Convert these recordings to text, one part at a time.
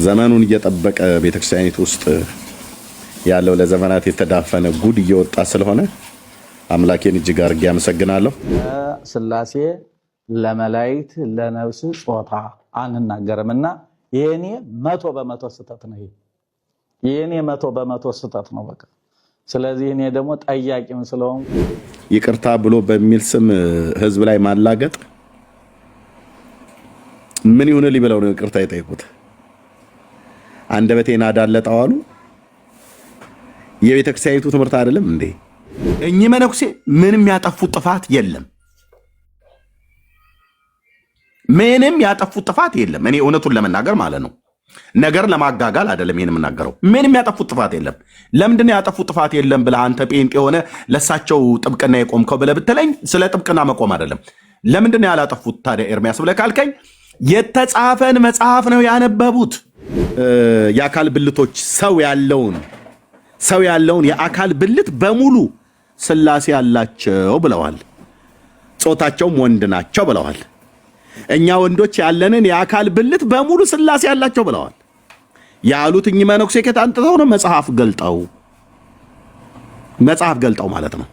ዘመኑን እየጠበቀ ቤተክርስቲያኒቱ ውስጥ ያለው ለዘመናት የተዳፈነ ጉድ እየወጣ ስለሆነ አምላኬን እጅግ አድርጌ አመሰግናለሁ። ስላሴ ለመላእክት ለነፍስ ጾታ አንናገርምና የኔ 100% ስህተት ነው። የኔ 100% ስህተት ነው በቃ። ስለዚህ እኔ ደግሞ ጠያቂም ስለሆንኩ ይቅርታ ብሎ በሚል ስም ህዝብ ላይ ማላገጥ ምን ይሁን ሊበለው ነው ይቅርታ የጠየቁት? አንደበቴን አዳለጠው አሉ። የቤተክርስቲያኒቱ ትምህርት አይደለም እንዴ? እኚህ መነኩሴ ምንም ያጠፉት ጥፋት የለም። ምንም ያጠፉት ጥፋት የለም። እኔ እውነቱን ለመናገር ማለት ነው፣ ነገር ለማጋጋል አይደለም ይሄን የምናገረው። ምንም ያጠፉት ጥፋት የለም። ለምንድነው ያጠፉት ጥፋት የለም ብለህ አንተ ጴንጤ የሆነ ለሳቸው ጥብቅና የቆምከው ብለህ ብትለኝ ስለ ጥብቅና መቆም አይደለም። ለምንድነው ያላጠፉት ታዲያ ኤርሚያስ ብለህ ካልከኝ የተጻፈን መጽሐፍ ነው ያነበቡት። የአካል ብልቶች ሰው ያለውን የአካል ብልት በሙሉ ስላሴ ያላቸው ብለዋል። ጾታቸውም ወንድ ናቸው ብለዋል። እኛ ወንዶች ያለንን የአካል ብልት በሙሉ ስላሴ ያላቸው ብለዋል ያሉት እኚህ መነኩሴ ከታንጥተው ነው መጽሐፍ ገልጠው ማለት ነው።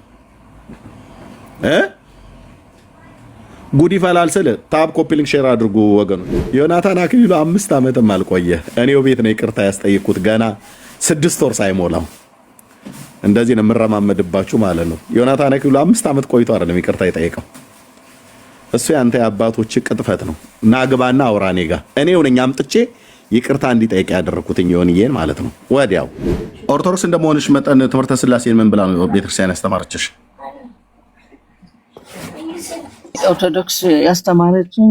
ጉድ ይፈላል ስል ታብ ኮፒ ሊንክ ሼር አድርጉ ወገኖች። ዮናታን አክሊሉ 5 ዓመትም አልቆየ። እኔው ቤት ነው ይቅርታ ያስጠይቁት ገና 6 ወር ሳይሞላው። እንደዚህ ነው የምረማመድባችሁ ማለት ነው። ዮናታን አክሊሉ 5 ዓመት ቆይቶ አይደለም ይቅርታ የጠየቀው። እሱ ያንተ የአባቶች ቅጥፈት ነው። ናግባና አውራኔ ጋር እኔው ነኝ አምጥቼ ይቅርታ እንዲጠይቅ ያደረኩትኝ ዮኒዬን ማለት ነው። ወዲያው ኦርቶዶክስ እንደመሆንሽ መጠን ትምህርተ ስላሴን ምን ብላ ነው ቤተክርስቲያን ያስተማረችሽ? ኦርቶዶክስ ያስተማረችን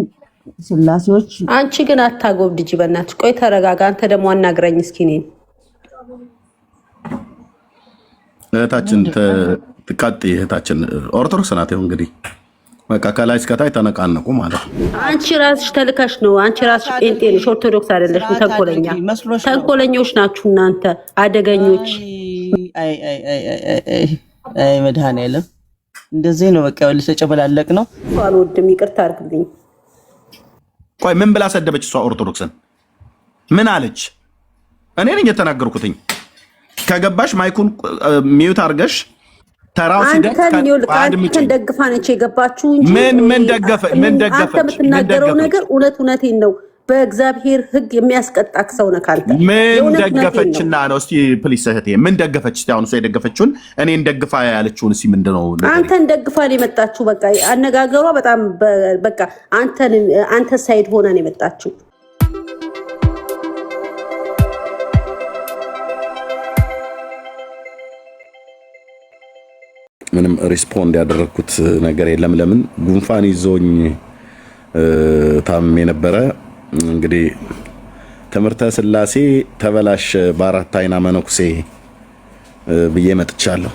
ስላሴዎች። አንቺ ግን አታጎብድጂ በእናትሽ። ቆይ ተረጋጋ። አንተ ደግሞ አናግረኝ እስኪ እኔን። እህታችን ትቃጥይ። እህታችን ኦርቶዶክስ ናት። ይሁን እንግዲህ በቃ ከላይ እስከታይ ተነቃነቁ ማለት ነው። አንቺ ራስሽ ተልከሽ ነው። አንቺ ራስሽ ጴንጤ ነሽ፣ ኦርቶዶክስ አይደለሽም። ተንኮለኞች ናችሁ እናንተ አደገኞች። አይ መድኃኔዓለም እንደዚህ ነው በቃ። ወልሰ ጨበላለቅ ነው። አልወድም፣ ይቅርታ አድርግልኝ። ቆይ ምን ብላ ሰደበች እሷ ኦርቶዶክስን? ምን አለች? እኔ ነኝ የተናገርኩትኝ። ከገባሽ ማይኩን ሚዩት አድርገሽ ተራው ሲደግ አንተን ደግፋ ነች የገባችሁ እንጂ ምን ደገፈች? አንተ የምትናገረው ነገር እውነቴን ነው። በእግዚአብሔር ሕግ የሚያስቀጣክ ሰው ነህ አንተ። ምን ደገፈችና ነው? እስቲ ፕሊስ እህቴ ምን ደገፈች? እስቲ አሁን እሷ የደገፈችውን እኔን ደግፋ ያለችውን እስቲ ምንድነው? አንተን ደግፋ ነው የመጣችሁ። በቃ አነጋገሯ በጣም በቃ አንተ ሳይድ ሆና ነው የመጣችሁ። ምንም ሪስፖንድ ያደረኩት ነገር የለም። ለምን ጉንፋን ይዞኝ ታምሜ ነበረ። እንግዲህ ትምህርተ ስላሴ ተበላሽ በአራት አይና መነኩሴ ብዬ መጥቻለሁ።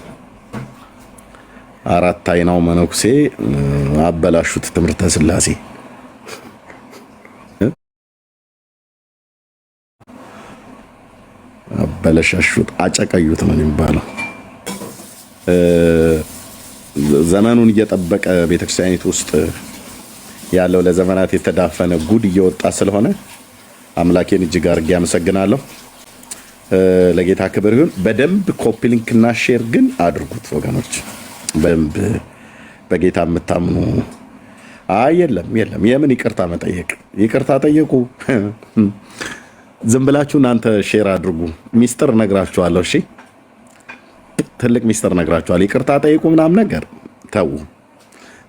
አራት አይናው መነኩሴ አበላሹት ትምህርተ ስላሴ። አበላሻሹት፣ አጨቀዩት ነው የሚባለው። ዘመኑን እየጠበቀ ቤተክርስቲያኒቱ ውስጥ ያለው ለዘመናት የተዳፈነ ጉድ እየወጣ ስለሆነ አምላኬን እጅግ አድርጌ አመሰግናለሁ። ለጌታ ክብር ይሁን። በደንብ ኮፒ ሊንክ እና ሼር ግን አድርጉት ወገኖች። በደንብ በጌታ የምታምኑ የለም የምን ይቅርታ መጠየቅ? ይቅርታ ጠየቁ። ዝም ብላችሁ እናንተ ሼር አድርጉ። ሚስጥር ነግራችኋለሁ። እሺ ትልቅ ሚስጥር ነግራችኋለሁ። ይቅርታ ጠይቁ ምናምን ነገር ተው።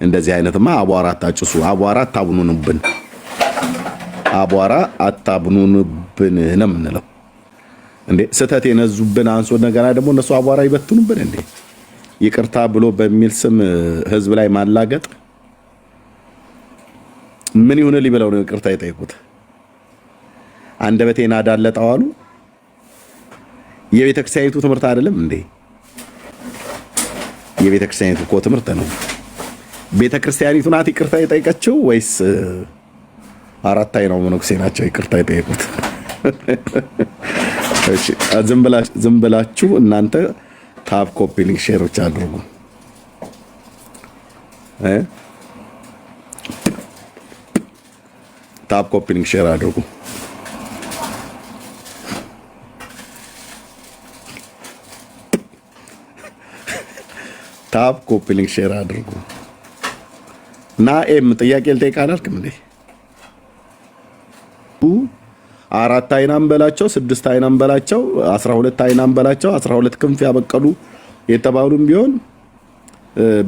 እንደዚህ አይነትማ አቧራ አታጭሱ። አቧራ አታብኑንብን ነው የምንለው እንዴ። ስህተት የነዙብን አንሶ ነገራ ደግሞ እነሱ አቧራ ይበትኑብን እንዴ። ይቅርታ ብሎ በሚል ስም ህዝብ ላይ ማላገጥ ምን ይሁን ሊበለው ነው ይቅርታ የጠየቁት? አንደበቴን አዳለጠው አሉ። የቤተክርስቲያኒቱ ትምህርት አይደለም እንዴ? የቤተክርስቲያኒቱ እኮ ትምህርት ነው። ቤተክርስቲያኒቱ ናት ይቅርታ የጠየቀችው ወይስ አራት አይናው መነኩሴ ናቸው ይቅርታ የጠየቁት? እሺ ዝም ብላችሁ እናንተ ታብ ኮፒ ሊንክ ሼሮች አድርጉ። ታፕ ኮፒ ሊንክ ሼር አድርጉ። ታፕ ኮፒ ሊንክ ሼር አድርጉ። ናኤም ጥያቄ ልጠይቅ አላልክም እንዴ? 4 አይናም በላቸው 6 አይናም በላቸው 12 አይናም በላቸው 12 ክንፍ ያበቀሉ የተባሉም ቢሆን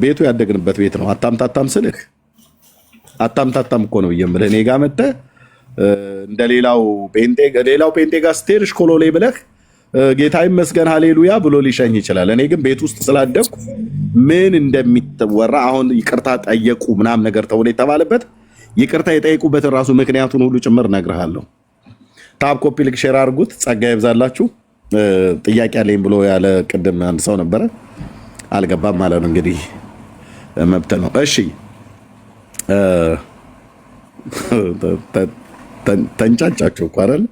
ቤቱ ያደግንበት ቤት ነው። አታምታታም ስልህ አታምታታም እኮ ነው የምልህ። እኔ ጋር መጥተህ እንደሌላው ጴንጤ ጋር ስትሄድ እሽኮሎሌ ብለህ ጌታ ይመስገን ሃሌሉያ ብሎ ሊሸኝ ይችላል። እኔ ግን ቤት ውስጥ ስላደኩ ምን እንደሚወራ አሁን ይቅርታ ጠየቁ ምናምን ነገር ተብሎ የተባለበት ይቅርታ የጠየቁበትን ራሱ ምክንያቱን ሁሉ ጭምር እነግርሃለሁ። ታፕ ኮፒ ሊንክ ሼር አድርጉት። ጸጋ ይብዛላችሁ። ጥያቄ አለኝ ብሎ ያለ ቅድም አንድ ሰው ነበረ፣ አልገባም ማለት ነው። እንግዲህ መብት ነው። እሺ ተንጫጫችሁ እኮ አይደል?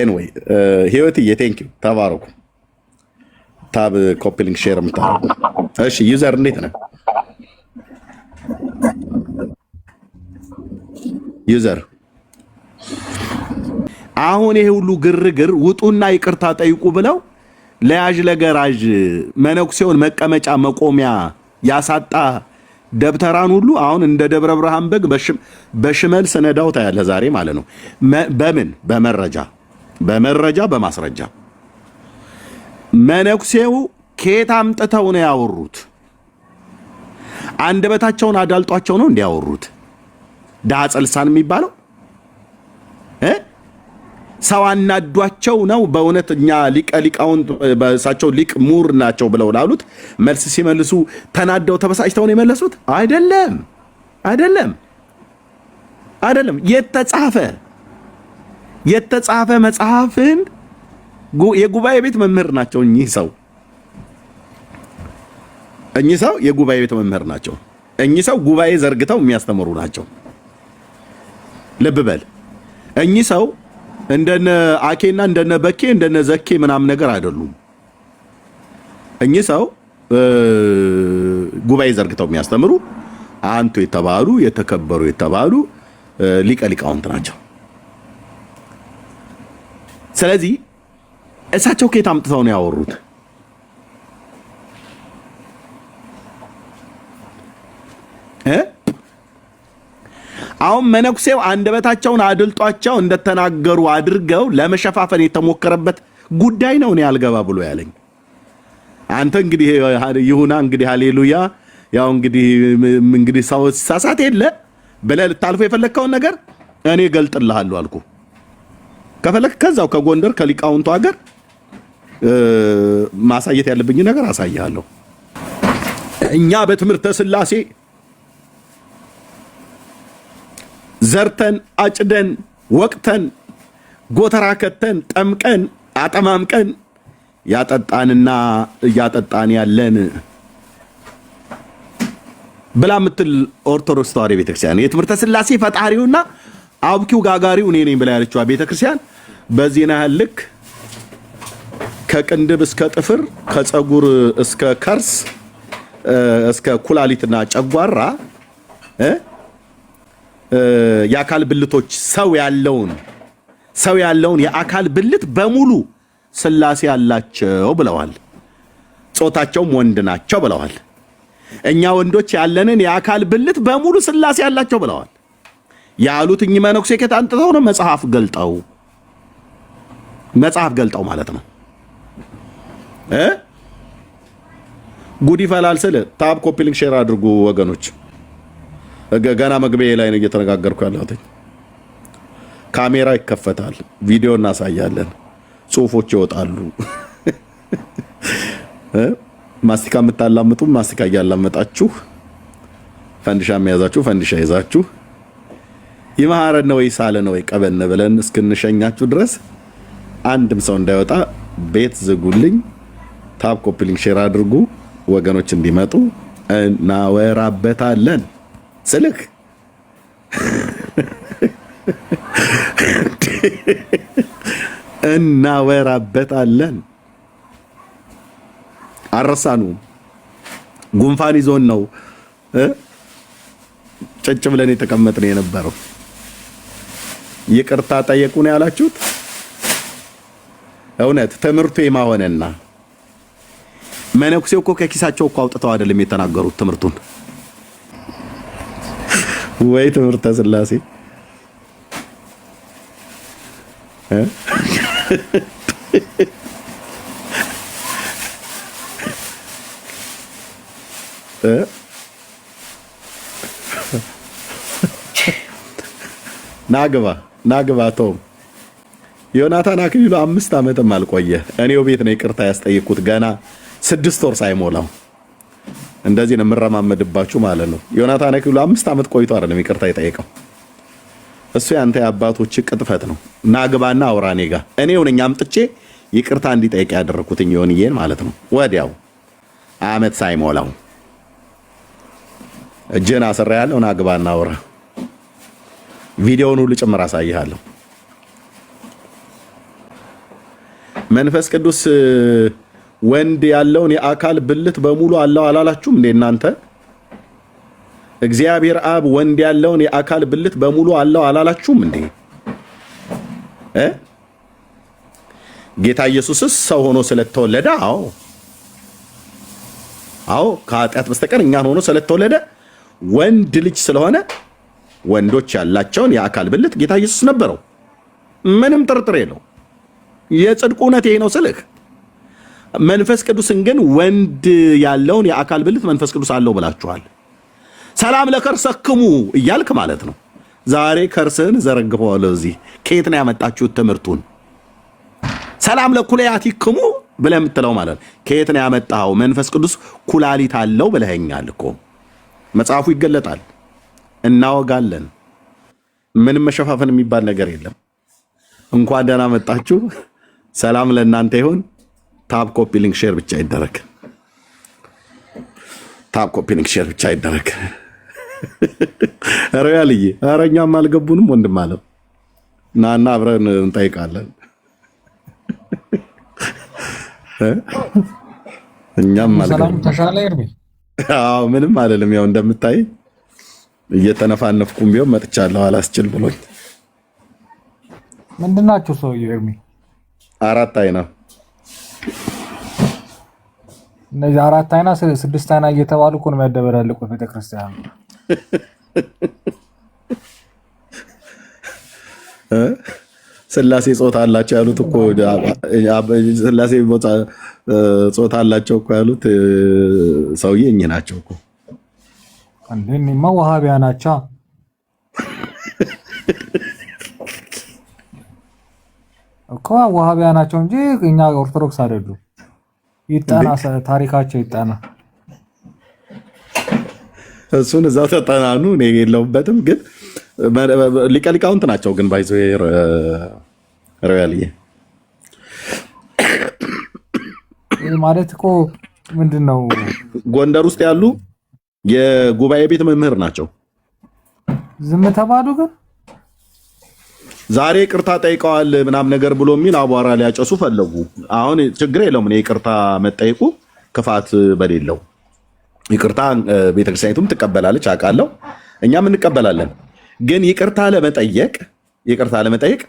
ኤንዌይ ህይወትዬ ቴንክ ዩ ተባረኩ። ታብ ኮፒ ሊንክ ሼር የምታደርጉ እሺ። ዩዘር እንዴት ነህ? ዩዘር አሁን ይሄ ሁሉ ግርግር ውጡና ይቅርታ ጠይቁ ብለው ለያዥ ለገራዥ መነኩሴውን መቀመጫ መቆሚያ ያሳጣ ደብተራን ሁሉ አሁን እንደ ደብረ ብርሃን በግ በሽመል ስነዳው ታያለ ዛሬ ማለት ነው። በምን በመረጃ በማስረጃ መነኩሴው ከየት አምጥተው ነው ያወሩት? አንደበታቸውን አዳልጧቸው ነው እንዲያወሩት ዳጸልሳን የሚባለው ሰው አናዷቸው ነው። በእውነት እኛ ሊቃውን በሳቸው ሊቅ ሙር ናቸው ብለው ላሉት መልስ ሲመልሱ ተናደው ተበሳጭተው ነው የመለሱት? አይደለም። የተጻፈ መጽሐፍን የጉባኤ ቤት መምህር ናቸው እኚህ ሰው የጉባኤ ቤት መምህር ናቸው። እኚህ ሰው ጉባኤ ዘርግተው የሚያስተምሩ ናቸው። ልብ በል። እኚህ ሰው እንደነ አኬና እንደነ በኬ እንደነ ዘኬ ምናምን ነገር አይደሉም። እኚህ ሰው ጉባኤ ዘርግተው የሚያስተምሩ አንቱ የተባሉ የተከበሩ የተባሉ ሊቃውንት ናቸው። ስለዚህ እሳቸው ከየት አምጥተው ነው ያወሩት? አሁን መነኩሴው አንደበታቸውን አድልጧቸው እንደተናገሩ አድርገው ለመሸፋፈን የተሞከረበት ጉዳይ ነው። እኔ አልገባ ብሎ ያለኝ አንተ እንግዲህ ይሁና እንግዲህ ሃሌሉያ ያው እንግዲህ ሰው ሳሳት የለ ብለህ ልታልፎ የፈለግከውን ነገር እኔ ገልጥልሃለሁ አልኩ። ከፈለክ ከዛው ከጎንደር ከሊቃውንቱ ሀገር ማሳየት ያለብኝ ነገር አሳያለሁ። እኛ በትምህርተ ሥላሴ ዘርተን አጭደን ወቅተን ጎተራ ከተን ጠምቀን አጠማምቀን ያጠጣንና እያጠጣን ያለን ብላ ምትል ኦርቶዶክስ ተዋሕዶ ቤተክርስቲያን የትምህርተ ሥላሴ ፈጣሪውና አብኪው ጋጋሪው እኔ ነኝ ብላ ያለችው ቤተክርስቲያን በዚህና ልክ ከቅንድብ እስከ ጥፍር ከፀጉር እስከ ከርስ እስከ ኩላሊትና ጨጓራ የአካል ብልቶች ሰው ያለውን የአካል ብልት በሙሉ ሥላሴ ያላቸው ብለዋል። ጾታቸውም ወንድ ናቸው ብለዋል። እኛ ወንዶች ያለንን የአካል ብልት በሙሉ ሥላሴ ያላቸው ብለዋል ያሉት እኚህ መነኩሴ ከታንጥተው ነው መጽሐፍ ገልጠው ማለት ነው። ጉድ ይፈላል ስል ታብ ኮፒ ሊንክ ሼር አድርጉ ወገኖች። ገና መግቢያ ላይ ነው እየተነጋገርኩ ያለሁት። ካሜራ ይከፈታል፣ ቪዲዮ እናሳያለን፣ ጽሁፎች ይወጣሉ። ማስቲካ የምታላምጡ ማስቲካ እያላመጣችሁ፣ ፈንዲሻ የሚያዛችሁ ፈንዲሻ ይዛችሁ ይማረን ነው ይሳለ ነው ይቀበን ብለን እስክንሸኛችሁ ድረስ አንድም ሰው እንዳይወጣ ቤት ዝጉልኝ። ታብ ኮፒ ሊንክ ሼር አድርጉ ወገኖች እንዲመጡ እናወራበታለን። ስልክ እናወራበታለን። አረሳኑ ጉንፋን ይዞን ነው ጭጭ ብለን የተቀመጥን የነበረው። ይቅርታ ጠየቁ ነው ያላችሁት? እውነት ትምህርቱ የማሆነና መነኩሴው እኮ ከኪሳቸው እኮ አውጥተው አይደለም የተናገሩት ትምህርቱን። ወይ ትምህርተ ሥላሴ ናግባ ቶም ዮናታን አክሊሉ 5 ዓመትም አልቆየ። እኔው ቤት ነው ይቅርታ ያስጠይቁት ገና 6 ወር ሳይሞላው። እንደዚህ ነው የምረማመድባችሁ ማለት ነው። ዮናታን አክሊሉ 5 ዓመት ቆይቶ አይደለም ይቅርታ የጠየቀው። እሱ ያንተ የአባቶች ቅጥፈት ነው። ናግባና አውራኔ ጋር እኔው ነኝ አምጥቼ ይቅርታ እንዲጠይቅ ያደረኩትኝ ዮኒዬን ማለት ነው። ወዲያው ዓመት ሳይሞላው እጄን አስራ ያለው ናግባና አውራ ቪዲዮውን ሁሉ ጭምር አሳይሃለሁ። መንፈስ ቅዱስ ወንድ ያለውን የአካል ብልት በሙሉ አለው አላላችሁም እንዴ እናንተ? እግዚአብሔር አብ ወንድ ያለውን የአካል ብልት በሙሉ አለው አላላችሁም እንዴ? ጌታ ኢየሱስስ ሰው ሆኖ ስለተወለደ አዎ ከኃጢአት በስተቀር እኛን ሆኖ ስለተወለደ ወንድ ልጅ ስለሆነ ወንዶች ያላቸውን የአካል ብልት ጌታ ኢየሱስ ነበረው። ምንም ጥርጥር የለው። የጽድቁ እውነት ይሄ ነው ስልህ። መንፈስ ቅዱስን ግን ወንድ ያለውን የአካል ብልት መንፈስ ቅዱስ አለው ብላችኋል። ሰላም ለከርሰክሙ እያልክ ማለት ነው። ዛሬ ከርስህን ዘረግፈዋለሁ። እዚህ ከየት ነው ያመጣችሁት ትምህርቱን? ሰላም ለኩላሊቲክሙ ብለህ የምትለው ማለት ነው። ከየት ነው ያመጣኸው? መንፈስ ቅዱስ ኩላሊት አለው ብለኸኛል እኮ። መጽሐፉ ይገለጣል፣ እናወጋለን። ምንም መሸፋፈን የሚባል ነገር የለም። እንኳን ደህና መጣችሁ። ሰላም ለእናንተ ይሁን። ታፕ ኮፒ ሊንክ ሼር ብቻ ይደረግ። ታፕ ኮፒ ሊንክ ሼር ብቻ ይደረግ። ሮያልዬ ኧረ እኛም አልገቡንም ወንድም አለም ናና አብረን እንጠይቃለን። እኛም ሰላም ተሻለ ይርቢ። አዎ ምንም አይደለም። ያው እንደምታይ እየተነፋነፍኩም ቢሆን መጥቻለሁ አላስችል ብሎኝ። ምንድናችሁ ሰውዬው ይርሚ? 4 አይና እነዚህ 4 አይና 6 አይና እየተባሉ እኮ ነው የሚያደበላልቁት ቤተክርስቲያን። ስላሴ ጾታ አላቸው ያሉት እኮ ስላሴ ጾታ አላቸው እኮ ያሉት ሰውዬ እኚህ ናቸው እኮ። አንዴማ ወሃቢያ ናቸው እኮ ወሃቢያ ናቸው እንጂ እኛ ኦርቶዶክስ አይደሉም። ይጣና ታሪካቸው ይጣና። እሱን እዛው ተጠናኑ። እኔ የለሁበትም ግን ሊቀ ሊቃውንት ናቸው ግን ባይዞ ሮያልዬ ማለት እኮ ምንድነው ጎንደር ውስጥ ያሉ የጉባኤ ቤት መምህር ናቸው። ዝም ተባሉ። ግን ዛሬ ይቅርታ ጠይቀዋል ምናም ነገር ብሎ የሚል አቧራ ሊያጨሱ ፈለጉ። አሁን ችግር የለውም እኔ ይቅርታ መጠየቁ ክፋት በሌለው ይቅርታ ቤተክርስቲያኒቱም ትቀበላለች አውቃለሁ፣ እኛም እንቀበላለን። ግን ይቅርታ ለመጠየቅ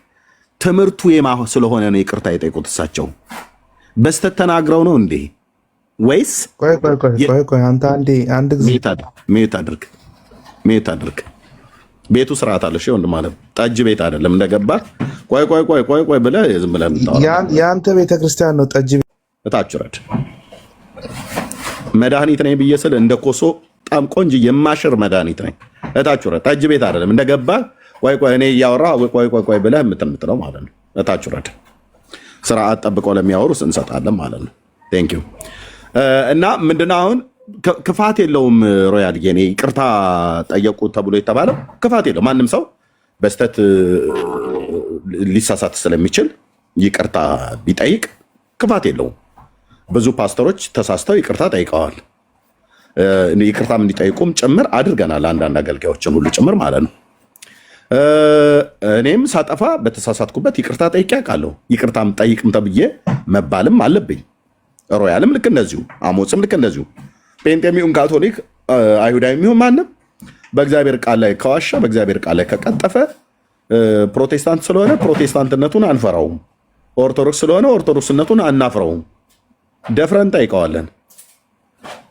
ትምህርቱ የማ ስለሆነ ነው ይቅርታ የጠየቁት። እሳቸው በስተት ተናግረው ነው እንዴ ወይስ? ቆይ አንተ አንድ ጊዜ ሚዩት አድርግ። ቤቱ ስርዓት አለ። እሺ ወንድም ማለት ጠጅ ቤት አይደለም። እንደገባ ቆይ ብለህ ዝም ብለህ የምታወራው የአንተ ቤተክርስቲያን ነው። ጠጅ ቤት እታች ረድ መድኃኒት ነኝ ብዬ ስል እንደ ኮሶ በጣም ቆንጆ የማሽር መድኃኒት ነኝ። እታች ረድ ጠጅ ቤት አይደለም። እንደገባ ቆይ እኔ እያወራሁ ቆይ ብለህ የምትለው ማለት ነው። እታች ረድ ስርዓት ጠብቀው ለሚያወሩ እንሰጣለን ማለት ነው። ቴንክ ዩ። እና ምንድነው አሁን ክፋት የለውም። ሮያል የኔ ይቅርታ ጠየቁ ተብሎ የተባለው ክፋት የለውም። ማንም ሰው በስተት ሊሳሳት ስለሚችል ይቅርታ ቢጠይቅ ክፋት የለውም። ብዙ ፓስተሮች ተሳስተው ይቅርታ ጠይቀዋል። ይቅርታም እንዲጠይቁም ጭምር አድርገናል። አንዳንድ አገልጋዮችን ሁሉ ጭምር ማለት ነው። እኔም ሳጠፋ በተሳሳትኩበት ይቅርታ ጠይቄ አውቃለሁ። ይቅርታም ጠይቅም ተብዬ መባልም አለብኝ። ሮያልም ልክ እንደዚሁ፣ አሞጽም ልክ እንደዚሁ። ጴንጤም ይሁን ካቶሊክ፣ አይሁዳዊ ይሁን ማንም በእግዚአብሔር ቃል ላይ ከዋሻ በእግዚአብሔር ቃል ላይ ከቀጠፈ ፕሮቴስታንት ስለሆነ ፕሮቴስታንትነቱን አንፈራውም፣ ኦርቶዶክስ ስለሆነ ኦርቶዶክስነቱን አናፍረውም። ደፍረን ጠይቀዋለን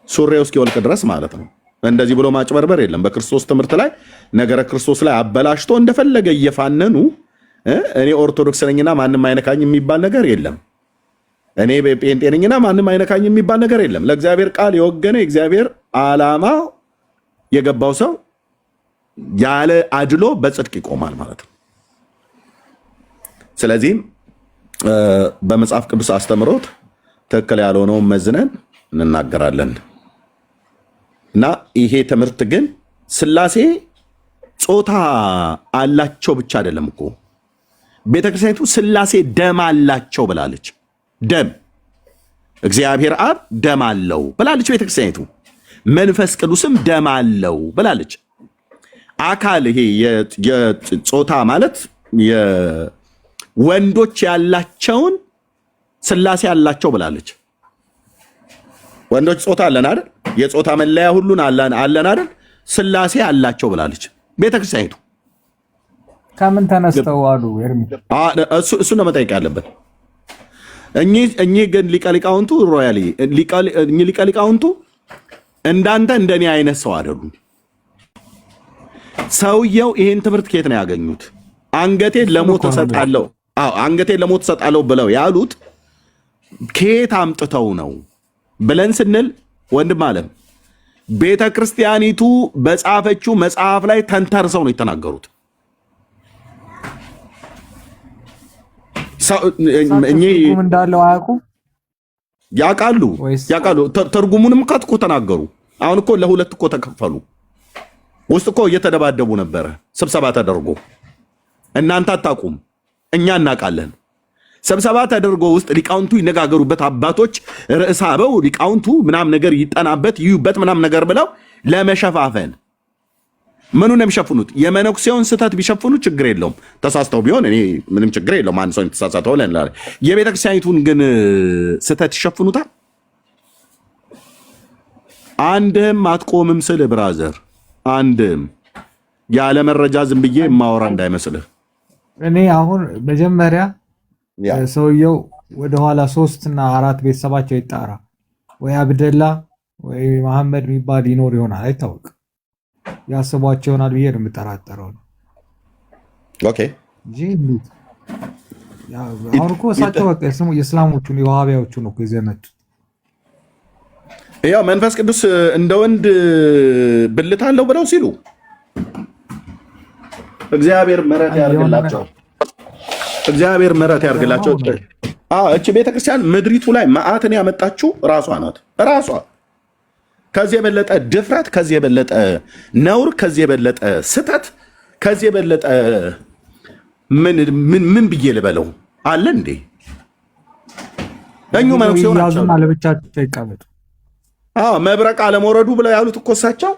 ሱሬው እስኪወልቅ ድረስ ማለት ነው። እንደዚህ ብሎ ማጭበርበር የለም። በክርስቶስ ትምህርት ላይ ነገረ ክርስቶስ ላይ አበላሽቶ እንደፈለገ እየፋነኑ እኔ ኦርቶዶክስ ነኝና ማንም አይነካኝ የሚባል ነገር የለም። እኔ ጴንጤ ነኝና ማንም አይነካኝ የሚባል ነገር የለም። ለእግዚአብሔር ቃል የወገነ የእግዚአብሔር ዓላማ የገባው ሰው ያለ አድሎ በጽድቅ ይቆማል ማለት ነው። ስለዚህም በመጽሐፍ ቅዱስ አስተምሮት ትክክል ያልሆነውን መዝነን እንናገራለን እና ይሄ ትምህርት ግን ሥላሴ ጾታ አላቸው ብቻ አይደለም እኮ ቤተክርስቲያኒቱ ሥላሴ ደም አላቸው ብላለች። ደም እግዚአብሔር አብ ደም አለው ብላለች ቤተክርስቲያኒቱ። መንፈስ ቅዱስም ደም አለው ብላለች። አካል ይሄ የጾታ ማለት ወንዶች ያላቸውን ሥላሴ ያላቸው ብላለች። ወንዶች ጾታ አለን አይደል? የጾታ መለያ ሁሉን አለን አይደል? ሥላሴ አላቸው ብላለች ቤተክርስቲያኒቱ። ከምን ተነስተው አሉ? እሱ ነው መጠየቅ ያለበት። እኚህ ግን ሊቀ ሊቃውንቱ ሮያሊ ሊቀ ሊቃውንቱ እንዳንተ እንደኔ አይነት ሰው አይደሉም። ሰውየው ይሄን ትምህርት ከየት ነው ያገኙት? አንገቴን ለሞት እሰጣለሁ፣ አንገቴን ለሞት እሰጣለሁ ብለው ያሉት ከየት አምጥተው ነው ብለን ስንል ወንድም አለም ቤተ ክርስቲያኒቱ በጻፈችው መጽሐፍ ላይ ተንተርሰው ነው የተናገሩት። እንዳለው አያውቁም? ያውቃሉ። ትርጉሙንም እኮ ተናገሩ። አሁን እኮ ለሁለት እኮ ተከፈሉ። ውስጥ እኮ እየተደባደቡ ነበረ ስብሰባ ተደርጎ። እናንተ አታውቁም፣ እኛ እናውቃለን። ስብሰባ ተደርጎ ውስጥ ሊቃውንቱ ይነጋገሩበት፣ አባቶች ርዕሰ አበው ሊቃውንቱ ምናም ነገር ይጠናበት ይዩበት ምናም ነገር ብለው ለመሸፋፈን ምኑን የሚሸፍኑት? የመነኩሴውን ስህተት ቢሸፍኑ ችግር የለውም። ተሳስተው ቢሆን እኔ ምንም ችግር የለውም። አንድ ሰው የተሳሳተው ለእንላለ የቤተክርስቲያኒቱን ግን ስህተት ይሸፍኑታል። አንድም አትቆምም ስል ብራዘር፣ አንድም ያለ መረጃ ዝም ብዬ የማወራ እንዳይመስልህ። እኔ አሁን መጀመሪያ ሰውየው ወደኋላ 3 እና 4 ቤተሰባቸው ይጣራ፣ ወይ አብደላ ወይ መሐመድ የሚባል ይኖር ይሆናል አይታወቅም። ያስቧቸው ይሆናል ብዬ ነው የምጠራጠረው። ኦኬ እንጂ አሁን እኮ እሳቸው በቃ የእስላሞቹን የዋሃቢያዎቹን ነው ይዘው የመጡት። ያው መንፈስ ቅዱስ እንደ ወንድ ብልት አለው ብለው ሲሉ እግዚአብሔር ምሕረት ያርግላቸው። እግዚአብሔር ምሕረት ያርግላቸው። እቺ ቤተክርስቲያን ምድሪቱ ላይ መዓትን ያመጣችው ራሷ ናት። ራሷ ከዚህ የበለጠ ድፍረት፣ ከዚህ የበለጠ ነውር፣ ከዚህ የበለጠ ስተት፣ ከዚህ የበለጠ ምን ብዬ ልበለው አለ እንዴ? እኙ መነኩሴ ሆናቸው ለብቻቸው ይቀመጡ። መብረቅ አለመውረዱ ብለው ያሉት እኮ እሳቸው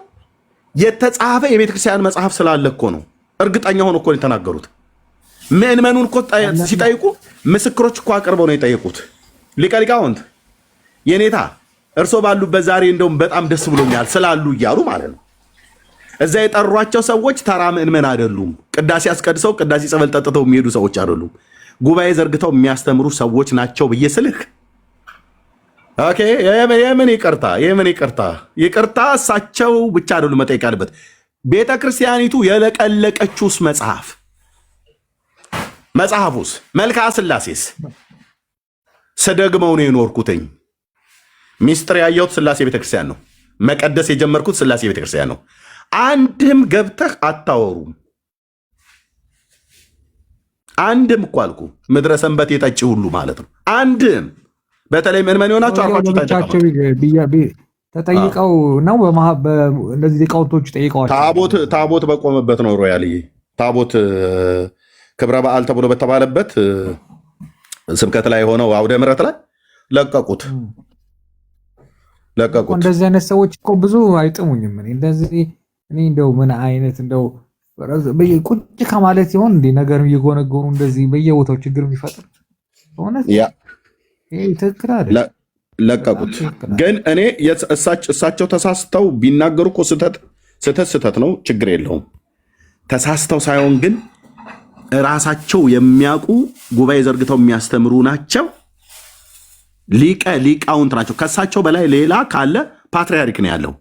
የተጻፈ የቤተክርስቲያን መጽሐፍ ስላለ እኮ ነው። እርግጠኛ ሆኖ እኮ ነው የተናገሩት። ምእመኑን እኮ ሲጠይቁ ምስክሮች እኮ አቅርበው ነው የጠየቁት። ሊቀ ሊቃውንት የኔታ እርሶ ባሉበት ዛሬ እንደውም በጣም ደስ ብሎኛል ስላሉ እያሉ ማለት ነው። እዛ የጠሯቸው ሰዎች ተራ ምእመን አይደሉም። ቅዳሴ አስቀድሰው ቅዳሴ ጸበል ጠጥተው የሚሄዱ ሰዎች አይደሉም። ጉባኤ ዘርግተው የሚያስተምሩ ሰዎች ናቸው ብዬ ስልህ ኦኬ፣ የምን ይቅርታ እሳቸው ብቻ አይደሉም መጠየቅ ያለበት። ቤተ ክርስቲያኒቱ የለቀለቀችውስ መጽሐፉስ መልክዓ ሥላሴስ ስደግመው ነው የኖርኩትኝ። ሚስጥር ያየሁት ሥላሴ ቤተክርስቲያን ነው። መቀደስ የጀመርኩት ሥላሴ ቤተክርስቲያን ነው። አንድም ገብተህ አታወሩም። አንድም እኮ አልኩ ምድረ ሰንበት የጠጪ ሁሉ ማለት ነው። አንድም በተለይ ምእመን የሆናችሁ አርፋችሁ ተጠይቀው ነው እነዚህ ሊቃውንቶች ጠይቀዋቸው ታቦት በቆመበት ነው ሮያልዬ ታቦት ክብረ በዓል ተብሎ በተባለበት ስብከት ላይ ሆነው አውደ ምሕረት ላይ ለቀቁት። እንደዚህ አይነት ሰዎች እኮ ብዙ አይጥሙኝም። እኔ እንደው ምን አይነት እንደው ቁጭ ከማለት ሲሆን እንደ ነገር እየጎነጎኑ እንደዚህ በየቦታው ችግር የሚፈጥር እውነት ይሄ ትክክል አይደል? ለቀቁት። ግን እኔ እሳቸው ተሳስተው ቢናገሩ እኮ ስህተት ነው፣ ችግር የለውም። ተሳስተው ሳይሆን ግን ራሳቸው የሚያውቁ ጉባኤ ዘርግተው የሚያስተምሩ ናቸው። ሊቃውንት ናቸው። ከሳቸው በላይ ሌላ ካለ ፓትርያርክ ነው ያለው።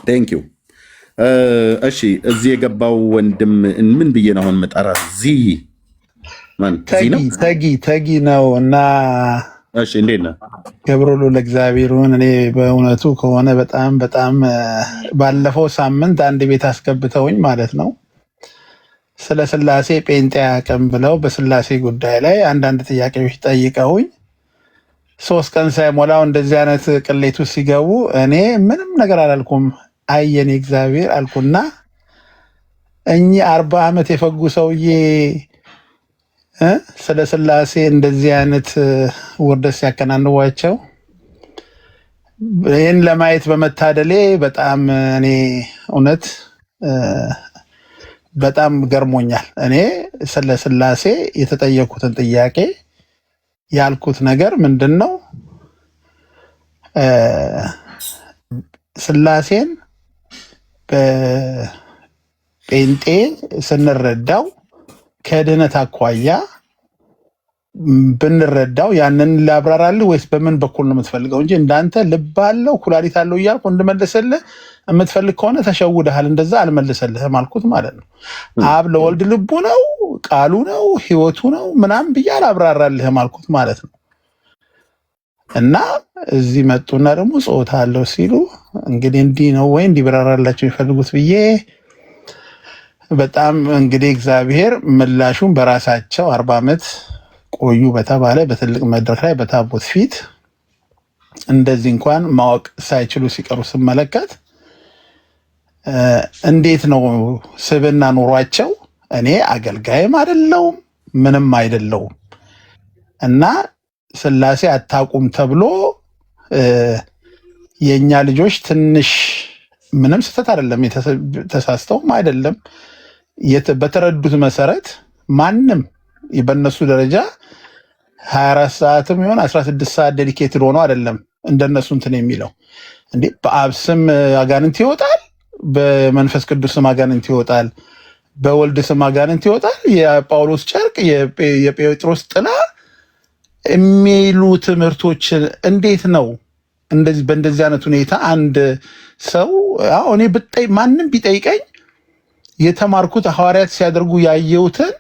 ቴንክ ዩ። እሺ እዚህ የገባው ወንድም ምን ብዬ ነው አሁን መጣራ? ተጊ ነው እና እሺ እንዴት ነህ? ክብር ሁሉ ለእግዚአብሔር ይሁን። እኔ በእውነቱ ከሆነ በጣም ባለፈው ሳምንት አንድ ቤት አስገብተውኝ ማለት ነው ስለ ስላሴ ጴንጤ አያውቅም ብለው በስላሴ ጉዳይ ላይ አንዳንድ ጥያቄዎች ጠይቀውኝ 3 ቀን ሳይሞላው እንደዚህ አይነት ቅሌቱ ሲገቡ እኔ ምንም ነገር አላልኩም። አየኔ እግዚአብሔር አልኩና እኚህ 40 ዓመት የፈጉ ሰውዬ ስለ ስላሴ እንደዚህ አይነት ውርደት ሲያከናንቧቸው ይህን ለማየት በመታደሌ በጣም እኔ እውነት በጣም ገርሞኛል። እኔ ስለ ስላሴ የተጠየኩትን ጥያቄ ያልኩት ነገር ምንድን ነው? ስላሴን በጴንጤ ስንረዳው ከድህነት አኳያ ብንረዳው ያንን ላብራራልህ ወይስ በምን በኩል ነው የምትፈልገው? እንጂ እንዳንተ ልብ አለው ኩላሊት አለው እያልኩ እንድመልስልህ የምትፈልግ ከሆነ ተሸውደሃል። እንደዛ አልመልሰልህም አልኩት ማለት ነው። አብ ለወልድ ልቡ ነው፣ ቃሉ ነው፣ ህይወቱ ነው ምናምን ብዬ አላብራራልህም አልኩት ማለት ነው። እና እዚህ መጡና ደግሞ ጾታ አለው ሲሉ እንግዲህ እንዲህ ነው ወይ እንዲብራራላቸው የሚፈልጉት ብዬ በጣም እንግዲህ እግዚአብሔር ምላሹን በራሳቸው 40 ዓመት ቆዩ በተባለ በትልቅ መድረክ ላይ በታቦት ፊት እንደዚህ እንኳን ማወቅ ሳይችሉ ሲቀሩ ስመለከት እንዴት ነው ስብና ኑሯቸው? እኔ አገልጋይም አይደለሁም ምንም አይደለሁም እና ስላሴ አታቁም ተብሎ የኛ ልጆች ትንሽ ምንም ስህተት አይደለም ተሳስተውም አይደለም በተረዱት መሰረት ማንም በእነሱ ደረጃ 24 ሰዓትም ይሆን 16 ሰዓት ዴዲኬትድ ሆኖ አይደለም እንደነሱ እንትን የሚለው እንዴ። በአብ ስም አጋንንት ይወጣል፣ በመንፈስ ቅዱስ ስም አጋንንት ይወጣል፣ በወልድ ስም አጋንንት ይወጣል። የጳውሎስ ጨርቅ የጴጥሮስ ጥላ የሚሉ ትምህርቶችን እንዴት ነው እንደዚህ በእንደዚህ አይነት ሁኔታ አንድ ሰው እኔ ማንም ቢጠይቀኝ የተማርኩት ሐዋርያት ሲያደርጉ ያየሁትን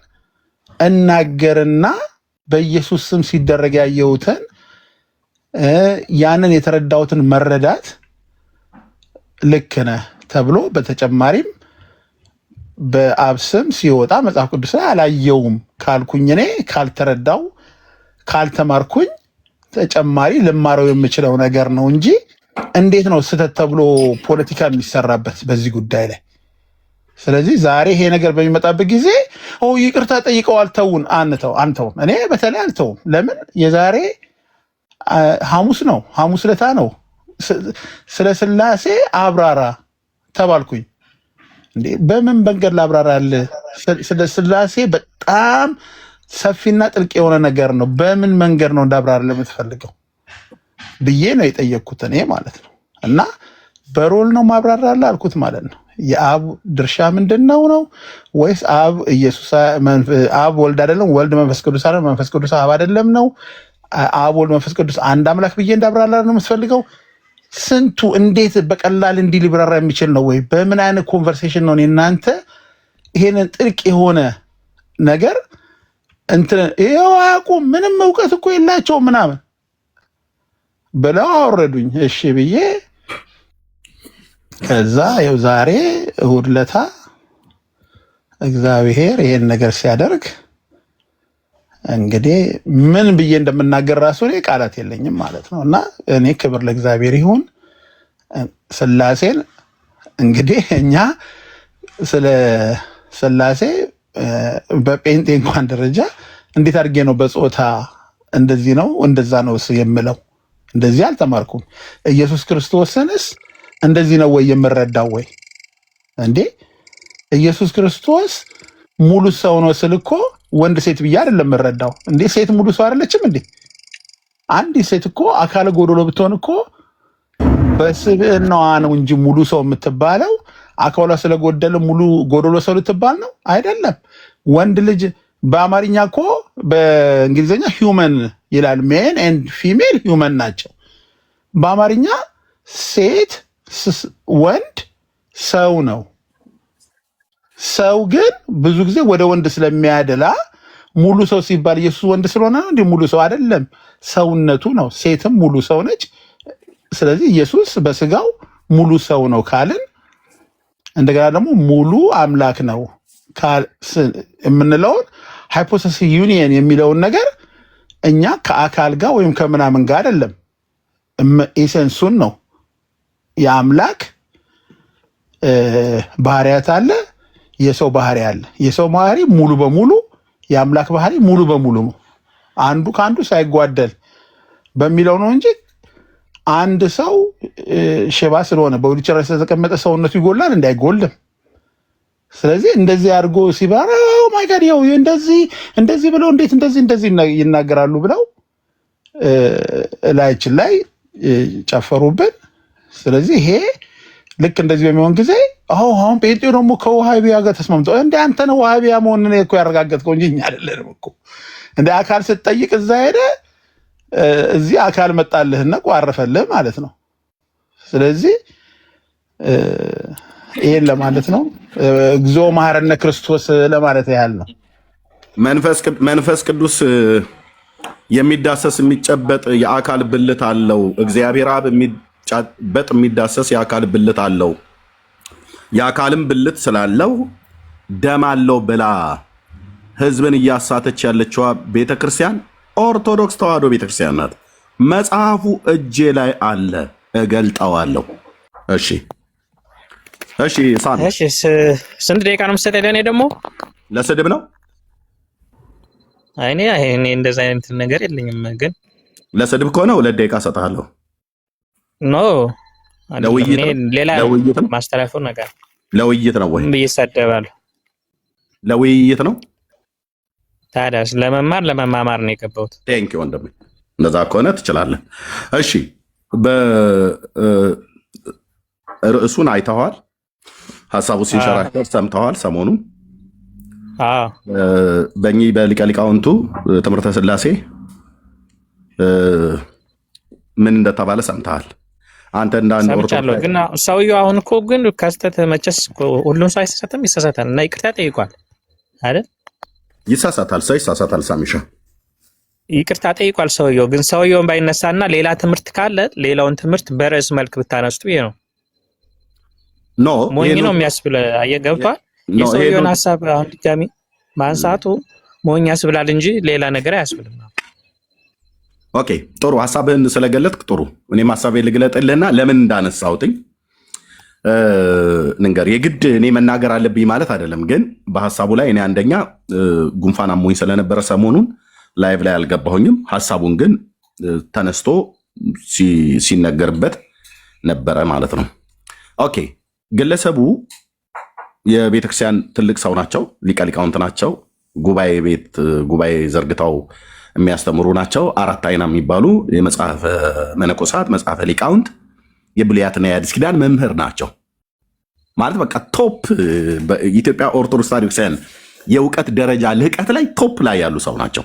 እናገርና በኢየሱስ ስም ሲደረግ ያየሁትን ያንን የተረዳሁትን መረዳት ልክ ነህ ተብሎ በተጨማሪም በአብ ስም ሲወጣ መጽሐፍ ቅዱስ ላይ አላየውም ካልኩኝ እኔ ካልተረዳው ካልተማርኩኝ ተጨማሪ ልማረው የምችለው ነገር ነው እንጂ እንዴት ነው ስህተት ተብሎ ፖለቲካ የሚሰራበት በዚህ ጉዳይ ላይ? ስለዚህ ዛሬ ይሄ ነገር በሚመጣበት ጊዜ ይቅርታ ጠይቀው አልተውን አንተውም። እኔ በተለይ አልተውም። ለምን የዛሬ ሐሙስ ለታ ነው ስለ ስላሴ አብራራ ተባልኩኝ። እንዴ በምን መንገድ ላብራራልህ? ስለ ስላሴ በጣም ሰፊና ጥልቅ የሆነ ነገር ነው። በምን መንገድ ነው እንዳብራራልህ የምትፈልገው ብዬ ነው የጠየቅኩት እኔ ማለት ነው። እና በሮል ነው ማብራራልህ አልኩት ማለት ነው። የአብ ድርሻ ምንድነው ነው ወይስ አብ ኢየሱስ አብ ወልድ አይደለም ወልድ መንፈስ ቅዱስ አይደለም መንፈስ ቅዱስ አብ አይደለም ነው አብ ወልድ መንፈስ ቅዱስ አንድ አምላክ ብዬ እንዳብራራልህ ነው የምትፈልገው? ስንቱ እንዴት በቀላል እንዲህ ሊብራራ የሚችል ነው ወይ? በምን አይነት ኮንቨርሴሽን ነው እናንተ ይሄንን ጥልቅ የሆነ ነገር እንትን ይሄው አያውቁም ምንም እውቀት እኮ የላቸውም ምናምን ብለው አወረዱኝ። እሺ ብዬ ከዛ ይኸው ዛሬ እሑድ ዕለት እግዚአብሔር ይሄን ነገር ሲያደርግ እንግዲህ ምን ብዬ እንደምናገር ራሱ እኔ ቃላት የለኝም ማለት ነው። እና እኔ ክብር ለእግዚአብሔር ይሁን። ስላሴን እንግዲህ እኛ ስለ ስላሴ በጴንጤ እንኳን ደረጃ እንዴት አድርጌ ነው በጾታ እንደዚህ ነው እንደዛ ነው የምለው? እንደዚህ አልተማርኩም። ኢየሱስ ክርስቶስንስ እንደዚህ ነው ወይ የምረዳው? ወይ እንዴ ኢየሱስ ክርስቶስ ሙሉ ሰው ነው ስል እኮ ወንድ ሴት ብዬ አይደለም የምረዳው። እንዴ ሴት ሙሉ ሰው አይደለችም እንዴ? አንዲት ሴት እኮ አካለ ጎዶሎ ብትሆን እኮ በስብዕናዋ ነው እንጂ ሙሉ ሰው የምትባለው አካሏ ስለጎደለ ሙሉ ጎደሎ ሰው ልትባል ነው? አይደለም። ወንድ ልጅ በአማርኛ እኮ በእንግሊዝኛ ሂውመን ይላል። ሜን ኤንድ ፊሜል ሂውመን ናቸው። በአማርኛ ሴት ወንድ ሰው ነው። ሰው ግን ብዙ ጊዜ ወደ ወንድ ስለሚያደላ ሙሉ ሰው ሲባል ኢየሱስ ወንድ ስለሆነ ነው እንዴ? ሙሉ ሰው አይደለም፣ ሰውነቱ ነው። ሴትም ሙሉ ሰው ነች። ስለዚህ ኢየሱስ በስጋው ሙሉ ሰው ነው ካልን እንደገና ደግሞ ሙሉ አምላክ ነው የምንለውን ሃይፖታሲ ዩኒየን የሚለውን ነገር እኛ ከአካል ጋር ወይም ከምናምን ጋር አይደለም፣ ኢሰንሱን ነው። የአምላክ ባህሪያት አለ፣ የሰው ባህሪ አለ። የሰው ባህሪ ሙሉ በሙሉ የአምላክ ባህሪ ሙሉ በሙሉ ነው። አንዱ ከአንዱ ሳይጓደል በሚለው ነው እንጂ አንድ ሰው ሽባ ስለሆነ በዊልቸር ላይ ስለተቀመጠ ሰውነቱ ይጎላል እንዳይጎልም። ስለዚህ እንደዚህ አድርጎ ሲባል ማይ ጋድ ይኸው እንደዚህ ብለው እንዴት እንደዚህ ይናገራሉ ብለው ላያችን ላይ ጨፈሩብን። ስለዚህ ይሄ ልክ እንደዚህ በሚሆን ጊዜ አሁን ጴንጤ ደግሞ ከውሃቢያ ጋር ተስማምቶ እንደ አንተ ነው ውሃቢያ መሆንን እኮ ያረጋገጥከው እንጂ እኛ አይደለንም እኮ። እንደ አካል ስትጠይቅ እዛ ሄደ እዚህ አካል መጣልህና ቋረፈልህ ማለት ነው። ስለዚህ ይሄን ለማለት ነው። እግዚኦ መሐረነ ክርስቶስ ለማለት ያህል ነው። መንፈስ ቅዱስ የሚዳሰስ የሚጨበጥ የአካል ብልት አለው። እግዚአብሔር አብ የሚጨበጥ የሚዳሰስ የአካል ብልት አለው። የአካልም ብልት ስላለው ደም አለው ብላ ህዝብን እያሳተች ያለችዋ ቤተክርስቲያን ኦርቶዶክስ ተዋህዶ ቤተክርስቲያን ናት። መጽሐፉ እጄ ላይ አለ፣ እገልጠዋለሁ። እሺ ሳሚ፣ ስንት ደቂቃ ነው የምትሰጠኝ? ለእኔ ደግሞ ለስድብ ነው። እኔ እንደዛ አይነት ነገር የለኝም፣ ግን ለስድብ ከሆነ 2 ደቂቃ እሰጥሃለሁ። ኖ ሌላ ማስተላለፉ ነገር ለውይይት ነው ወይ ብዬ እሳደባለሁ? ለውይይት ነው። ታዲያስ ለመማማር ነው የገባሁት። ቴንክ ዩ ወንድሜ፣ እንደዛ ከሆነ ትችላለህ። እሺ ርዕሱን አይተዋል? ሀሳቡ ሲንሸራሸር ሰምተዋል? ሰሞኑን በእኚህ በሊቀ ሊቃውንቱ ትምህርተ ሥላሴ ምን እንደተባለ ሰምተሃል? አንተ እንዳንድ ሰምቻለሁ። ግን ሰውየው አሁን እኮ ግን ከስተት መቸስ ሁሉም ሰው አይሳሳትም፣ ይሳሳታል እና ይቅርታ ጠይቋል አይደል? ይሳሳታል፣ ሰው ይሳሳታል። ሳሚሻ ይቅርታ ጠይቋል ሰውየው። ግን ሰውየውን ባይነሳና ሌላ ትምህርት ካለ ሌላውን ትምህርት በርዕስ መልክ ብታነሱት ብዬ ነው። ኖ ሞኝ ነው የሚያስብል አየህ፣ ገብቷል። የሰውየውን ሀሳብ አሁን ድጋሚ ማንሳቱ ሞኝ ያስብላል እንጂ ሌላ ነገር አያስብልም። ኦኬ ጥሩ፣ ሀሳብህን ስለገለጥክ ጥሩ። እኔም ሀሳቤን ልግለጥልህና ለምን እንዳነሳሁትኝ ንገር። የግድ እኔ መናገር አለብኝ ማለት አይደለም፣ ግን በሀሳቡ ላይ እኔ አንደኛ ጉንፋን አሞኝ ስለነበረ ሰሞኑን ላይቭ ላይ አልገባሁኝም። ሀሳቡን ግን ተነስቶ ሲነገርበት ነበረ ማለት ነው። ኦኬ ግለሰቡ የቤተክርስቲያን ትልቅ ሰው ናቸው፣ ሊቀ ሊቃውንት ናቸው። ጉባኤ ዘርግተው የሚያስተምሩ ናቸው። 4 አይና የሚባሉ የመጽሐፈ መነኮሳት መጽሐፈ ሊቃውንት የብሉያትና የአዲስ ኪዳን መምህር ናቸው። ማለት በቃ ቶፕ በኢትዮጵያ ኦርቶዶክስ ተዋሕዶ ቤተክርስቲያን የእውቀት ደረጃ ልህቀት ላይ ቶፕ ላይ ያሉ ሰው ናቸው።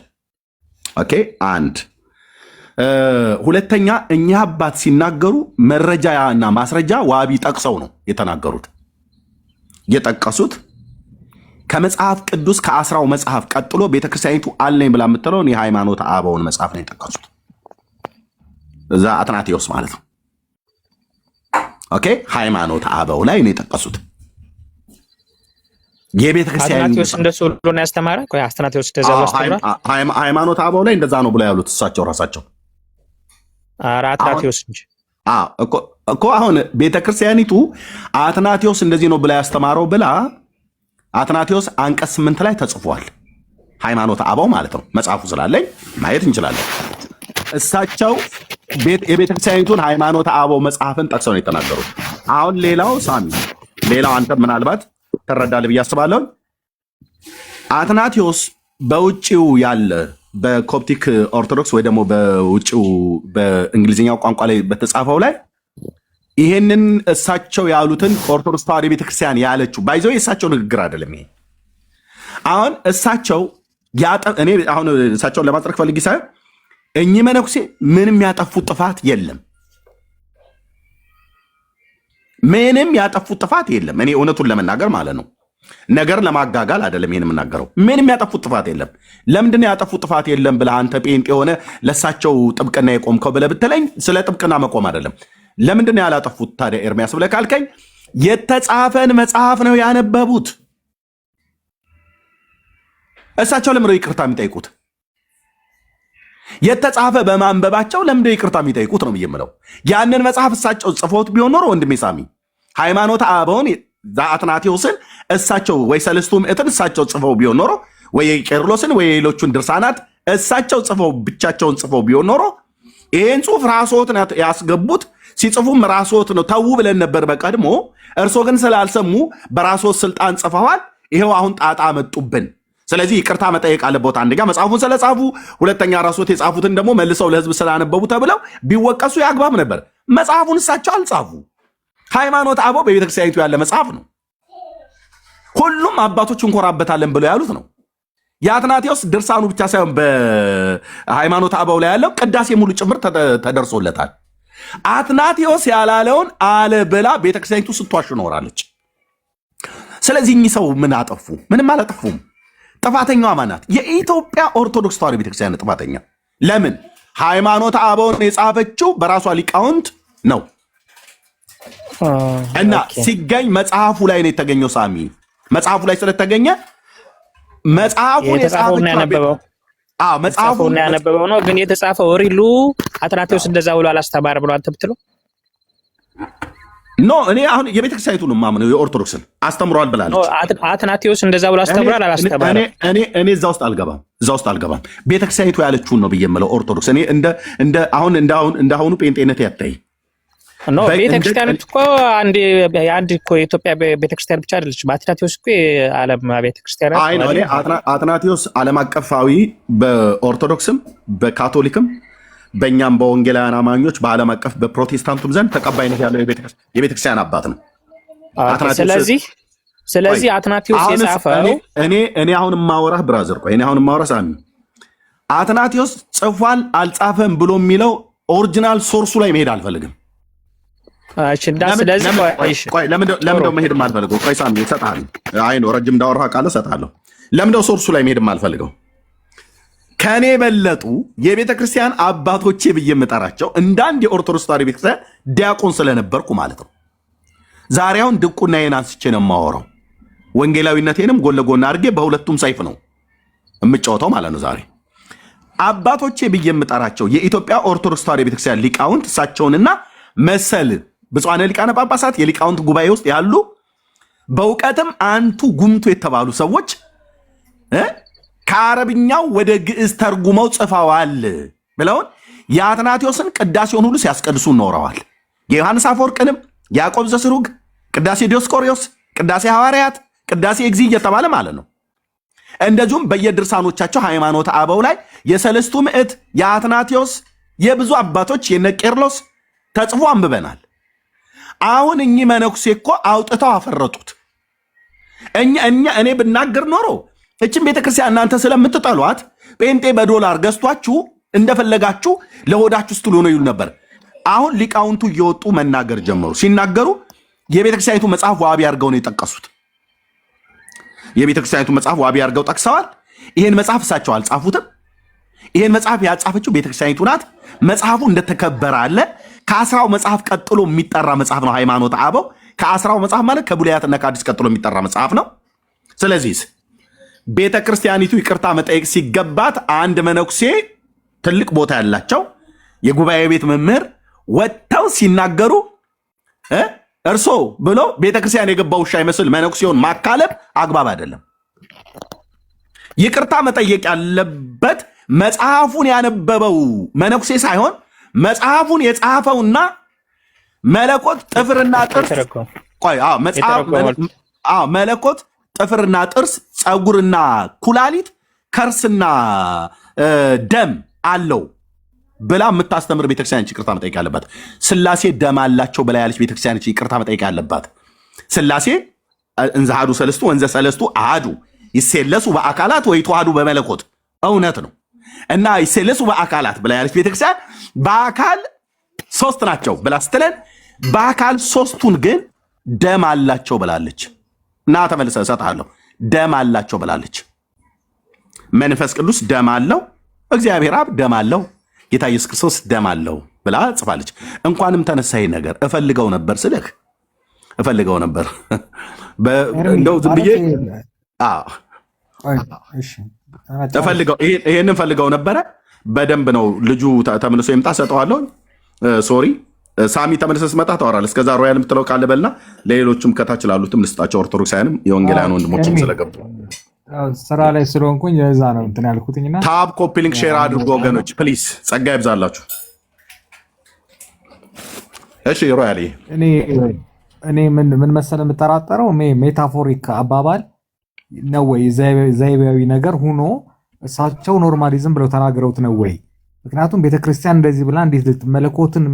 ኦኬ አንድ ሁለተኛ፣ እኛ አባት ሲናገሩ መረጃና ማስረጃ ዋቢ ጠቅሰው ነው የተናገሩት። የጠቀሱት ከመጽሐፍ ቅዱስ ከ10ው መጽሐፍ ቀጥሎ ቤተክርስቲያኒቱ አለኝ ብላ የምትለውን የሃይማኖተ አበውን መጽሐፍ ነው የጠቀሱት። እዛ አትናቴዎስ ማለት ነው። ኦኬ ሃይማኖተ አበው ላይ ነው የጠቀሱት። አትናቴዎስ እንደሱ ብሎ ነው ያስተማረ። አትናቴዎስ እንደዛ ብሎ ያስተማረ ሃይማኖተ አበው ላይ እንደዛ ነው ብሎ ያሉት እሳቸው ራሳቸው። አትናቴዎስ እንጂ እኮ አሁን ቤተክርስቲያኒቱ አትናቴዎስ እንደዚህ ነው ብላ ያስተማረው ብላ አትናቴዎስ አንቀጽ 8 ላይ ተጽፏል። ሃይማኖተ አበው ማለት ነው። መጽሐፉ ስላለኝ ማየት እንችላለን። እሳቸው የቤተክርስቲያኒቱን ሃይማኖተ አበው መጽሐፍን ጠቅሰው ነው የተናገሩት። አሁን ሌላው አንተ ምናልባት ትረዳለህ ብዬ አስባለሁ። አትናቴዎስ በውጭው ያለ በኮፕቲክ ኦርቶዶክስ ወይ ደግሞ በውጭው በእንግሊዝኛው ቋንቋ ላይ በተጻፈው ላይ ይሄንን እሳቸው ያሉትን ኦርቶዶክስ ተዋሕዶ ቤተክርስቲያን ያለችው ባይዘው የእሳቸው ንግግር አይደለም። ይሄ አሁን እሳቸው እኔ አሁን እሳቸውን ለማጽደቅ ፈልጌ ሳይሆን እኚህ መነኩሴ ምንም ያጠፉት ጥፋት የለም። ምንም ያጠፉት ጥፋት የለም። እኔ እውነቱን ለመናገር ማለት ነው፣ ነገር ለማጋጋል አይደለም ይሄን የምናገረው። ምንም ያጠፉት ጥፋት የለም። ለምንድነው ያጠፉት ጥፋት የለም ብለህ አንተ ጴንጤ የሆነ ለእሳቸው ጥብቅና የቆምከው ብለህ ብትለኝ፣ ስለ ጥብቅና መቆም አይደለም። ለምንድነው ያላጠፉት ታዲያ ኤርሚያስ ብለህ ካልከኝ፣ የተጻፈን መጽሐፍ ነው ያነበቡት። እሳቸው ለምንድነው ይቅርታ የሚጠይቁት? የተጻፈ በማንበባቸው ለምንድነው ይቅርታ የሚጠይቁት ነው የምለው። ያንን መጽሐፍ እሳቸው ጽፎት ቢሆን ኖሮ ወንድሜ ሳሚ ሃይማኖተ አበውን አትናቴዎስን እሳቸው ወይ ሰለስቱ ምዕትን እሳቸው ጽፈው ቢሆን ኖሮ ወይ ቄርሎስን ወይ ሌሎቹን ድርሳናት እሳቸው ጽፈው ብቻቸውን ጽፈው ቢሆን ኖሮ ይሄን ጽሁፍ ራስዎት ያስገቡት፣ ሲጽፉም ራስዎት ነው ተዉ ብለን ነበር በቀድሞ። እርሶ ግን ስላልሰሙ በራስዎት ስልጣን ጽፈዋል። ይሄው አሁን ጣጣ መጡብን። ስለዚህ ይቅርታ መጠየቅ አለበት። አንደኛ መጽሐፉን ስለጻፉ፣ ሁለተኛ ራስዎት የጻፉትን ደግሞ መልሰው ለህዝብ ስላነበቡ ተብለው ቢወቀሱ ያግባብ ነበር። መጽሐፉን እሳቸው አልጻፉ። ሃይማኖተ አበው በቤተክርስቲያኒቱ ያለ መጽሐፍ ነው። ሁሉም አባቶች እንኮራበታለን ብለው ያሉት ነው። የአትናቴዎስ ድርሳኑ ብቻ ሳይሆን በሃይማኖተ አበው ላይ ያለው ቅዳሴ ሙሉ ጭምር ተደርሶለታል። አትናቴዎስ ያላለውን አለ ብላ ቤተክርስቲያኒቱ ስትዋሽ ኖራለች። ስለዚህ እኚህ ሰው ምን አጠፉ? ምንም አላጠፉም። ጥፋተኛዋ ማናት? የኢትዮጵያ ኦርቶዶክስ ተዋሕዶ ቤተክርስቲያን ጥፋተኛ። ለምን? ሃይማኖተ አበውን የጻፈችው በራሷ ሊቃውንት ነው እና ሲገኝ መጽሐፉ ላይ ነው የተገኘው። ሳሚ መጽሐፉ ላይ ስለተገኘ መጽሐፉን የተጻፈውን ያነበበው ነው። ግን የተጻፈው ሪሉ አትናቴዎስ እንደዛ ብሎ አላስተማር ብሎ አንተ ብትለው ኖ እኔ አሁን የቤተክርስቲያኒቱ ነው ማምነው የኦርቶዶክስን አስተምሯል ብላለች። አትናቴዎስ እንደዛ ብሎ አስተምሯል አላስተማረ? እኔ እዛ ውስጥ አልገባም። ቤተክርስቲያኒቱ ያለችውን ነው ብዬ የምለው ኦርቶዶክስ። እኔ እንደ አሁኑ ጴንጤነት ያታይ ቤተክርስቲያኖች እኮ አንድ እኮ የኢትዮጵያ ቤተክርስቲያን ብቻ አይደለችም። አትናቴዎስ እኮ የዓለም ቤተክርስቲያን። አትናቴዎስ ዓለም አቀፋዊ በኦርቶዶክስም በካቶሊክም በእኛም በወንጌላውያን አማኞች በዓለም አቀፍ በፕሮቴስታንቱም ዘንድ ተቀባይነት ያለው የቤተክርስቲያን አባት ነው። ስለዚህ አትናቴዎስ የጻፈው እኔ አሁን የማወራህ ብራዘር፣ ቆይ እኔ አሁን የማወራህ ሳሚ አትናቴዎስ ጽፏል አልጻፈም ብሎ የሚለው ኦሪጂናል ሶርሱ ላይ መሄድ አልፈልግም። ለምንድነው መሄድ የማልፈልገው? ቆይ ሳሚ እሰጥሃለሁ። አይ ነው ረጅም እንዳወራህ ቃል እሰጥሃለሁ። ለምንድነው ሶርሱ ላይ መሄድ የማልፈልገው? ከኔ የበለጡ የቤተ ክርስቲያን አባቶቼ ብዬ የምጠራቸው እንደ አንድ የኦርቶዶክስ ተዋሕዶ ቤተክርስቲያን ዲያቆን ስለነበርኩ ማለት ነው። ዛሬ አሁን ድቁናዬን አንስቼ ነው የማወራው። ወንጌላዊነቴንም ጎን ለጎን አድርጌ በሁለቱም ሰይፍ ነው የምጫወተው ማለት ነው። ዛሬ አባቶቼ ብዬ የምጠራቸው የኢትዮጵያ ኦርቶዶክስ ተዋሕዶ ቤተክርስቲያን ሊቃውንት እሳቸውንና መሰል ብፁዓነ ሊቃነ ጳጳሳት የሊቃውንት ጉባኤ ውስጥ ያሉ በእውቀትም አንቱ ጉምቱ የተባሉ ሰዎች ከአረብኛው ወደ ግዕዝ ተርጉመው ጽፈዋል ብለውን የአትናቴዎስን ቅዳሴውን ሁሉ ሲያስቀድሱ ኖረዋል። የዮሐንስ አፈወርቅንም ያዕቆብ ዘስሩግ፣ ቅዳሴ ዲዮስቆሪዮስ፣ ቅዳሴ ሐዋርያት፣ ቅዳሴ እግዚእ እየተባለ ማለት ነው። እንደዚሁም በየድርሳኖቻቸው ሃይማኖተ አበው ላይ የሰለስቱ ምዕት፣ የአትናቴዎስ፣ የብዙ አባቶች የነ ቄርሎስ ተጽፎ አንብበናል። አሁን እኚህ መነኩሴ እኮ አውጥተው አፈረጡት። እኔ ብናገር ኖሮ እችን ቤተክርስቲያን እናንተ ስለምትጠሏት ጴንጤ በዶላር ገዝቷችሁ እንደፈለጋችሁ ለሆዳችሁ ስትሉ ነው ይሉ ነበር። አሁን ሊቃውንቱ እየወጡ መናገር ጀመሩ። ሲናገሩ የቤተክርስቲያኒቱ መጽሐፍ ዋቢ አድርገው ነው የጠቀሱት። የቤተክርስቲያኒቱ መጽሐፍ ዋቢ አድርገው ጠቅሰዋል። ይህን መጽሐፍ እሳቸው አልጻፉትም። ይህን መጽሐፍ ያጻፈችው ቤተክርስቲያኒቱ ናት። መጽሐፉ እንደተከበረ አለ። ከአስራው መጽሐፍ ቀጥሎ የሚጠራ መጽሐፍ ነው ሃይማኖተ አበው። ከአስራው መጽሐፍ ማለት ከብሉያትና ከአዲስ ቀጥሎ የሚጠራ መጽሐፍ ነው። ስለዚህ ቤተ ክርስቲያኒቱ ይቅርታ መጠየቅ ሲገባት አንድ መነኩሴ ትልቅ ቦታ ያላቸው የጉባኤ ቤት መምህር ወጥተው ሲናገሩ እርሶ ብሎ ቤተ ክርስቲያን የገባ ውሻ ይመስል መነኩሴውን ማካለብ አግባብ አይደለም። ይቅርታ መጠየቅ ያለበት መጽሐፉን ያነበበው መነኩሴ ሳይሆን መጽሐፉን የጻፈውና መለኮት ጥፍርና ጥርስ መለኮት ጥፍርና ጥርስ፣ ፀጉርና ኩላሊት፣ ከርስና ደም አለው ብላ የምታስተምር ቤተክርስቲያን ይቅርታ መጠየቅ ያለባት። ስላሴ ደም አላቸው ብላ ያለች ቤተክርስቲያን ይቅርታ መጠየቅ ያለባት። ስላሴ እንዘ አሐዱ ሰለስቱ ወንዘ ሰለስቱ አሐዱ ይሴለሱ በአካላት ወይ ተዋህዱ በመለኮት እውነት ነው እና ይሴለሱ በአካላት ብላ ያለች ቤተክርስቲያን በአካል ሶስት ናቸው ብላ ስትለን በአካል ሶስቱን ግን ደም አላቸው ብላለች። እና ተመልሰ እሰጥሃለሁ ደም አላቸው ብላለች። መንፈስ ቅዱስ ደም አለው፣ እግዚአብሔር አብ ደም አለው፣ ጌታ ኢየሱስ ክርስቶስ ደም አለው ብላ ጽፋለች። እንኳንም ተነሳይ ነገር እፈልገው ነበር ስልህ እፈልገው ነበር እንደው ዝም ብዬ ይሄንን ፈልገው ነበረ። በደንብ ነው ልጁ ተመልሶ ይምጣ ሰጠዋለሁ። ሶሪ ሳሚ ተመልሰህ ስትመጣ ታወራለህ። እስከዛ ሮያል የምትለው ካለ በልና ለሌሎችም ከታች ላሉትም ልስጣቸው። ኦርቶዶክሳውያንም የወንጌላውያን ወንድሞችም ስለገቡ ስራ ላይ ስለሆንኩኝ የዛ ነው እንትን ያልኩትኝና ታብ ኮፒ ሊንክ ሼር አድርጎ ወገኖች ፕሊዝ፣ ጸጋ ይብዛላችሁ። እሺ ሮያል እኔ ምን መሰለህ የምጠራጠረው ሜታፎሪክ አባባል ነው ወይ ዘይቤያዊ ነገር ሆኖ እሳቸው ኖርማሊዝም ብለው ተናግረውት ነው ወይ? ምክንያቱም ቤተክርስቲያን እንደዚህ ብላ እንዴት መለኮትን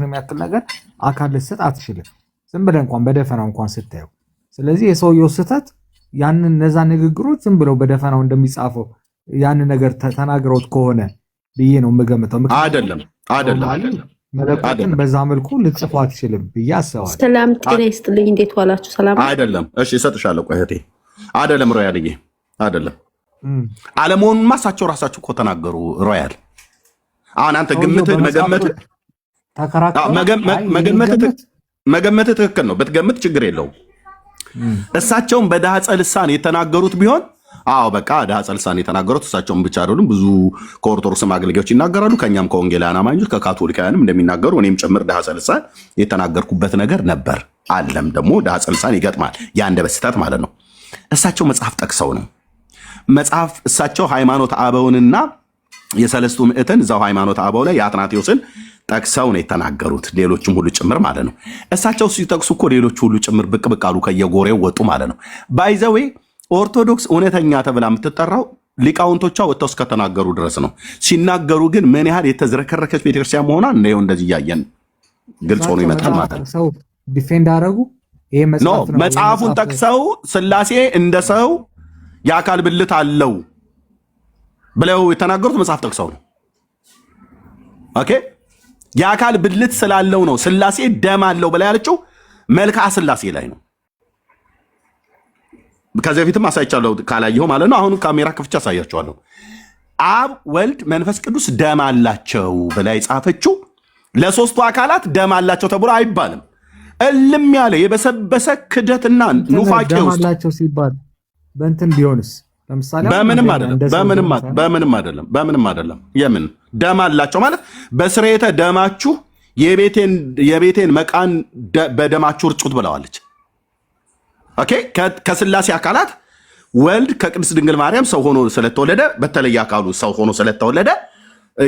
የሚያክል ነገር አካል ልትሰጥ አትችልም፣ ዝም ብለህ እንኳን በደፈናው እንኳን ስታየው። ስለዚህ የሰውየው ስህተት ያንን እነዛ ንግግሮች ዝም ብለው በደፈናው እንደሚጻፈው ያንን ነገር ተናግረውት ከሆነ ብዬ ነው የምገምተው። አይደለም መለኮትን በዛ መልኩ ልጽፎ አትችልም ብዬ አስባለሁ። ሰላም ጤና ይስጥልኝ። እንዴት ዋላችሁ? ሰላም አይደለም። እሺ እሰጥሻለሁ። ቆይ እህቴ አይደለም ሮያልዬ አይደለም አለመሆኑንማ እሳቸው ራሳቸው እኮ ተናገሩ። ሮያል አሁን አንተ መገመትህ ትክክል ነው። ብትገምት ችግር የለውም። እሳቸውን በዳህፀ ልሳን የተናገሩት ቢሆን አዎ በቃ ዳህፀ ልሳን የተናገሩት እሳቸውን ብቻ አይደሉም። ብዙ ከኦርቶዶክስም አገልጋዮች ይናገራሉ፣ ከኛም ከወንጌላውያን አማኞች ከካቶሊካውያንም እንደሚናገሩ እኔም ጭምር ዳህፀ ልሳን የተናገርኩበት ነገር ነበር። አለም ደግሞ ዳህፀ ልሳን ይገጥማል። የአንደበት ስህተት ማለት ነው። እሳቸው መጽሐፍ ጠቅሰው ነው መጽሐፍ እሳቸው ሃይማኖት አበውንና የሰለስቱ ምዕትን እዛው ሃይማኖት አበው ላይ የአትናቴዎስን ጠቅሰው ነው የተናገሩት። ሌሎችም ሁሉ ጭምር ማለት ነው። እሳቸው ሲጠቅሱ እኮ ሌሎች ሁሉ ጭምር ብቅ ብቅ አሉ፣ ከየጎሬው ወጡ ማለት ነው። ባይዘዌ ኦርቶዶክስ እውነተኛ ተብላ የምትጠራው ሊቃውንቶቿ ወጥተው እስከተናገሩ ድረስ ነው። ሲናገሩ ግን ምን ያህል የተዝረከረከች ቤተክርስቲያን መሆኗን ነው እንደዚህ እያየን ግልጽ ሆኖ ይመጣል ማለት ነው። ሰው ዲፌንድ አደረጉ። ይሄ መጽሐፉን ጠቅሰው ስላሴ እንደ ሰው የአካል ብልት አለው ብለው የተናገሩት መጽሐፍ ጠቅሰው ነው። ኦኬ የአካል ብልት ስላለው ነው ስላሴ ደም አለው ብላ ያለችው መልክዓ ስላሴ ላይ ነው። ከዚህ በፊትም አሳይቻለሁ ካላየሁ ማለት ነው። አሁን ካሜራ ከፍቼ አሳያችኋለሁ። አብ ወልድ መንፈስ ቅዱስ ደም አላቸው ብላ የጻፈችው ለሶስቱ አካላት ደም አላቸው ተብሎ አይባልም። እልም ያለ የበሰበሰ ክደትና ኑፋቄ ውስጥ አላቸው ሲባል በእንትን ቢሆንስ ለምሳሌ በምንም አይደለም። የምን ደም አላቸው ማለት በስርየተ ደማችሁ የቤቴን መቃን በደማችሁ እርጩት ብለዋለች። ኦኬ ከስላሴ አካላት ወልድ ከቅድስት ድንግል ማርያም ሰው ሆኖ ስለተወለደ በተለየ አካሉ ሰው ሆኖ ስለተወለደ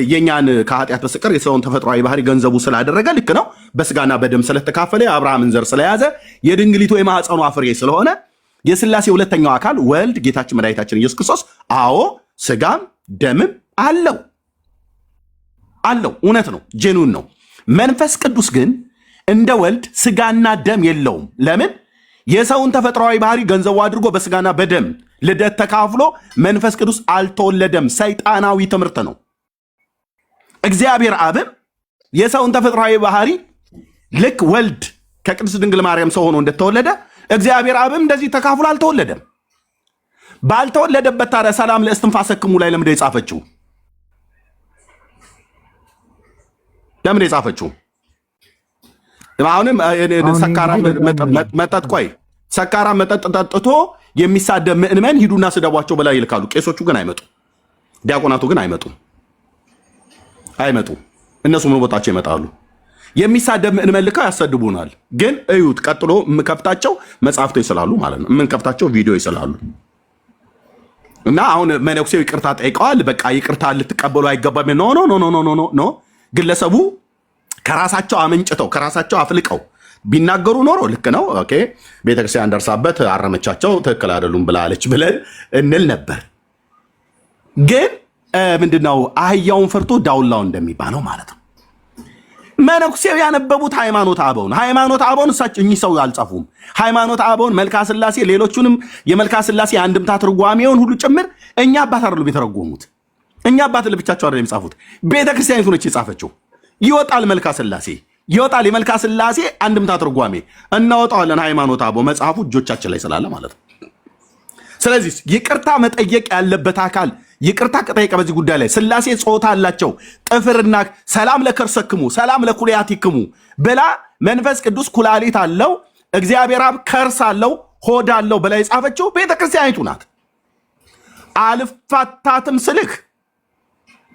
የኛን ከኃጢአት በስተቀር የሰውን ተፈጥሯዊ ባህሪ ገንዘቡ ስላደረገ ልክ ነው። በስጋና በደም ስለተካፈለ የአብርሃምን ዘር ስለያዘ የድንግሊቱ የማኅፀኗ ፍሬ ስለሆነ የስላሴ ሁለተኛው አካል ወልድ ጌታችን መድኃኒታችን ኢየሱስ ክርስቶስ አዎ ስጋም ደምም አለው። እውነት ነው፣ ጄኑን ነው። መንፈስ ቅዱስ ግን እንደ ወልድ ስጋና ደም የለውም። ለምን? የሰውን ተፈጥሯዊ ባህሪ ገንዘቡ አድርጎ በስጋና በደም ልደት ተካፍሎ መንፈስ ቅዱስ አልተወለደም። ሰይጣናዊ ትምህርት ነው። እግዚአብሔር አብም የሰውን ተፈጥሯዊ ባህሪ ልክ ወልድ ከቅድስት ድንግል ማርያም ሰው ሆኖ እንደተወለደ እግዚአብሔር አብም እንደዚህ ተካፍሎ አልተወለደም። ባልተወለደበት ታዲያ ሰላም ለእስትንፋሰክሙ ላይ ለምንድን የጻፈችው? ለምን የጻፈችው? አሁንም ሰካራም መጠጥ ጠጥቶ የሚሳደብ ምእመን ሂዱና ስደቧቸው ብላ ይልካሉ። ቄሶቹ ግን አይመጡ፣ ዲያቆናቱ ግን አይመጡ። እነሱ ምን ቦታቸው ይመጣሉ? የሚሳደብ ምእመን ልከው ያሰድቡናል። ግን እዩት፣ ቀጥሎ የምከፍታቸው መጽሐፍቶች ስላሉ ማለት ነው፣ የምንከፍታቸው ቪዲዮ ይስላሉ። እና አሁን መነኩሴው ይቅርታ ጠይቀዋል። በቃ ይቅርታ ልትቀበሉ አይገባም። ኖ ግለሰቡ ከራሳቸው አመንጭተው ከራሳቸው አፍልቀው ቢናገሩ ኖሮ ልክ ነው። ኦኬ ቤተክርስቲያን ደርሳበት አረመቻቸው፣ ትክክል አይደሉም ብላለች ብለን እንል ነበር። ግን ምንድነው አህያውን ፈርቶ ዳውላው እንደሚባለው ማለት ነው። መነኩሴው ያነበቡት ሃይማኖት አበውን እሳቸው እኚህ ሰው አልጻፉም። ሃይማኖት አበውን መልካ ስላሴ ሌሎቹንም የመልካ ስላሴ አንድምታ ትርጓሜውን ሁሉ ጭምር እኛ አባት አይደሉም የተረጎሙት። እኛ አባት ለብቻቸው አይደለም የጻፉት። ቤተክርስቲያኒቱ ነች የጻፈችው። ይወጣል መልካ ስላሴ ይወጣል የመልካ ስላሴ አንድምታ ትርጓሜ እናወጣዋለን። ሃይማኖት አበው መጽሐፉ እጆቻችን ላይ ስላለ ማለት ነው። ስለዚህ ይቅርታ መጠየቅ ያለበት አካል ይቅርታ ከጠየቀ በዚህ ጉዳይ ላይ ስላሴ ጾታ አላቸው ጥፍርና ሰላም ለከርሰክሙ ሰላም ለኩላሊቲክሙ ብላ መንፈስ ቅዱስ ኩላሊት አለው እግዚአብሔር አብ ከርስ አለው ሆድ አለው ብላ የጻፈችው ቤተክርስቲያኒቱ ናት። አልፋታትም ስልክ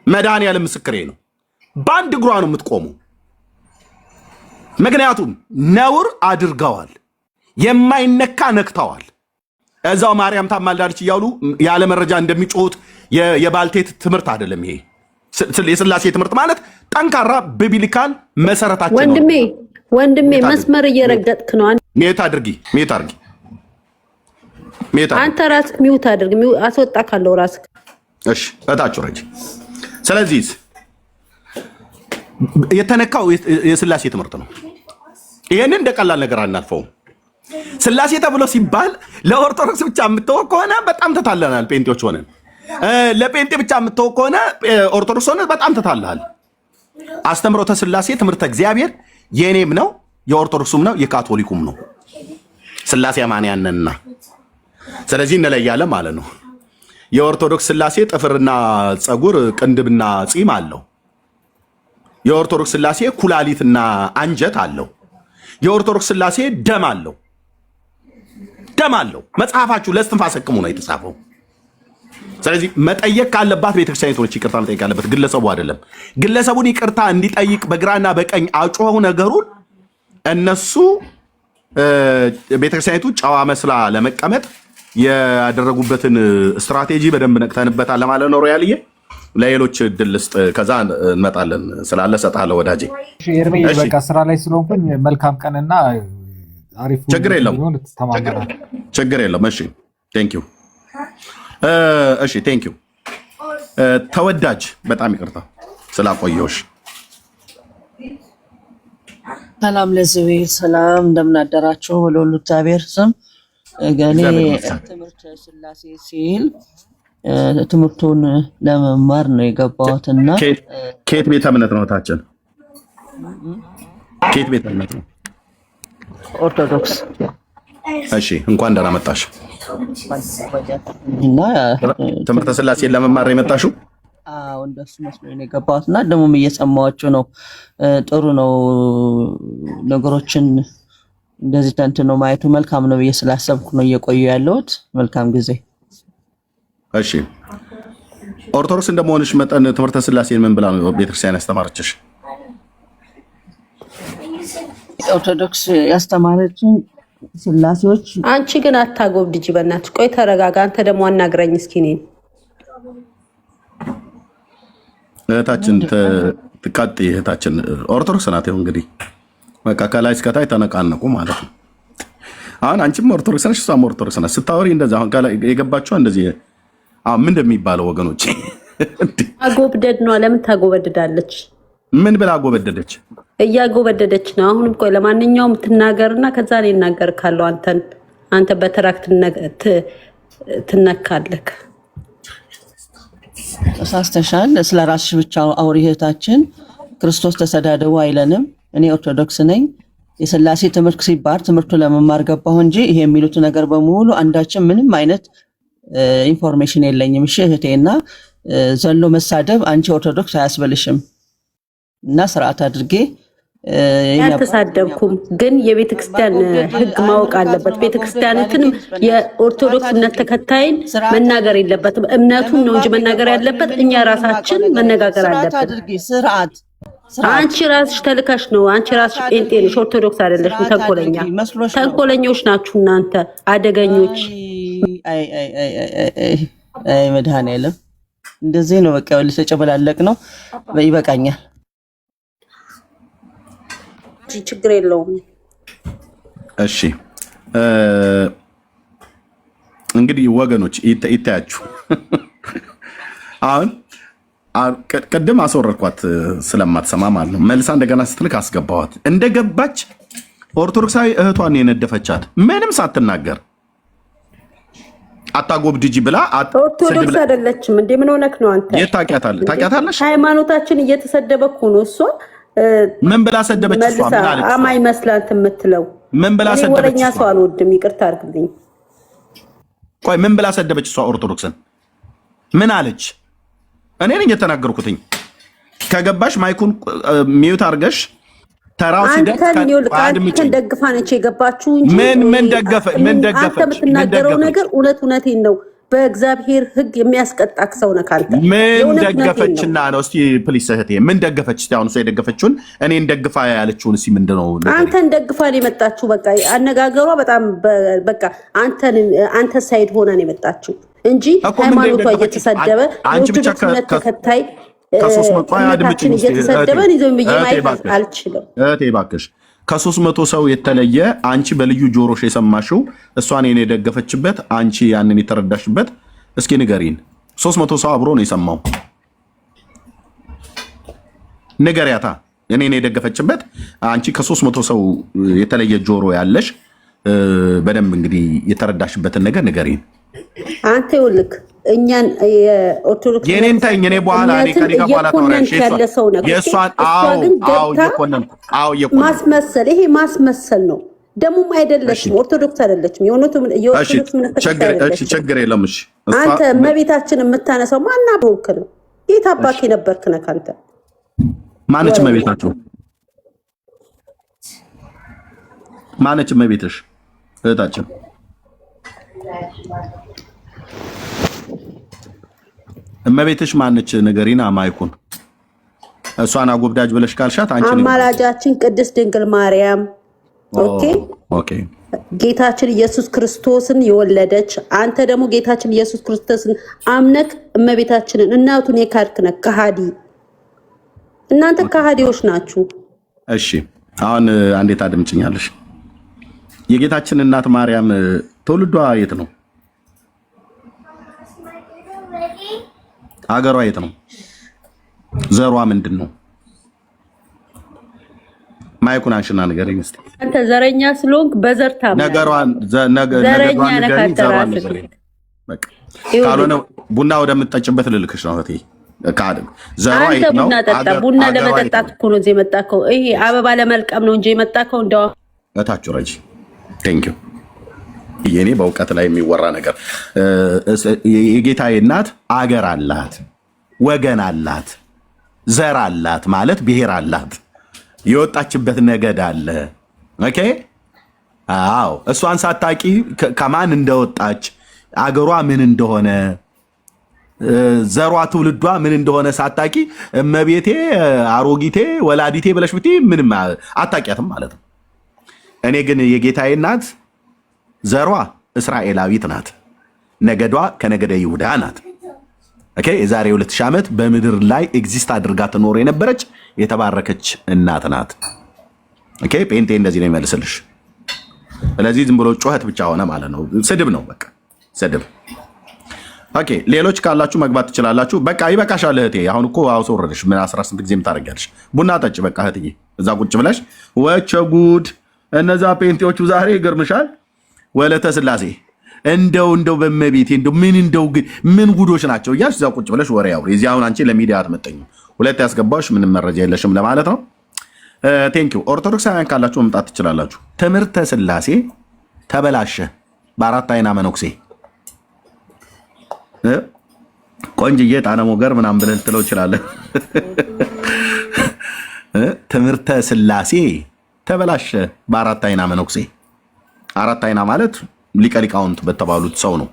መድኃኒዓለም ምስክሬ ነው። በአንድ እግሯ ነው የምትቆመው። ምክንያቱም ነውር አድርገዋል፣ የማይነካ ነክተዋል። እዛው ማርያም ታማልዳለች እያሉ ያለ መረጃ እንደሚጮሁት የባልቴት ትምህርት አይደለም ይሄ። የስላሴ ትምህርት ማለት ጠንካራ ቢብሊካል መሰረታችን ነው። ወንድሜ መስመር እየረገጥክ ነው። ሜት አድርጊ አንተ ራስህ ሚውት አድርግ። አስወጣ ካለው ራስህ እሺ እታችሁ ረጅ። ስለዚህ የተነካው የስላሴ ትምህርት ነው። ይሄንን እንደቀላል ነገር አናልፈውም። ስላሴ ተብሎ ሲባል ለኦርቶዶክስ ብቻ የምትተው ከሆነ በጣም ተታለናል። ጴንጤዎች ሆነን ለጴንጤ ብቻ የምትተው ከሆነ ኦርቶዶክስ ሆነን በጣም ተታለሃል። አስተምሮተ ስላሴ ትምህርተ እግዚአብሔር የኔም ነው የኦርቶዶክሱም ነው የካቶሊኩም ነው። ስላሴ አማንያንና ስለዚህ እንለያለን ማለት ነው። የኦርቶዶክስ ስላሴ ጥፍርና ጸጉር ቅንድብና ጺም አለው። የኦርቶዶክስ ስላሴ ኩላሊትና አንጀት አለው። የኦርቶዶክስ ስላሴ ደም አለው። መጽሐፋችሁ ለእስትንፋሰ ሕክሙ ነው የተጻፈው። ስለዚህ መጠየቅ ካለባት ቤተክርስቲያኒቱ ነች ይቅርታ መጠየቅ ካለበት ግለሰቡ አይደለም። ግለሰቡን ይቅርታ እንዲጠይቅ በግራና በቀኝ አጮኸው ነገሩን እነሱ ቤተክርስቲያኒቱ ጨዋ መስላ ለመቀመጥ ያደረጉበትን ስትራቴጂ በደንብ ነቅተንበታል ለማለት ነው። ሮያልዬ ለሌሎች እድል ስጥ፣ ከዛ እንመጣለን ስላለ እሰጥሃለሁ ወዳጄ። በቃ ስራ ላይ ስለሆንኩኝ መልካም ቀንና አሪፍ ችግር የለም። እሺ ቴንኪው። እሺ ቴንኪው ተወዳጅ፣ በጣም ይቅርታ ስላቆየሁሽ። ሰላም ለዚህ ሰላም፣ እንደምን አደራችሁ? ለሁሉ እግዚአብሔር ስም ገኔ ትምህርት ስላሴ ሲል ትምህርቱን ለመማር ነው የገባሁትና ከየት ቤተ እምነት ነው ታችን? ከየት ቤተ እምነት ነው? ኦርቶዶክስ። እሺ እንኳን ደህና መጣሽ። እና ትምህርተ ስላሴን ለመማር የመጣሽው? አዎ እንደሱ መስሎኝ ነው የገባሁትና ደሞም እየሰማኋችሁ ነው። ጥሩ ነው ነገሮችን እንደዚህ ተንትኖ ማየቱ መልካም ነው ብዬ ስላሰብኩ ነው እየቆዩ ያለሁት። መልካም ጊዜ። እሺ ኦርቶዶክስ እንደመሆንሽ መጠን ትምህርተ ስላሴን ምን ብላ ነው ቤተክርስቲያን ያስተማረችሽ? ኦርቶዶክስ ያስተማረችኝ ስላሴዎች። አንቺ ግን አታጎብድጂ በእናትሽ። ቆይ ተረጋጋ። አንተ ደግሞ አናግረኝ እስኪ እኔን። እህታችን ትቃጥ እህታችን ኦርቶዶክስ ናት። ይኸው እንግዲህ በቃ ከላይ እስከታይ ተነቃነቁ ማለት ነው። አሁን አንቺም ኦርቶዶክስ ነሽ፣ እሷም ኦርቶዶክስ ናት። ስታወሪ እንደዚህ አሁን ከላይ የገባችው እንደዚህ ምን እንደሚባለው ወገኖች አጎብደድ ነው። ለምን ታጎበድዳለች? ምን ብላ አጎበደደች? እያጎበደደች ነው። አሁንም ቆይ ለማንኛውም ትናገርና ከዛ እኔ እናገርካለሁ። አንተ በተራክ ትነካለክ። ተሳስተሻል። ስለ ራስሽ ብቻ አውሪ እህታችን። ክርስቶስ ተሰዳደቡ አይለንም። እኔ ኦርቶዶክስ ነኝ። የስላሴ ትምህርት ሲባል ትምህርቱ ለመማር ገባሁ እንጂ ይሄ የሚሉት ነገር በሙሉ አንዳችን ምንም አይነት ኢንፎርሜሽን የለኝም። እሺ እህቴና ዘሎ መሳደብ አንቺ ኦርቶዶክስ አያስበልሽም እና ስርዓት አድርጌ ያልተሳደብኩም፣ ግን የቤተክርስቲያን ሕግ ማወቅ አለበት። ቤተክርስቲያኒትን የኦርቶዶክስ እምነት ተከታይን መናገር የለበትም። እምነቱን ነው እንጂ መናገር ያለበት እኛ ራሳችን መነጋገር አለበት። አንቺ ራስሽ ተልከሽ ነው። አንቺ ራስሽ ጴንጤ ነሽ፣ ኦርቶዶክስ አይደለሽም። ተንኮለኞች ናችሁ እናንተ አደገኞች። አይ መድኃኔዓለም እንደዚህ ነው በቃ ልተጨበላለቅ ነው። ይበቃኛል። ችግር የለውም። እሺ እንግዲህ ወገኖች ይታያችሁ። አሁን ቅድም አስወረድኳት ስለማትሰማ ማለት ነው። መልሳ እንደገና ስትልክ አስገባዋት። እንደገባች ኦርቶዶክሳዊ እህቷን የነደፈቻት ምንም ሳትናገር አታጎብድጂ ብላ ኦርቶዶክስ አይደለችም እንዴ? ምን ሆነክ ነው አንተ? የት ታውቂያታለሽ? ሃይማኖታችን እየተሰደበ እኮ ነው እሷ። ምን ብላ ሰደበች? እሷ ምን አለች? አማይ መስላት የምትለው ምን ብላ ሰደበች? ወረኛ ሰው አልወድም፣ ይቅርታ አድርግልኝ። ቆይ ምን ብላ ሰደበች? እሷ ኦርቶዶክስን ምን አለች? እኔ ነኝ የተናገርኩትኝ። ከገባሽ ማይኩን ሚዩት አድርገሽ ተራው ሲደግ አንተን ደግፋ ነች የገባችሁ እንጂ ምን ደገፈች? አንተ የምትናገረው ነገር እውነቴን ነው። በእግዚአብሔር ሕግ የሚያስቀጣክ ሰው ነህ አንተ። ምን ደገፈችና ነው? እስቲ ፕሊስ እህቴ ምን ደገፈች? እስቲ አሁን እሷ የደገፈችውን እኔን ደግፋ ያለችውን እስቲ ምንድነው? አንተን ደግፋ ነው የመጣችሁ። በቃ አነጋገሯ በጣም በቃ አንተ ሳይድ ሆና ነው የመጣችሁ እንጂ ሃይማኖቷ እየተሰደበ ኦርቶዶክስ ተከታይ ከ300 እየተሰደበን ይዘው ማየት አልችልም። እህቴ እባክሽ ከ300 ሰው የተለየ አንቺ በልዩ ጆሮሽ የሰማሽው እሷን የኔ የደገፈችበት አንቺ ያንን የተረዳሽበት እስኪ ንገሪን። 300 ሰው አብሮ ነው የሰማው። ንገሪያታ የኔን የደገፈችበት አንቺ ከ300 ሰው የተለየ ጆሮ ያለሽ በደንብ እንግዲህ የተረዳሽበትን ነገር ንገሪን። አንተ ይኸውልህ እኛን የኦርቶዶክስ የኔን ታኝ እኔ በኋላ እኔ ከዲጋ በኋላ ታወራሽ የሷን ማስመሰል ይሄ ማስመሰል ነው። ደሙም አይደለችም፣ ኦርቶዶክስ አይደለችም። የኦርቶዶክስ ችግር የለም። እሺ አንተ እመቤታችን የምታነሳው ማና ቦንክ ነው? የት አባክ ነበርክ ነህ አንተ? ማነች እመቤታችሁ? ማነች እመቤትሽ? እህታችን እመቤትሽ ማነች? ንገሪና ማይኩን እሷን አጎብዳጅ ብለሽ ካልሻት አንቺ አማላጃችን ቅድስት ድንግል ማርያም ኦኬ ጌታችን ኢየሱስ ክርስቶስን የወለደች አንተ ደግሞ ጌታችን ኢየሱስ ክርስቶስን አምነክ እመቤታችንን እናቱን የካድክ ነህ ከሃዲ። እናንተ ከሃዲዎች ናችሁ። እሺ አሁን አንዴት አድምጭኛለሽ። የጌታችን እናት ማርያም ትውልዷ የት ነው? አገሯ የት ነው? ዘሯ ምንድን ነው? ማይኩን አንሽና ንገረኝ እስቲ። አንተ ዘረኛ ስለሆንክ በዘር ታምናለህ። ዘረኛ ነህ። ካልሆነ ቡና ወደምትጠጭበት ልልክሽ ነው እህቴ። ዘሯ የት ነው? ቡና ለመጠጣት እኮ ነው የመጣከው። ይሄ አበባ ለመልቀም ነው እንጂ የመጣከው እንደው እታችሁ ረጂ። ቴንክ ዩ። የኔ በእውቀት ላይ የሚወራ ነገር የጌታዬ እናት አገር አላት፣ ወገን አላት፣ ዘር አላት ማለት ብሔር አላት፣ የወጣችበት ነገድ አለ። ኦኬ አዎ፣ እሷን ሳታቂ ከማን እንደወጣች አገሯ ምን እንደሆነ ዘሯ ትውልዷ ምን እንደሆነ ሳታቂ እመቤቴ አሮጊቴ ወላዲቴ ብለሽ ብቲ ምንም አታቂያትም ማለት ነው። እኔ ግን የጌታዬ እናት ዘሯ እስራኤላዊት ናት። ነገዷ ከነገደ ይሁዳ ናት። ኦኬ የዛሬ 2000 ዓመት በምድር ላይ ኤግዚስት አድርጋ ትኖር የነበረች የተባረከች እናት ናት። ኦኬ ጴንጤ እንደዚህ ነው ይመልስልሽ። ስለዚህ ዝም ብሎ ጩኸት ብቻ ሆነ ማለት ነው። ስድብ ነው በቃ ስድብ። ኦኬ ሌሎች ካላችሁ መግባት ትችላላችሁ። በቃ ይበቃሻል እህቴ። አሁን እኮ አውሶረድሽ ምን 18 ጊዜ ታደርጊያለሽ? ቡና ጠጭ በቃ እህትዬ፣ እዛ ቁጭ ብለሽ ወቸ ጉድ። እነዛ ጴንጤዎቹ ዛሬ ይገርምሻል። ወለተ ስላሴ እንደው በመቤቴ እንደው ግን ምን ጉዶች ናቸው እያልሽ እዛ ቁጭ ብለሽ ወሬ አውሪ። እዚህ አሁን አንቺ ለሚዲያ አትመጠኝም። ሁለት ያስገባሽ ምንም መረጃ የለሽም ለማለት ነው። ቴንኪው። ኦርቶዶክሳውያን ካላችሁ መምጣት ትችላላችሁ። ትምህርተ ስላሴ ተበላሸ በአራት አይና መነኩሴ ቆንጅዬ ጣነ ሞገር ምናምን ብለህ ልትለው ይችላል። ትምህርተ ስላሴ ተበላሸ በአራት አይና መነኩሴ። አራት አይና ማለት ሊቀ ሊቃውንት በተባሉት ሰው ነው።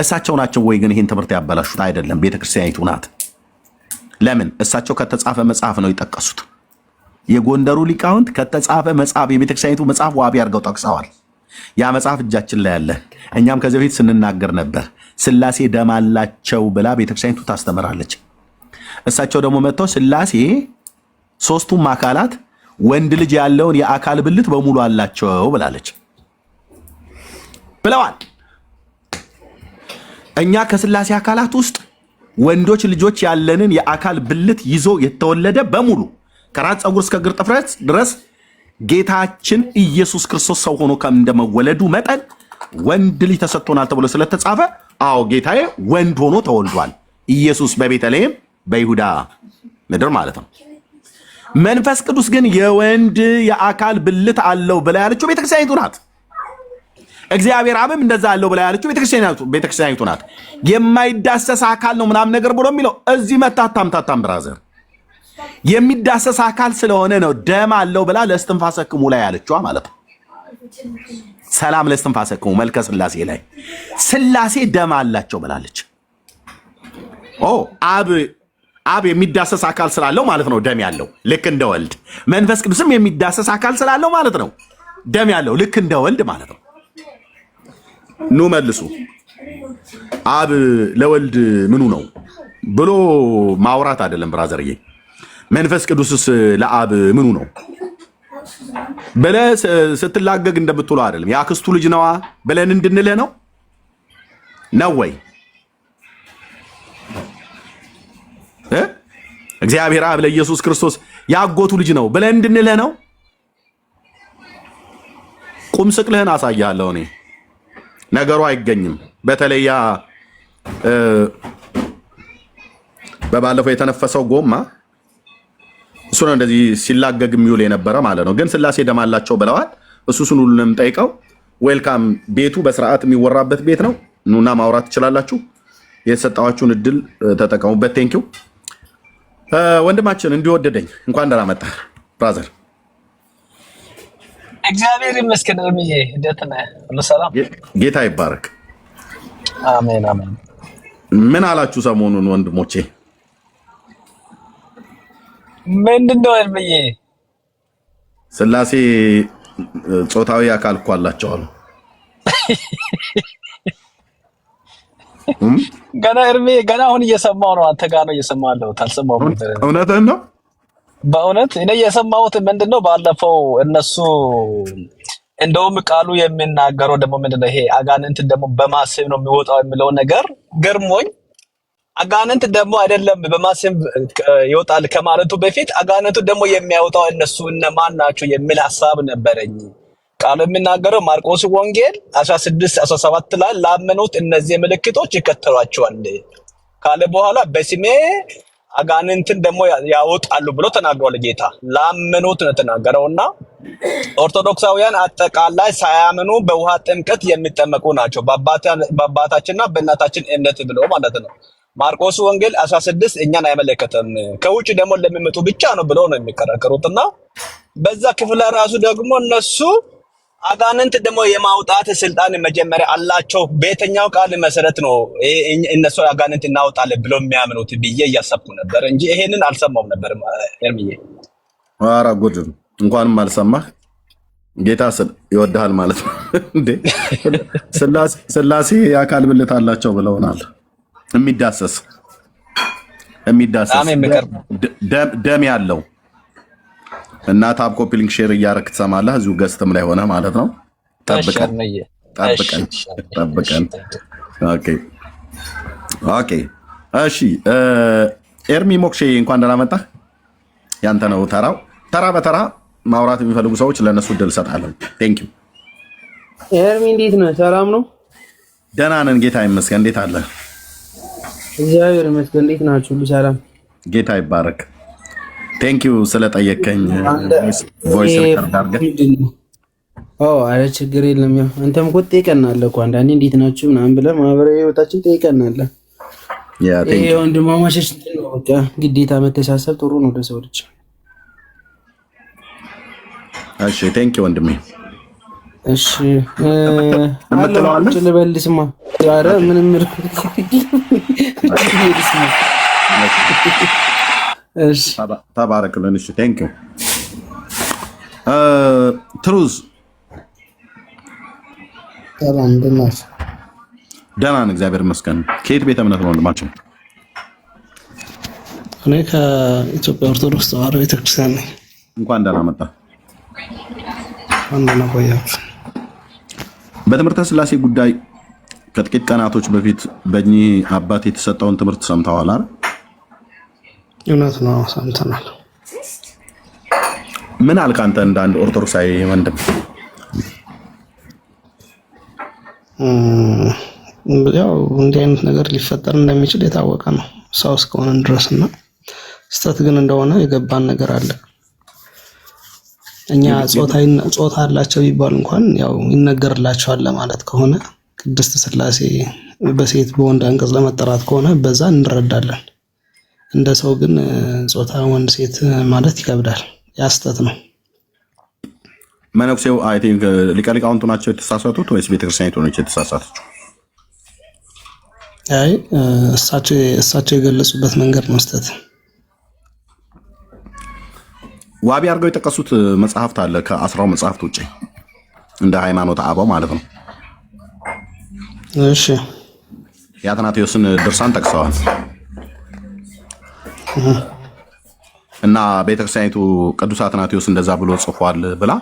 እሳቸው ናቸው ወይ ግን ይህን ትምህርት ያበላሹት? አይደለም፣ ቤተክርስቲያኒቱ ናት። ለምን? እሳቸው ከተጻፈ መጽሐፍ ነው የጠቀሱት። የጎንደሩ ሊቃውንት ከተጻፈ መጽሐፍ የቤተክርስቲያኒቱ መጽሐፍ ዋቢ አድርገው ጠቅሰዋል። ያ መጽሐፍ እጃችን ላይ ያለ። እኛም ከዚህ በፊት ስንናገር ነበር። ስላሴ ደም አላቸው ብላ ቤተክርስቲያኒቱ ታስተምራለች። እሳቸው ደግሞ መጥተው ስላሴ ሶስቱም አካላት ወንድ ልጅ ያለውን የአካል ብልት በሙሉ አላቸው ብላለች ብለዋል። እኛ ከስላሴ አካላት ውስጥ ወንዶች ልጆች ያለንን የአካል ብልት ይዞ የተወለደ በሙሉ ከራስ ፀጉር እስከ እግር ጥፍር ድረስ ጌታችን ኢየሱስ ክርስቶስ ሰው ሆኖ እንደመወለዱ መጠን ወንድ ልጅ ተሰጥቶናል ተብሎ ስለተጻፈ አዎ ጌታዬ ወንድ ሆኖ ተወልዷል። ኢየሱስ በቤተልሔም በይሁዳ ምድር ማለት ነው። መንፈስ ቅዱስ ግን የወንድ የአካል ብልት አለው ብላ ያለችው ቤተክርስቲያኒቱ ናት። እግዚአብሔር አብም እንደዛ አለው ብላ ያለችው ቤተክርስቲያኒቱ ናት። የማይዳሰስ አካል ነው ምናምን ነገር ብሎ የሚለው እዚህ መታታም ብራዘር የሚዳሰስ አካል ስለሆነ ነው ደም አለው ብላ ለእስትንፋሰክሙ ላይ ያለችዋ ማለት ነው። ሰላም ለእስትንፋሰክሙ መልከ ስላሴ ላይ ስላሴ ደም አላቸው ብላለች። አብ የሚዳሰስ አካል ስላለው ማለት ነው ደም ያለው ልክ እንደ ወልድ። መንፈስ ቅዱስም የሚዳሰስ አካል ስላለው ማለት ነው ደም ያለው ልክ እንደ ወልድ ማለት ነው። ኑ መልሱ። አብ ለወልድ ምኑ ነው ብሎ ማውራት አይደለም ብራዘርዬ። መንፈስ ቅዱስስ ለአብ ምኑ ነው ብለህ ስትላገግ እንደምትውለው አይደለም። የአክስቱ ልጅ ነዋ ብለን እንድንልህ ነው ወይ? እግዚአብሔር አብ ለኢየሱስ ክርስቶስ ያጎቱ ልጅ ነው ብለን እንድንልህ ነው? ቁም ስቅልህን አሳያለሁ እኔ። ነገሩ አይገኝም። በተለይ በባለፈው የተነፈሰው ጎማ እሱ ነው እንደዚህ ሲላገግ የሚውል የነበረ ማለት ነው። ግን ስላሴ ደም አላቸው ብለዋል። እሱን ሁሉንም ጠይቀው ዌልካም። ቤቱ በስርዓት የሚወራበት ቤት ነው። ኑና ማውራት ትችላላችሁ። የተሰጣችሁን እድል ተጠቀሙበት። ቴንኪው ወንድማችን እንዲወደደኝ እንኳን ደህና መጣህ ብራዘር። እግዚአብሔር ይመስገን። እርምዬ እንዴት ነህ? ሁሉ ሰላም? ጌታ ይባረክ። አሜን አሜን። ምን አላችሁ ሰሞኑን ወንድሞቼ? ምንድነው እርምዬ? ስላሴ ጾታዊ አካል እኮ አላቸው አሉ። ገና እርምዬ ገና አሁን እየሰማሁ ነው። አንተ ጋር ነው እየሰማሁ ያለሁት። አልሰማሁም። እውነትህን ነው። በእውነት እኔ የሰማሁት ምንድነው ባለፈው እነሱ እንደውም ቃሉ የሚናገረው ደግሞ ምንድነው ይሄ አጋንንት ደግሞ በማሰብ ነው የሚወጣው የሚለው ነገር ገርሞኝ፣ አጋንንት ደግሞ አይደለም በማሰብ ይወጣል ከማለቱ በፊት አጋንንቱ ደግሞ የሚያወጣው እነሱ እነማን ናቸው የሚል ሐሳብ ነበረኝ። ቃሉ የሚናገረው ማርቆስ ወንጌል 16:17 ላይ ላመኑት እነዚህ ምልክቶች ይከተሏቸዋል ካለ በኋላ በስሜ አጋንንትን ደግሞ ያወጣሉ ብሎ ተናግሯል ጌታ። ላመኑት ነው ተናገረውና ኦርቶዶክሳውያን አጠቃላይ ሳያምኑ በውሃ ጥምቀት የሚጠመቁ ናቸው በአባታችንና በእናታችን እምነት ብሎ ማለት ነው። ማርቆስ ወንጌል 16 እኛን አይመለከተም ከውጭ ደግሞ ለሚመጡ ብቻ ነው ብሎ ነው የሚከራከሩትና በዛ ክፍል ራሱ ደግሞ እነሱ አጋንንት ደግሞ የማውጣት ስልጣን መጀመሪያ አላቸው። በየትኛው ቃል መሰረት ነው እነሱ አጋንንት እናውጣለን ብሎ የሚያምኑት ብዬ እያሰብኩ ነበር እንጂ ይሄንን አልሰማሁም ነበር። እርምዬ ኧረ ጉድ! እንኳንም አልሰማህ። ጌታ ይወድሃል ማለት ነው እንዴ? ስላሴ የአካል ብልት አላቸው ብለውናል። የሚዳሰስ ደም ያለው እና ታብ ኮፒ ሊንክ ሼር እያደረክ ትሰማለህ። እዚሁ ገስትም ላይ ሆነ ማለት ነው። ጠብቀን። ኦኬ እሺ። ኤርሚ ሞክሼ እንኳን ደህና መጣህ። ያንተ ነው ተራው። ተራ በተራ ማውራት የሚፈልጉ ሰዎች ለእነሱ እድል እሰጣለሁ። ቴንኪው። ኤርሚ እንዴት ነህ? ሰላም ነው? ደህና ነን ጌታ ይመስገን። እንዴት አለ? እግዚአብሔር ይመስገን። እንዴት ናችሁ? ሁሉ ሰላም? ጌታ ይባረክ። ቴንኪው ስለጠየቀኝ ቮይስ ሪከርድ አድርገህ። አረ ችግር የለም። ያው አንተም እኮ ትጠይቀናለህ እኮ አንዳንዴ እንዴት ናችሁ ምናምን ብለህ ማህበራዊ ህይወታችን ትጠይቀናለህ። ይሄ ወንድማማቾች ነው በቃ ግዴታ መተሳሰብ ጥሩ ነው ለሰው ልጅ። እሺ ቴንኪው ወንድሜ። እሺ አለች ልበልስማ። ኧረ ምንም እሺ ተባረክልን። እሺ ቴንኪው ትሩዝ። ሰላም እንደናስ? ደህና ነን እግዚአብሔር ይመስገን። ከየት ቤተ እምነት ነው ወንድማችን? እኔ ከኢትዮጵያ ኦርቶዶክስ ተዋሕዶ ቤተክርስቲያን ነኝ። እንኳን ደህና መጣ። አንደና ቆያችሁ። በትምህርተ ስላሴ ጉዳይ ከጥቂት ቀናቶች በፊት በእኚህ አባት የተሰጠውን ትምህርት ሰምተዋል አይደል? እውነት ነው፣ ሰምተናል። ምን አልክ አንተ እንደ አንድ ኦርቶዶክሳዊ ወንድም? ያው እንዲህ አይነት ነገር ሊፈጠር እንደሚችል የታወቀ ነው ሰው እስከሆነ ድረስና ስተት ግን እንደሆነ የገባን ነገር አለ። እኛ ጾታ አላቸው ቢባል እንኳን ያው ይነገርላቸዋል ለማለት ከሆነ ቅድስት ሥላሴ በሴት በወንድ አንቀጽ ለመጠራት ከሆነ በዛ እንረዳለን። እንደ ሰው ግን ጾታ ወንድ ሴት ማለት ይከብዳል። ያስተት ነው። መነኩሴው አይ ቲንክ ሊቀ ሊቃውንቱ ናቸው የተሳሳቱት ወይስ ቤተክርስቲያኒቱ ነች የተሳሳተችው? አይ እሳቸው የገለጹበት መንገድ ነው ስተት። ዋቢ አድርገው የጠቀሱት መጽሐፍት አለ ከ10 መጽሐፍት ውጪ እንደ ሃይማኖት አበው ማለት ነው። እሺ የአትናቴዎስን ድርሳን ጠቅሰዋል እና ቤተክርስቲያኒቱ ቅዱስ አትናቴዎስ እንደዛ ብሎ ጽፏል ብላ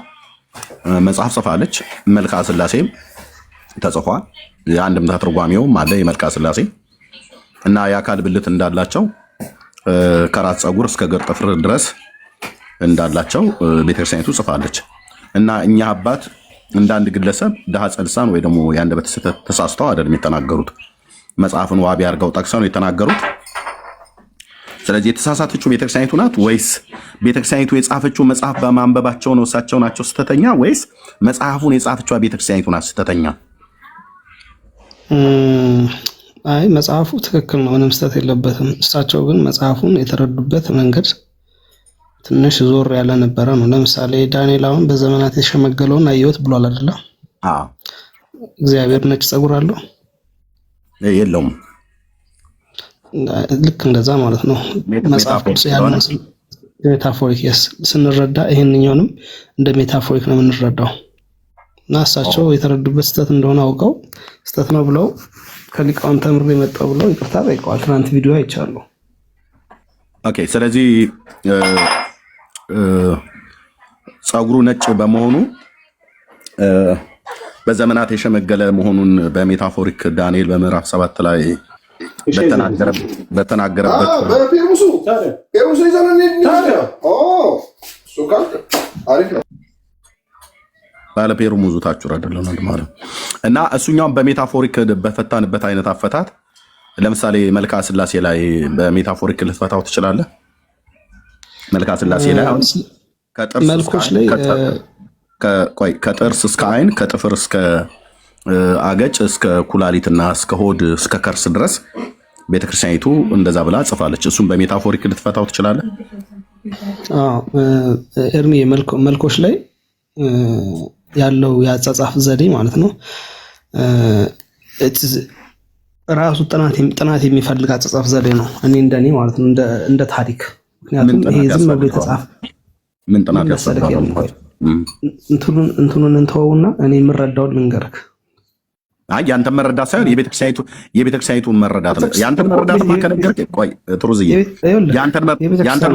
መጽሐፍ ጽፋለች። መልክዓ ሥላሴም ተጽፏል። የአንድምታ ትርጓሜውም አለ የመልክዓ ሥላሴ እና የአካል ብልት እንዳላቸው ከራስ ፀጉር እስከ እግር ጥፍር ድረስ እንዳላቸው ቤተክርስቲያኒቱ ጽፋለች። እና እኛ አባት እንደ አንድ ግለሰብ ደሃ ጸልሳን ወይ ደግሞ የአንደበት ስህተት ተሳስተው አይደለም የተናገሩት። መጽሐፍን ዋቢ አድርገው ጠቅሰው ነው የተናገሩት። ስለዚህ የተሳሳተችው ቤተክርስቲያኒቱ ናት ወይስ ቤተክርስቲያኒቱ የጻፈችው መጽሐፍ በማንበባቸው ነው እሳቸው ናቸው ስህተተኛ ወይስ መጽሐፉን የጻፈችው ቤተክርስቲያኒቱ ናት ስህተተኛ? አይ መጽሐፉ ትክክል ነው፣ ምንም ስህተት የለበትም። እሳቸው ግን መጽሐፉን የተረዱበት መንገድ ትንሽ ዞር ያለ ነበረ ነው። ለምሳሌ ዳንኤል አሁን በዘመናት የሸመገለውን አየሁት ብሏል አይደለ? እግዚአብሔር ነጭ ፀጉር አለው የለውም? ልክ እንደዛ ማለት ነው። መጽሐፍ ቅዱስ ያለውን ሜታፎሪክ ስንረዳ ይሄንኛውንም እንደ ሜታፎሪክ ነው የምንረዳው። እና እሳቸው የተረዱበት ስህተት እንደሆነ አውቀው ስህተት ነው ብለው ከሊቃውንት ተምሬ የመጣው ብለው ይቅርታ ጠይቀዋል። ትናንት ቪዲዮ አይቻለሁ። ኦኬ። ስለዚህ ፀጉሩ ነጭ በመሆኑ በዘመናት የሸመገለ መሆኑን በሜታፎሪክ ዳንኤል በምዕራፍ 7 ላይ በተናገረበት ባለፔሩ ሙዙ ታቹር አይደለም ማለት እና እሱኛው በሜታፎሪክ በፈታንበት አይነት አፈታት ለምሳሌ መልክዓ ሥላሴ ላይ በሜታፎሪክ ልትፈታው ትችላለህ። መልክዓ ሥላሴ ላይ ከጥርስ እስከ አይን ከጥፍር እስከ አገጭ እስከ ኩላሊትና እስከ ሆድ እስከ ከርስ ድረስ ቤተክርስቲያኒቱ እንደዛ ብላ ጽፋለች። እሱም በሜታፎሪክ ልትፈታው ትችላለህ። እርሚ መልኮች ላይ ያለው የአጻጻፍ ዘዴ ማለት ነው ራሱ ጥናት የሚፈልግ አጻጻፍ ዘዴ ነው። እኔ እንደኔ ማለት ነው እንደ ታሪክ። ምክንያቱም ይሄ ዝም ብሎ የተጻፈ ምን ጥናት ያስፈልጋል? እንትኑን እንተወውና እኔ የምረዳውን ልንገርክ። አይ ያንተ መረዳት ሳይሆን የቤተክርስቲያኒቱን መረዳት ነው። ያንተን መረዳት ከነገርከኝ ቆይ ጥሩዝዬ ያንተን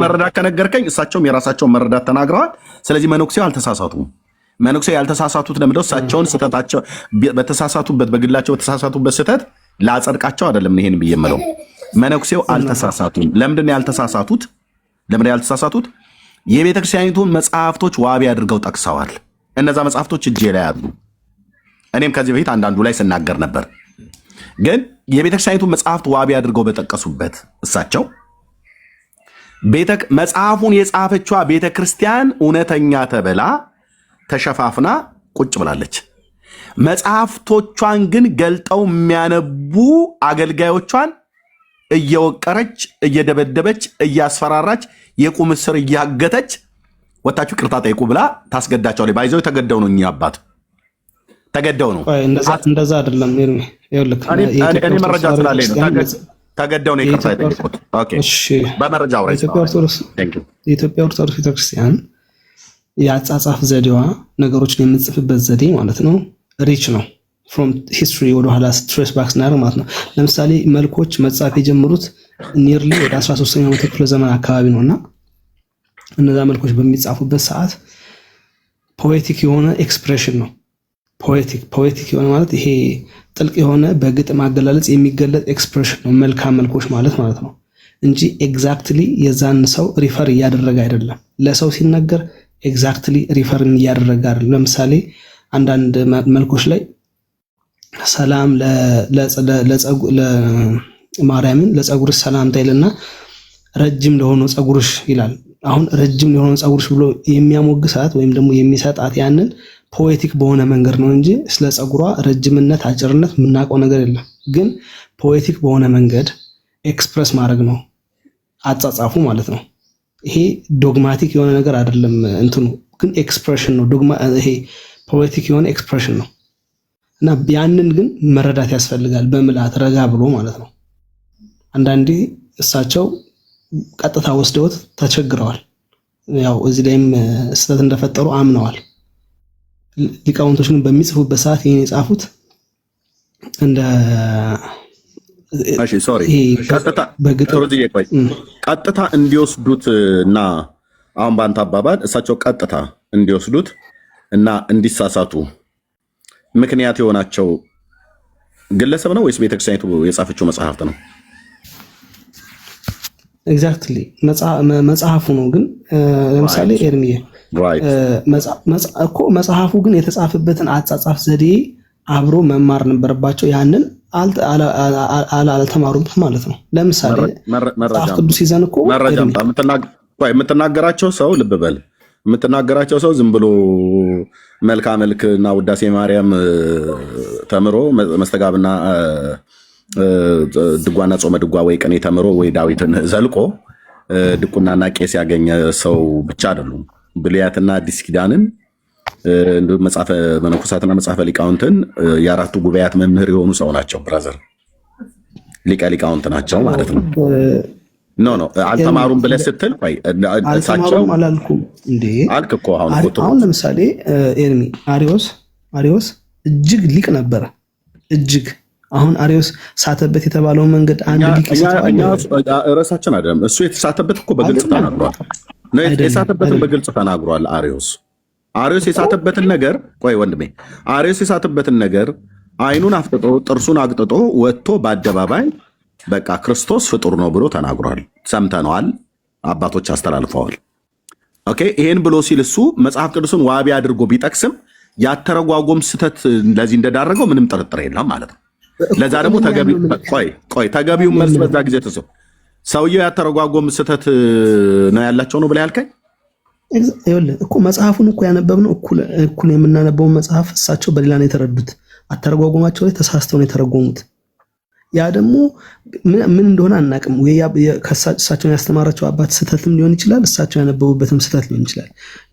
መረዳት ከነገርከኝ እሳቸውም የራሳቸውን መረዳት ተናግረዋል። ስለዚህ መነኩሴው አልተሳሳቱም። መነኩሴው ያልተሳሳቱት ለምንድነው? እሳቸውን ስህተታቸው በተሳሳቱበት በግላቸው በተሳሳቱበት ስህተት ላጸድቃቸው አይደለም ይሄን ብዬ የምለው። መነኩሴው አልተሳሳቱም። ለምንድን ነው ያልተሳሳቱት? የቤተክርስቲያኒቱን መጽሐፍቶች ዋቢ አድርገው ጠቅሰዋል። እነዛ መጽሐፍቶች እጄ ላይ አሉ። እኔም ከዚህ በፊት አንዳንዱ ላይ ስናገር ነበር። ግን የቤተክርስቲያኒቱን መጽሐፍት ዋቢ አድርገው በጠቀሱበት እሳቸው መጽሐፉን የጻፈችዋ ቤተክርስቲያን እውነተኛ ተብላ ተሸፋፍና ቁጭ ብላለች። መጽሐፍቶቿን ግን ገልጠው የሚያነቡ አገልጋዮቿን እየወቀረች እየደበደበች እያስፈራራች የቁም እስር እያገተች ወታችሁ ቅርታ ጠይቁ ብላ ታስገዳቸዋለች። ባይዘው ተገደው ነው እኛ አባት ተገደው ነው። እንደዛ አይደለም። እኔ መረጃ ስላለኝ ነው ተገደው ነው ይቅርታ የጠየቁት። ኦኬ እሺ፣ በመረጃ አውራ። የኢትዮጵያ ኦርቶዶክስ ቤተክርስቲያን የአጻጻፍ ዘዴዋ ነገሮችን የምትጽፍበት ዘዴ ማለት ነው ሪች ነው። ፍሮም ሂስትሪ ወደ ኋላ ስትሬስ ባክ ስናደርግ ማለት ነው። ለምሳሌ መልኮች መጻፍ የጀመሩት ኒርሊ ወደ 13ኛው መቶ ክፍለ ዘመን አካባቢ ነውና እነዛ መልኮች በሚጻፉበት ሰዓት ፖኤቲክ የሆነ ኤክስፕሬሽን ነው። ፖኤቲክ የሆነ ማለት ይሄ ጥልቅ የሆነ በግጥም አገላለጽ የሚገለጽ ኤክስፕሬሽን ነው፣ መልካም መልኮች ማለት ነው እንጂ ኤግዛክትሊ የዛን ሰው ሪፈር እያደረገ አይደለም። ለሰው ሲነገር ኤግዛክትሊ ሪፈርን እያደረገ አይደለም። ለምሳሌ አንዳንድ መልኮች ላይ ሰላም ለማርያምን ለጸጉርሽ ሰላምታ ይልና ረጅም ለሆነው ጸጉርሽ ይላል። አሁን ረጅም ለሆነው ጸጉርሽ ብሎ የሚያሞግሳት ወይም ደግሞ የሚሰጣት ያንን ፖኤቲክ በሆነ መንገድ ነው እንጂ ስለ ጸጉሯ ረጅምነት አጭርነት የምናውቀው ነገር የለም። ግን ፖኤቲክ በሆነ መንገድ ኤክስፕረስ ማድረግ ነው አጻጻፉ ማለት ነው። ይሄ ዶግማቲክ የሆነ ነገር አይደለም። እንትኑ ግን ኤክስፕሬሽን ነው። ይሄ ፖኤቲክ የሆነ ኤክስፕሬሽን ነው እና ያንን ግን መረዳት ያስፈልጋል በምልአት ረጋ ብሎ ማለት ነው። አንዳንዴ እሳቸው ቀጥታ ወስደውት ተቸግረዋል። ያው እዚህ ላይም ስህተት እንደፈጠሩ አምነዋል። ሊቃውንቶች ግን በሚጽፉበት ሰዓት ይሄን የጻፉት እንደ ቀጥታ እንዲወስዱት እና አሁን በአንተ አባባል እሳቸው ቀጥታ እንዲወስዱት እና እንዲሳሳቱ ምክንያት የሆናቸው ግለሰብ ነው ወይስ ቤተክርስቲያኒቱ የጻፈችው መጽሐፍት ነው? ኤግዛክትሊ መጽሐፉ ነው። ግን ለምሳሌ ኤርሚዬ እኮ መጽሐፉ ግን የተጻፈበትን አጻጻፍ ዘዴ አብሮ መማር ነበረባቸው። ያንን አልተማሩም ማለት ነው። ለምሳሌ መጽሐፍ ቅዱስ ይዘን እኮ የምትናገራቸው ሰው ልብ በል የምትናገራቸው ሰው ዝም ብሎ መልካ መልክ እና ውዳሴ ማርያም ተምሮ መስተጋብና ድጓና ጾመ ድጓ ወይ ቅኔ ተምሮ ወይ ዳዊትን ዘልቆ ድቁናና ቄስ ያገኘ ሰው ብቻ አይደሉም። ብሉያትና አዲስ ኪዳንን መጽሐፈ መነኮሳትና መጽሐፈ ሊቃውንትን የአራቱ ጉባኤያት መምህር የሆኑ ሰው ናቸው። ብራዘር ሊቀ ሊቃውንት ናቸው ማለት ነው። ኖ አልተማሩም ብለህ ስትል እሳቸው አላልኩም እንዴ አልክ እኮ። አሁን ለምሳሌ ኤርሚ አሪዮስ እጅግ ሊቅ ነበረ እጅግ። አሁን አሪዮስ ሳተበት የተባለው መንገድ አንድ ሊቅ ርዕሳችን አይደለም። እሱ የተሳተበት እኮ በግልጽ ተናግሯል። የሳተበትን በግልጽ ተናግሯል። አሪዮስ የሳተበትን ነገር ቆይ ወንድሜ፣ አሪዮስ የሳተበትን ነገር አይኑን አፍጥጦ ጥርሱን አግጥጦ ወጥቶ በአደባባይ በቃ ክርስቶስ ፍጡር ነው ብሎ ተናግሯል። ሰምተነዋል፣ አባቶች አስተላልፈዋል። ኦኬ፣ ይሄን ብሎ ሲል እሱ መጽሐፍ ቅዱስን ዋቢ አድርጎ ቢጠቅስም ያተረጓጎም ስህተት ለዚህ እንደዳረገው ምንም ጥርጥር የለም ማለት ነው። ለዛ ደግሞ ተገቢውን መልስ በዛ ጊዜ ተሰው ሰውየው ያተረጓጎም ስህተት ነው ያላቸው ነው ብለህ ያልከኝ እኮ መጽሐፉን እኮ ያነበብነው እኩል የምናነበውን መጽሐፍ እሳቸው በሌላ ነው የተረዱት። አተረጓጎማቸው ላይ ተሳስተው ነው የተረጎሙት። ያ ደግሞ ምን እንደሆነ አናቅም። ወይ እሳቸውን ያስተማራቸው አባት ስህተትም ሊሆን ይችላል፣ እሳቸው ያነበቡበትም ስህተት ሊሆን ይችላል።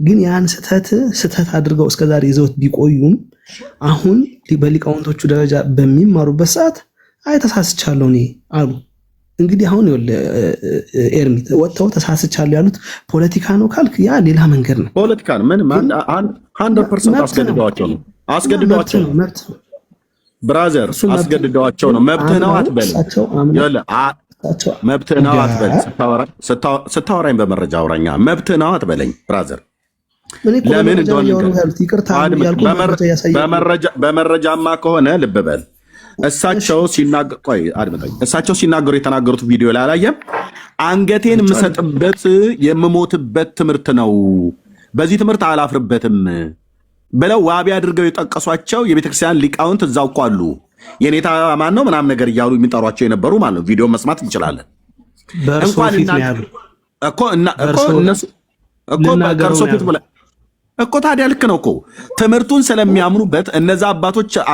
ግን ያን ስህተት አድርገው እስከዛሬ ይዘውት ቢቆዩም አሁን በሊቃውንቶቹ ደረጃ በሚማሩበት ሰዓት ተሳስቻለሁ እኔ አሉ። እንግዲህ አሁን ኤርሚ ወጥተው ተሳስቻለሁ ያሉት ፖለቲካ ነው ካልክ ያ ሌላ መንገድ ነው። ፖለቲካ ነው ምን 100% አስገድደዋቸው ነው ብራዘር፣ አስገድደዋቸው ነው። መብትህ ነው አትበል፣ መብትህ ነው አትበል። ስታወራኝ በመረጃ አውራኛ። መብትህ ነው አትበለኝ ብራዘር። ለምን በመረጃማ ከሆነ ልብ በል። እሳቸው ሲናገሩ የተናገሩት ቪዲዮ ላይ አላየም? አንገቴን የምሰጥበት የምሞትበት ትምህርት ነው፣ በዚህ ትምህርት አላፍርበትም ብለው ዋቢ አድርገው የጠቀሷቸው የቤተክርስቲያን ሊቃውንት እዛው እኮ አሉ። የኔታ ማን ነው ምናምን ነገር እያሉ የሚጠሯቸው የነበሩ ማለት ነው። ቪዲዮ መስማት እንችላለን። እኮ ታዲያ ልክ ነው እኮ ትምህርቱን ስለሚያምኑበት እነዛ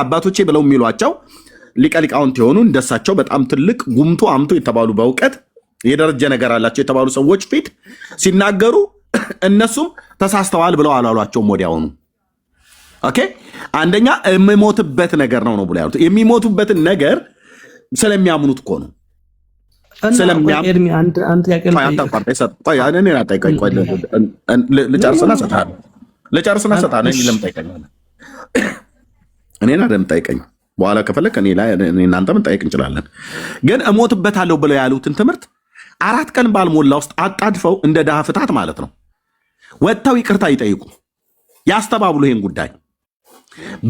አባቶቼ ብለው የሚሏቸው ሊቀ ሊቃውንት የሆኑ እንደሳቸው በጣም ትልቅ ጉምቱ አምቶ የተባሉ በእውቀት የደረጀ ነገር አላቸው የተባሉ ሰዎች ፊት ሲናገሩ እነሱም ተሳስተዋል ብለው አላሏቸውም ወዲያውኑ። ኦኬ፣ አንደኛ የሚሞትበት ነገር ነው ብሎ ያሉት የሚሞቱበትን ነገር ስለሚያምኑት እኮ ነው። ልጨርስና ሰጣለሁ። እኔን እንደምጠይቀኝ በኋላ ከፈለክ እናንተ መጠየቅ እንችላለን። ግን እሞትበታለሁ ብለው ያሉትን ትምህርት 4 ቀን ባልሞላ ውስጥ አጣድፈው እንደ ድሃ ፍታት ማለት ነው ወጥተው ይቅርታ ይጠይቁ፣ ያስተባብሉ ይሄን ጉዳይ።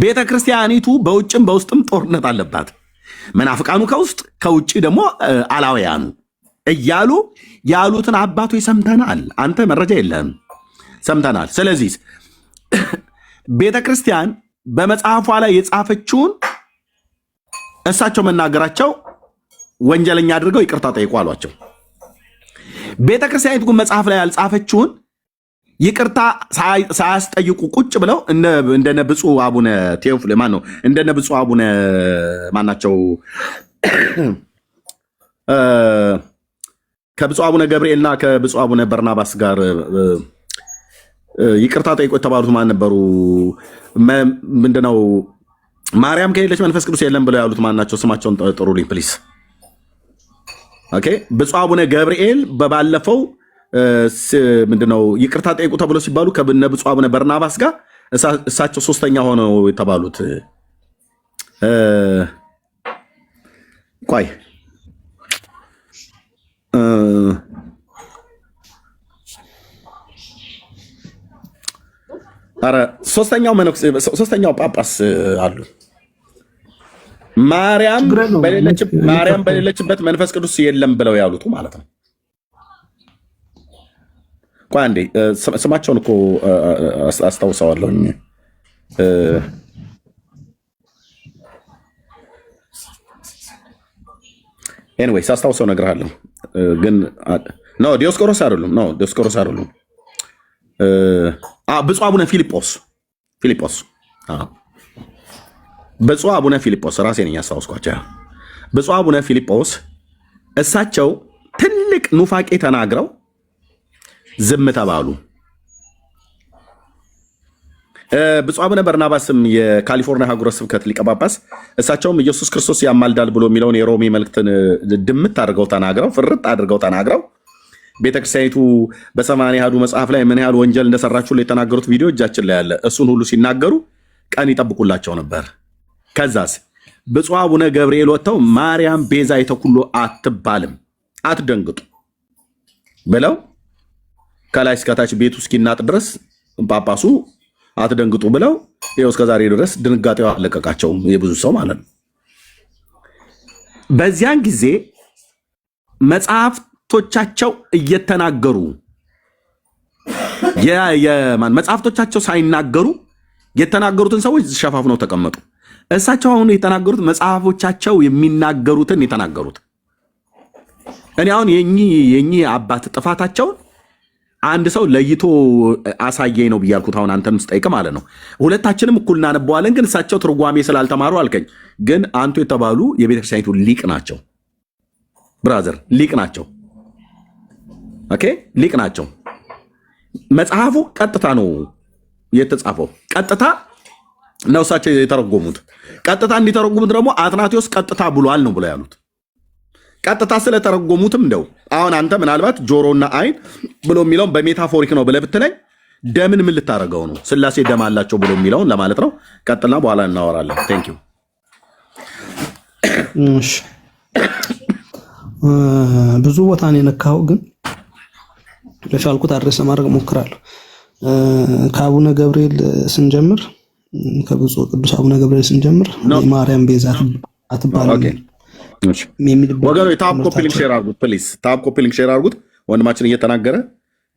ቤተ ክርስቲያኒቱ በውጭም በውስጥም ጦርነት አለባት። መናፍቃኑ ከውስጥ ከውጭ ደግሞ አላውያኑ እያሉ ያሉትን አባቶች ሰምተናል። አንተ መረጃ የለህም፣ ሰምተናል። ስለዚህ ቤተ ክርስቲያን በመጽሐፏ ላይ የጻፈችውን እሳቸው መናገራቸው ወንጀለኛ አድርገው ይቅርታ ጠይቁ አሏቸው። ቤተ ክርስቲያኒቱ ግን መጽሐፍ ላይ ያልጻፈችውን ይቅርታ ሳያስጠይቁ ቁጭ ብለው እንደነ ብፁዕ አቡነ ቴዎፍል ማን ነው እንደነ ብፁዕ አቡነ ማናቸው ከብፁዕ አቡነ ገብርኤልና ከብፁዕ አቡነ በርናባስ ጋር ይቅርታ ጠይቆ የተባሉት ማን ነበሩ? ምንድነው ማርያም ከሌለች መንፈስ ቅዱስ የለም ብለው ያሉት ማን ናቸው? ስማቸውን ጥሩልኝ ፕሊስ። ኦኬ ብፁዕ አቡነ ገብርኤል በባለፈው ምንድነው ይቅርታ ጠይቁ ተብለው ሲባሉ ከብነ ብፁዕ አቡነ በርናባስ ጋር እሳቸው ሶስተኛ ሆነው የተባሉት ቆይ አረ ሶስተኛው ጳጳስ አሉ። ማርያም በሌለችበት መንፈስ ቅዱስ የለም ብለው ያሉት ማለት ነው። ቆይ አንዴ ስማቸውን እኮ አስታውሰዋለሁ። ኤኒዌይስ አስታውሰው እነግርሃለሁ። ግን ኖ ዲዮስቆሮስ አይደሉም። ብፁዕ አቡነ ፊልጶስ ብፁዕ አቡነ ፊልጶስ ራሴ ነኝ ያስታውስኳቸው። ብፁዕ አቡነ ፊልጶስ እሳቸው ትልቅ ኑፋቄ ተናግረው ዝም ተባሉ። ብፁዕ አቡነ በርናባስም የካሊፎርኒያ ሀገረ ስብከት ሊቀ ጳጳስ እሳቸውም ኢየሱስ ክርስቶስ ያማልዳል ብሎ የሚለውን የሮሜ መልእክትን ድምት አድርገው ተናግረው ፍርጥ አድርገው ተናግረው ቤተክርስቲያኒቱ በሰማንያ አሐዱ መጽሐፍ ላይ ምን ያህል ወንጀል እንደሰራችሁ የተናገሩት ቪዲዮ እጃችን ላይ ያለ እሱን ሁሉ ሲናገሩ ቀን ይጠብቁላቸው ነበር። ከዛስ ብፁዕ አቡነ ገብርኤል ወጥተው ማርያም ቤዛይተ ኩሉ አትባልም አትደንግጡ ብለው ከላይ እስከታች ቤቱ እስኪናጥ ድረስ ጳጳሱ አትደንግጡ ብለው ይኸው እስከዛሬ ድረስ ድንጋጤው አለቀቃቸውም የብዙ ሰው ማለት ነው። በዚያን ጊዜ መጽሐፍቶቻቸው እየተናገሩ መጽሐፍቶቻቸው ሳይናገሩ የተናገሩትን ሰዎች ሸፋፍነው ተቀመጡ። እሳቸው አሁን የተናገሩት መጽሐፎቻቸው የሚናገሩትን የተናገሩት። እኔ አሁን የኚህ አባት ጥፋታቸውን አንድ ሰው ለይቶ አሳየኝ ነው ብያልኩት። አሁን አንተንም ስጠይቅ ማለት ነው ሁለታችንም እኩል እናነበዋለን፣ ግን እሳቸው ትርጓሜ ስላልተማሩ አልከኝ። ግን አንቱ የተባሉ የቤተክርስቲያኒቱ ሊቅ ናቸው ብራዘር፣ ሊቅ ናቸው። ኦኬ ሊቅ ናቸው። መጽሐፉ ቀጥታ ነው የተጻፈው፣ ቀጥታ ነው እሳቸው የተረጎሙት። ቀጥታ እንዲተረጉሙት ደግሞ አትናቴዎስ ቀጥታ ብሏል ነው ብለው ያሉት። ቀጥታ ስለተረጎሙትም እንደው አሁን አንተ ምናልባት ጆሮና አይን ብሎ የሚለውን በሜታፎሪክ ነው ብለህ ብትለኝ ደምን ምን ልታደርገው ነው? ስላሴ ደም አላቸው ብሎ የሚለውን ለማለት ነው። ቀጥልና በኋላ እናወራለን። ቴንክ ዩ። ብዙ ቦታ ነው የነካው፣ ግን ለቻልኩት አድሬስ ለማድረግ እሞክራለሁ። ከአቡነ ገብርኤል ስንጀምር ከብፁዕ ቅዱስ አቡነ ገብርኤል ስንጀምር ማርያም ቤዛ አትባልም ወገኖች። ታፕ ኮፒ ሊንክ ሼር አድርጉት ፕሊዝ። ታፕ ኮፒ ሊንክ ሼር አድርጉት። ወንድማችን እየተናገረ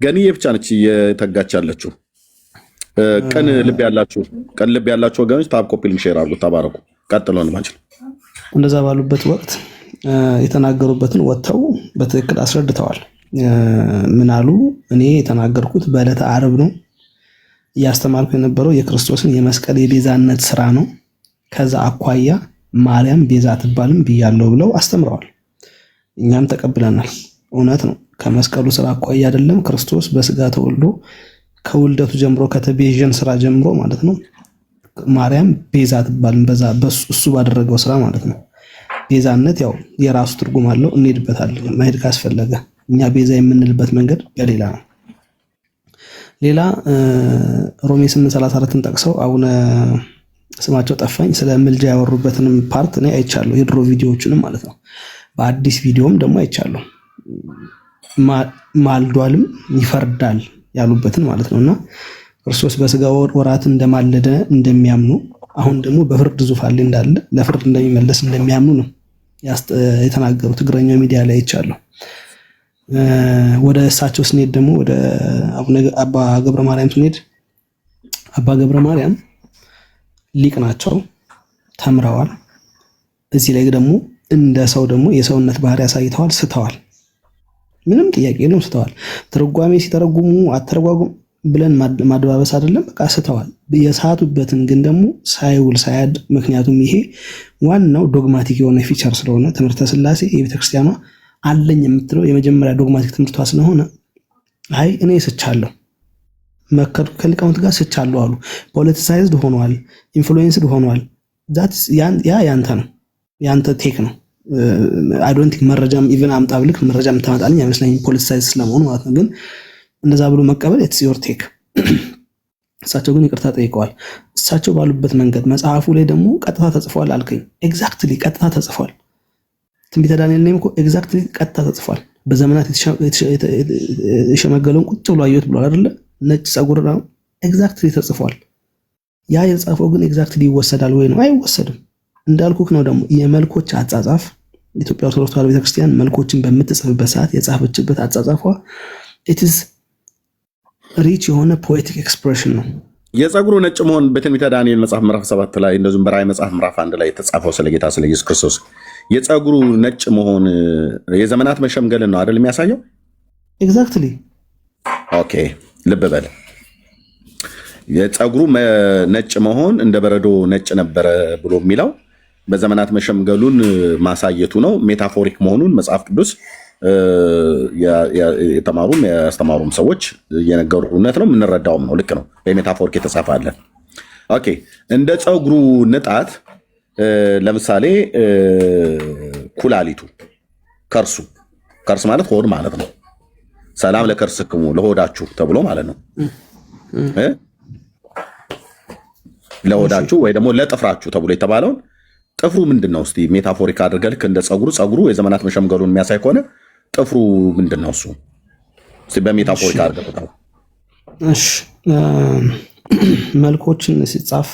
ገንዬ ብቻ ነች እየተጋች ያለችው። ቀን ልብ ያላችሁ ወገኖች ታፕ ኮፒ ሊንክ ሼር አድርጉት። ተባረኩ። ቀጥሎ ወንድማችን እንደዛ ባሉበት ወቅት የተናገሩበትን ወጥተው በትክክል አስረድተዋል። ምን አሉ? እኔ የተናገርኩት በዕለተ ዓርብ ነው። እያስተማርኩ የነበረው የክርስቶስን የመስቀል የቤዛነት ስራ ነው። ከዛ አኳያ ማርያም ቤዛ አትባልም ብያለሁ ብለው አስተምረዋል። እኛም ተቀብለናል። እውነት ነው። ከመስቀሉ ስራ አኳያ አይደለም፣ ክርስቶስ በስጋ ተወልዶ ከውልደቱ ጀምሮ ከተቤዥን ስራ ጀምሮ ማለት ነው ማርያም ቤዛ አትባልም፣ እሱ ባደረገው ስራ ማለት ነው። ቤዛነት ያው የራሱ ትርጉም አለው፣ እንሄድበታለን መሄድ ካስፈለገ። እኛ ቤዛ የምንልበት መንገድ በሌላ ነው። ሌላ ሮሜ 8:34ን ጠቅሰው አቡነ ስማቸው ጠፋኝ ስለ ምልጃ ያወሩበትንም ፓርት እኔ አይቻለሁ፣ የድሮ ቪዲዮዎችንም ማለት ነው። በአዲስ ቪዲዮም ደግሞ አይቻለሁ። ማልዷልም ይፈርዳል ያሉበትን ማለት ነውና ክርስቶስ በስጋ ወራት እንደማለደ እንደሚያምኑ አሁን ደግሞ በፍርድ ዙፋን ላይ እንዳለ ለፍርድ እንደሚመለስ እንደሚያምኑ ነው የተናገሩት። እግረኛው ሚዲያ ላይ አይቻለሁ። ወደ እሳቸው ስንሄድ ደግሞ ወደ አባ ገብረ ማርያም ስንሄድ አባ ገብረ ማርያም ሊቅ ናቸው፣ ተምረዋል። እዚህ ላይ ደግሞ እንደ ሰው ደግሞ የሰውነት ባህሪ ያሳይተዋል፣ ስተዋል። ምንም ጥያቄ የለውም፣ ስተዋል። ትርጓሜ ሲተረጉሙ አተረጓጉም ብለን ማደባበስ አይደለም፣ በቃ ስተዋል። የሳቱበትን ግን ደግሞ ሳይውል ሳያድ፣ ምክንያቱም ይሄ ዋናው ዶግማቲክ የሆነ ፊቸር ስለሆነ ትምህርተ ሥላሴ የቤተክርስቲያኗ አለኝ የምትለው የመጀመሪያ ዶግማቲክ ትምህርቷ ስለሆነ አይ እኔ ስቻለሁ መከሩ ከሊቃውንት ጋር ስቻለሁ አሉ። ፖለቲሳይዝድ ሆኗል፣ ኢንፍሉዌንስድ ሆኗል። ያ ያንተ ነው፣ ያንተ ቴክ ነው። አይ ዶንት ቲንክ መረጃም ኢቭን አምጣ ብልክ መረጃ የምታመጣልኝ አይመስለኝም፣ ፖለቲሳይዝ ስለመሆኑ ማለት ነው። ግን እንደዛ ብሎ መቀበል ኢትስ ዮር ቴክ። እሳቸው ግን ይቅርታ ጠይቀዋል። እሳቸው ባሉበት መንገድ መጽሐፉ ላይ ደግሞ ቀጥታ ተጽፏል አልከኝ። ኤግዛክትሊ ቀጥታ ተጽፏል። ትንቢተ ዳንኤል ላይም እኮ ኤግዛክትሊ ቀጥታ ተጽፏል። በዘመናት የሸመገለውን ቁጭ ብሎ አየሁት ብሏል አይደለ? ነጭ ጸጉር ነው፣ ኤግዛክትሊ ተጽፏል። ያ የተጻፈው ግን ኤግዛክትሊ ይወሰዳል ወይ ነው? አይወሰድም። እንዳልኩክ ነው ደግሞ የመልኮች አጻጻፍ ኢትዮጵያ ኦርቶዶክስ ተዋሕዶ ቤተክርስቲያን መልኮችን በምትጽፍበት ሰዓት የጻፈችበት አጻጻፏ ኢትስ ሪች የሆነ ፖኤቲክ ኤክስፕሬሽን ነው። የጸጉሩ ነጭ መሆን በትንቢተ ዳንኤል መጽሐፍ ምዕራፍ 7 ላይ እንደዚሁም በራእይ መጽሐፍ ምዕራፍ 1 ላይ የተጻፈው ስለ ጌታ ስለ ኢየሱስ ክርስቶስ የጸጉሩ ነጭ መሆን የዘመናት መሸምገልን ነው አይደል የሚያሳየው? ኤግዛክትሊ። ኦኬ ልብ በል። የጸጉሩ ነጭ መሆን እንደ በረዶ ነጭ ነበረ ብሎ የሚለው በዘመናት መሸምገሉን ማሳየቱ ነው። ሜታፎሪክ መሆኑን መጽሐፍ ቅዱስ የተማሩም ያስተማሩም ሰዎች የነገሩ እውነት ነው፣ የምንረዳውም ነው። ልክ ነው። በሜታፎሪክ የተጻፈ አለ። ኦኬ እንደ ጸጉሩ ንጣት ለምሳሌ ኩላሊቱ ከርስ ማለት ሆድ ማለት ነው። ሰላም ለከርስክሙ ለሆዳችሁ ተብሎ ማለት ነው። ለሆዳችሁ ወይ ደግሞ ለጥፍራችሁ ተብሎ የተባለውን ጥፍሩ ምንድን ነው? እስቲ ሜታፎሪክ አድርገህ ልክ እንደ ጸጉሩ የዘመናት መሸምገሉን የሚያሳይ ከሆነ ጥፍሩ ምንድን ነው? እሱ እስቲ በሜታፎሪክ አድርገህ። እሺ መልኮችን ሲጻፍ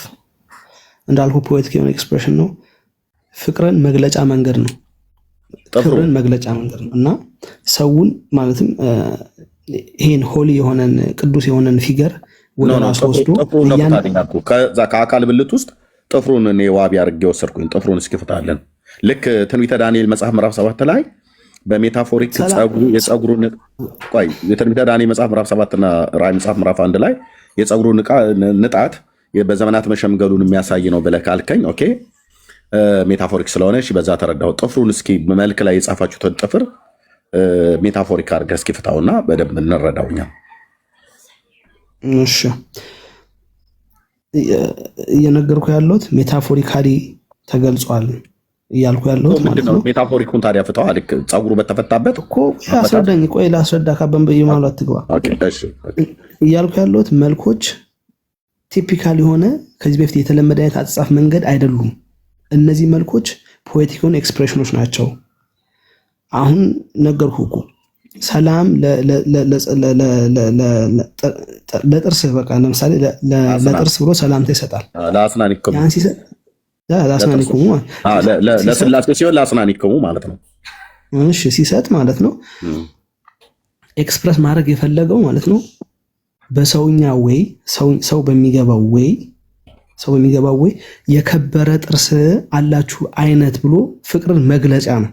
እንዳልኩ ፖኤቲክ የሆነ ኤክስፕሬሽን ነው። ፍቅርን መግለጫ መንገድ ነው። ክብርን መግለጫ መንገድ ነው እና ሰውን ማለትም ይሄን ሆሊ የሆነን ቅዱስ የሆነን ፊገር ወደ ራሱ ወስዶ ከአካል ብልት ውስጥ ጥፍሩን እኔ ዋቢ አድርጌ ወሰድኩኝ። ጥፍሩን እስኪፍታለን ልክ ትንቢተ ዳንኤል መጽሐፍ ምዕራፍ 7 ላይ በሜታፎሪክ የጸጉሩን የትንቢተ ዳንኤል መጽሐፍ ምዕራፍ 7 እና ራዕይ መጽሐፍ ምዕራፍ 1 ላይ የጸጉሩ ንጣት በዘመናት መሸምገሉን የሚያሳይ ነው ብለህ ካልከኝ ኦኬ ሜታፎሪክ ስለሆነ እሺ በዛ ተረዳው። ጥፍሩን እስኪ መልክ ላይ የጻፋችሁትን ጥፍር ሜታፎሪክ አድርገህ እስኪ ፍታውና በደንብ እንረዳውኛ። እሺ እየነገርኩ ያለሁት ሜታፎሪካሊ ተገልጿል እያልኩ ያለሁት ማለት ነው። ሜታፎሪኩን ታዲያ ፍታው ልክ ጸጉሩ በተፈታበት እኮ ያስረዳኝ። ቆይ ላስረዳ ካበን በየማሉ አትግባ። እሺ እያልኩ ያለሁት መልኮች ቲፒካል የሆነ ከዚህ በፊት የተለመደ አይነት አጻጻፍ መንገድ አይደሉም። እነዚህ መልኮች ፖኤቲክ የሆኑ ኤክስፕሬሽኖች ናቸው። አሁን ነገርኩህ እኮ ሰላም ለጥርስ በቃ ለምሳሌ ለጥርስ ብሎ ሰላምታ ይሰጣል። ለአስናኒክሙ ለስላሴ ሲሆን ለአስናኒክሙ ማለት ነው። እሺ ሲሰጥ ማለት ነው ኤክስፕረስ ማድረግ የፈለገው ማለት ነው በሰውኛ ወይ ሰው በሚገባው ወይ የከበረ ጥርስ አላችሁ አይነት ብሎ ፍቅርን መግለጫ ነው።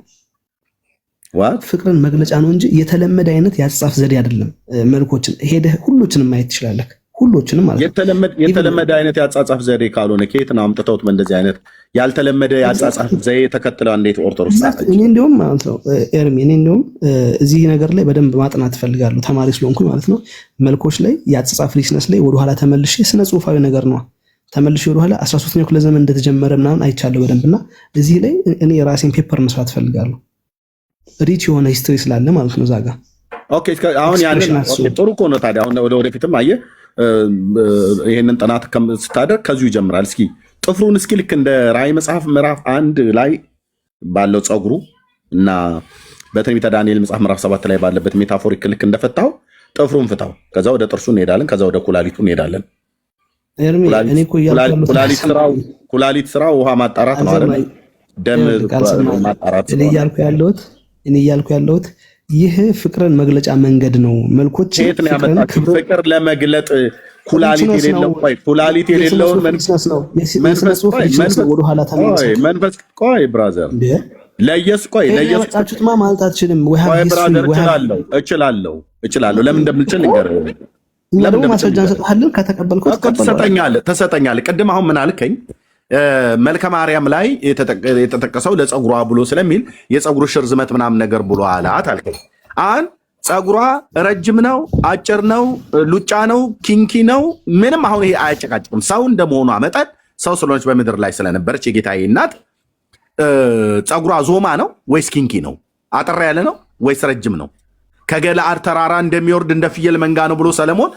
ፍቅርን መግለጫ ነው እንጂ የተለመደ አይነት ያጻፍ ዘዴ አይደለም። መልኮችን ሄደህ ሁሎችንም ማየት ትችላለህ። ሁሎችንም ማለት የተለመደ አይነት ያጻጻፍ ዘዴ ካልሆነ ከየት ነው አምጥተውት በእንደዚህ አይነት ያልተለመደ ያጻጻፍ ዘዴ ተከትለው እንዴት ኦርቶዶክስ እኔ እንደውም ማለት ነው ኤርሚ እኔ እንደውም እዚህ ነገር ላይ በደንብ ማጥናት ፈልጋለሁ ተማሪ ስለሆንኩኝ ማለት ነው። መልኮች ላይ ያጻጻፍ ሊስነስ ላይ ወደ ኋላ ተመልሼ ስነ ጽሁፋዊ ነገር ነው ተመልሼ ወደ ኋላ 13ኛው ክፍለ ዘመን እንደተጀመረ ምናምን አይቻለሁ በደንብና እዚህ ላይ እኔ የራሴን ፔፐር መስራት ፈልጋለሁ። ሪች የሆነ ሂስትሪ ስላለ ማለት ነው ዛጋ። ኦኬ አሁን ያንን ጥሩ እኮ ነው። ታዲያ አሁን ወደፊትም አየህ ይሄንን ጥናት ስታደርግ ከዚሁ ይጀምራል። እስኪ ጥፍሩን እስኪ ልክ እንደ ራዕይ መጽሐፍ ምዕራፍ 1 ላይ ባለው ጸጉሩ እና በትንቢተ ዳንኤል መጽሐፍ ምዕራፍ 7 ላይ ባለበት ሜታፎሪክ ልክ እንደፈታው ጥፍሩን ፍታው። ከዛ ወደ ጥርሱ እንሄዳለን። ከዛ ወደ ኩላሊቱ እንሄዳለን። ኩላሊት ስራው ውሃ ማጣራት ነው አይደል? ደም ማጣራት ነው። እኔ እያልኩ ያለሁት ይህ ፍቅርን መግለጫ መንገድ ነው። መልኮች ፍቅር ለመግለጥ ኩላሊት የሌለውን መንፈስ ቆይ ብራዘር ለየሱስማ ማለት አትችልም ወይ? እችላለሁ። ለምን እንደምችል ንገረኝ። ለምን ማስረጃ እንሰጥሃለን? ከተቀበልከው ተሰጠኛለህ። ቅድም አሁን ምን አልከኝ? መልከ ማርያም ላይ የተጠቀሰው ለፀጉሯ ብሎ ስለሚል የፀጉሩ ሽርዝመት ምናምን ነገር ብሎ አላት አልከኝ። አሁን ፀጉሯ ረጅም ነው፣ አጭር ነው፣ ሉጫ ነው፣ ኪንኪ ነው፣ ምንም አሁን ይሄ አያጨቃጭቅም። ሰው እንደመሆኗ መጠን ሰው ስለሆነች በምድር ላይ ስለነበረች የጌታዬ እናት ፀጉሯ ዞማ ነው ወይስ ኪንኪ ነው? አጠር ያለ ነው ወይስ ረጅም ነው? ከገለዓድ ተራራ እንደሚወርድ እንደ ፍየል መንጋ ነው ብሎ ሰለሞን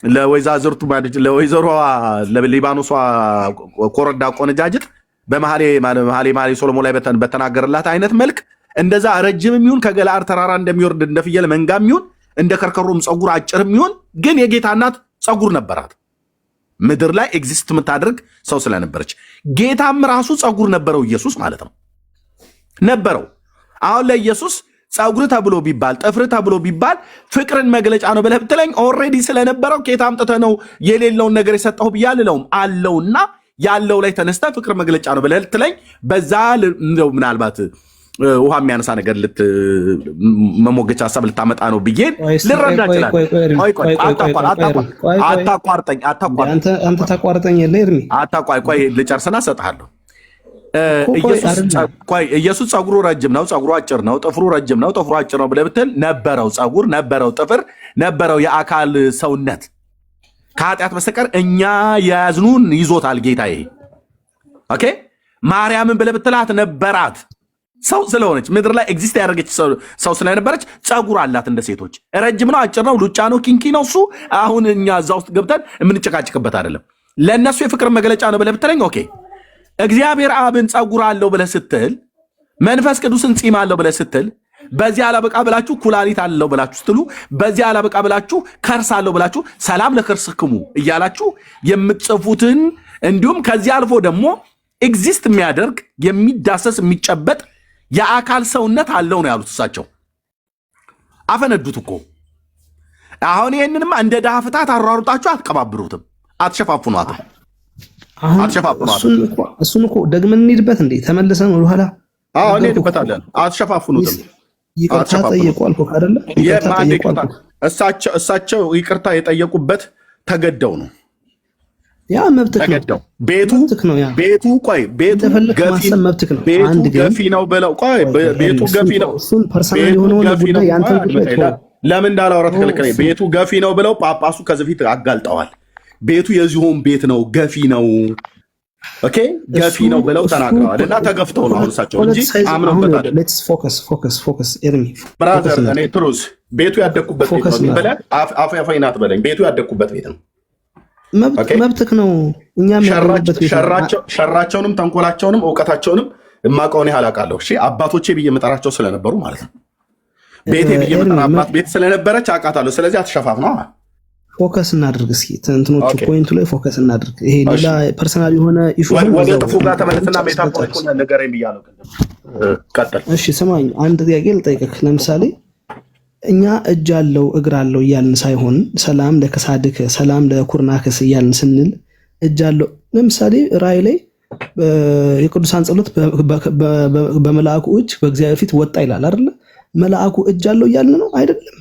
ለወይዛዝርቱ ለወይዘሮዋ ለሊባኖሷ ኮረዳ ቆነጃጅት በመኃልየ ሰሎሞን ላይ በተናገረላት አይነት መልክ እንደዛ ረጅም የሚሆን ከገለዓድ ተራራ እንደሚወርድ እንደ ፍየል መንጋ የሚሆን እንደ ከርከሮም ፀጉር አጭር የሚሆን ግን የጌታ እናት ፀጉር ነበራት። ምድር ላይ ኤግዚስት የምታደርግ ሰው ስለነበረች ጌታም ራሱ ፀጉር ነበረው። ኢየሱስ ማለት ነው ነበረው። አሁን ለኢየሱስ ፀጉር ተብሎ ቢባል ጥፍር ተብሎ ቢባል ፍቅርን መግለጫ ነው ብለህ ብትለኝ ኦልሬዲ ስለነበረው ጌታ አምጥተህ ነው የሌለውን ነገር የሰጠው ብያልለውም አለውና ያለው ላይ ተነስተ ፍቅር መግለጫ ነው ብለህ ልትለኝ በዛ ምናልባት ውሃ የሚያነሳ ነገር መሞገቻ ሀሳብ ልታመጣ ነው ብዬ ልረዳ ይችላል። አታቋርጠኝ። አንተ ታቋርጠኝ የለ እርሚ ቆይ ልጨርስና እሰጥሃለሁ። ኢየሱስ ፀጉሩ ረጅም ነው፣ ፀጉሩ አጭር ነው፣ ጥፍሩ ረጅም ነው፣ ጥፍሩ አጭር ነው ብለህ ብትል ነበረው ፀጉር፣ ነበረው ጥፍር፣ ነበረው የአካል ሰውነት። ከኃጢአት በስተቀር እኛ የያዝኑን ይዞታል ጌታዬ። ኦኬ ማርያምን ብለህ ብትላት ነበራት። ሰው ስለሆነች ምድር ላይ ኤግዚስት ያደረገች ሰው ስለነበረች ፀጉር አላት። እንደ ሴቶች ረጅም ነው፣ አጭር ነው፣ ሉጫ ነው፣ ኪንኪ ነው። እሱ አሁን እኛ እዛ ውስጥ ገብተን የምንጨቃጭቅበት አይደለም። ለእነሱ የፍቅር መግለጫ ነው ብለህ ብትለኝ ኦኬ። እግዚአብሔር አብን ፀጉር አለው ብለህ ስትል፣ መንፈስ ቅዱስን ፂም አለው ብለህ ስትል፣ በዚህ አላበቃ ብላችሁ ኩላሊት አለው ብላችሁ ስትሉ፣ በዚህ አላበቃ ብላችሁ ከርስ አለው ብላችሁ ሰላም ለከርስክሙ እያላችሁ የምትጽፉትን እንዲሁም ከዚህ አልፎ ደግሞ ኤግዚስት የሚያደርግ የሚዳሰስ የሚጨበጥ የአካል ሰውነት አለው ነው ያሉት እሳቸው። አፈነዱት እኮ። አሁን ይህንንም እንደ ድሃ ፍታት አሯሩጣችሁ አትቀባብሩትም፣ አትሸፋፍኗትም። እሱን እኮ ደግመን እንሂድበት እንዴ? ተመልሰን ወደኋላ እንሄድበታለን። አትሸፋፍኑትም። ይቅርታ ጠየቁ አልኩህ አይደለ? እሳቸው ይቅርታ የጠየቁበት ተገደው ነው። ያ መብትህ ነው። ቤቱ ገፊ ነው ብለው ቤቱ ገፊ ነው። እሱን ፐርሰናል የሆነውን ጉዳይ ያንተን ጉዳይ ለምን እንዳላወራ ተከልክለኝ። ቤቱ ገፊ ነው ብለው ጳጳሱ ከዚህ በፊት አጋልጠዋል። ቤቱ የዚሁም ቤት ነው፣ ገፊ ነው። ኦኬ ገፊ ነው ብለው ተናግረዋል። እና ተገፍተው ነው አሁን እሳቸው እንጂ አምነውበታል። ሌትስ ፎከስ ኤርሚ ብራዘር፣ እኔ ትሩዝ ቤቱ ያደግኩበት ቤት ነው ብለህ አፈናት በለኝ። ቤቱ ያደግኩበት ቤት ነው። መብትክ ነው። እኛም ያደረበት ቤት ሸራቸውንም ተንኮላቸውንም እውቀታቸውንም የማውቀውን ያህል አውቃለሁ። እሺ አባቶቼ ብዬ የምጠራቸው ስለነበሩ ማለት ነው። ቤቴ ብዬ የምጠራባት ቤት ስለነበረች አውቃታለሁ። ስለዚህ አትሸፋፍ ነው። ፎከስ እናድርግ እስኪ እንትኖቹ ፖይንቱ ላይ ፎከስ እናድርግ። ይሄ ሌላ ፐርሰናል የሆነ ኢሹ ወደ ጥፉ ጋር ተመለስና ሜታፎሪክ ሆነ ነገር ብያለሁ። ቀጥል። እሺ ስማኝ፣ አንድ ጥያቄ ልጠይቅህ። ለምሳሌ እኛ እጅ አለው እግር አለው እያልን ሳይሆን ሰላም ለከሳድክ ሰላም ለኩርናክስ እያልን ስንል እጅ አለው። ለምሳሌ ራእይ ላይ የቅዱሳን ጸሎት በመልአኩ እጅ በእግዚአብሔር ፊት ወጣ ይላል አይደለ? መልአኩ እጅ አለው እያልን ነው አይደለም?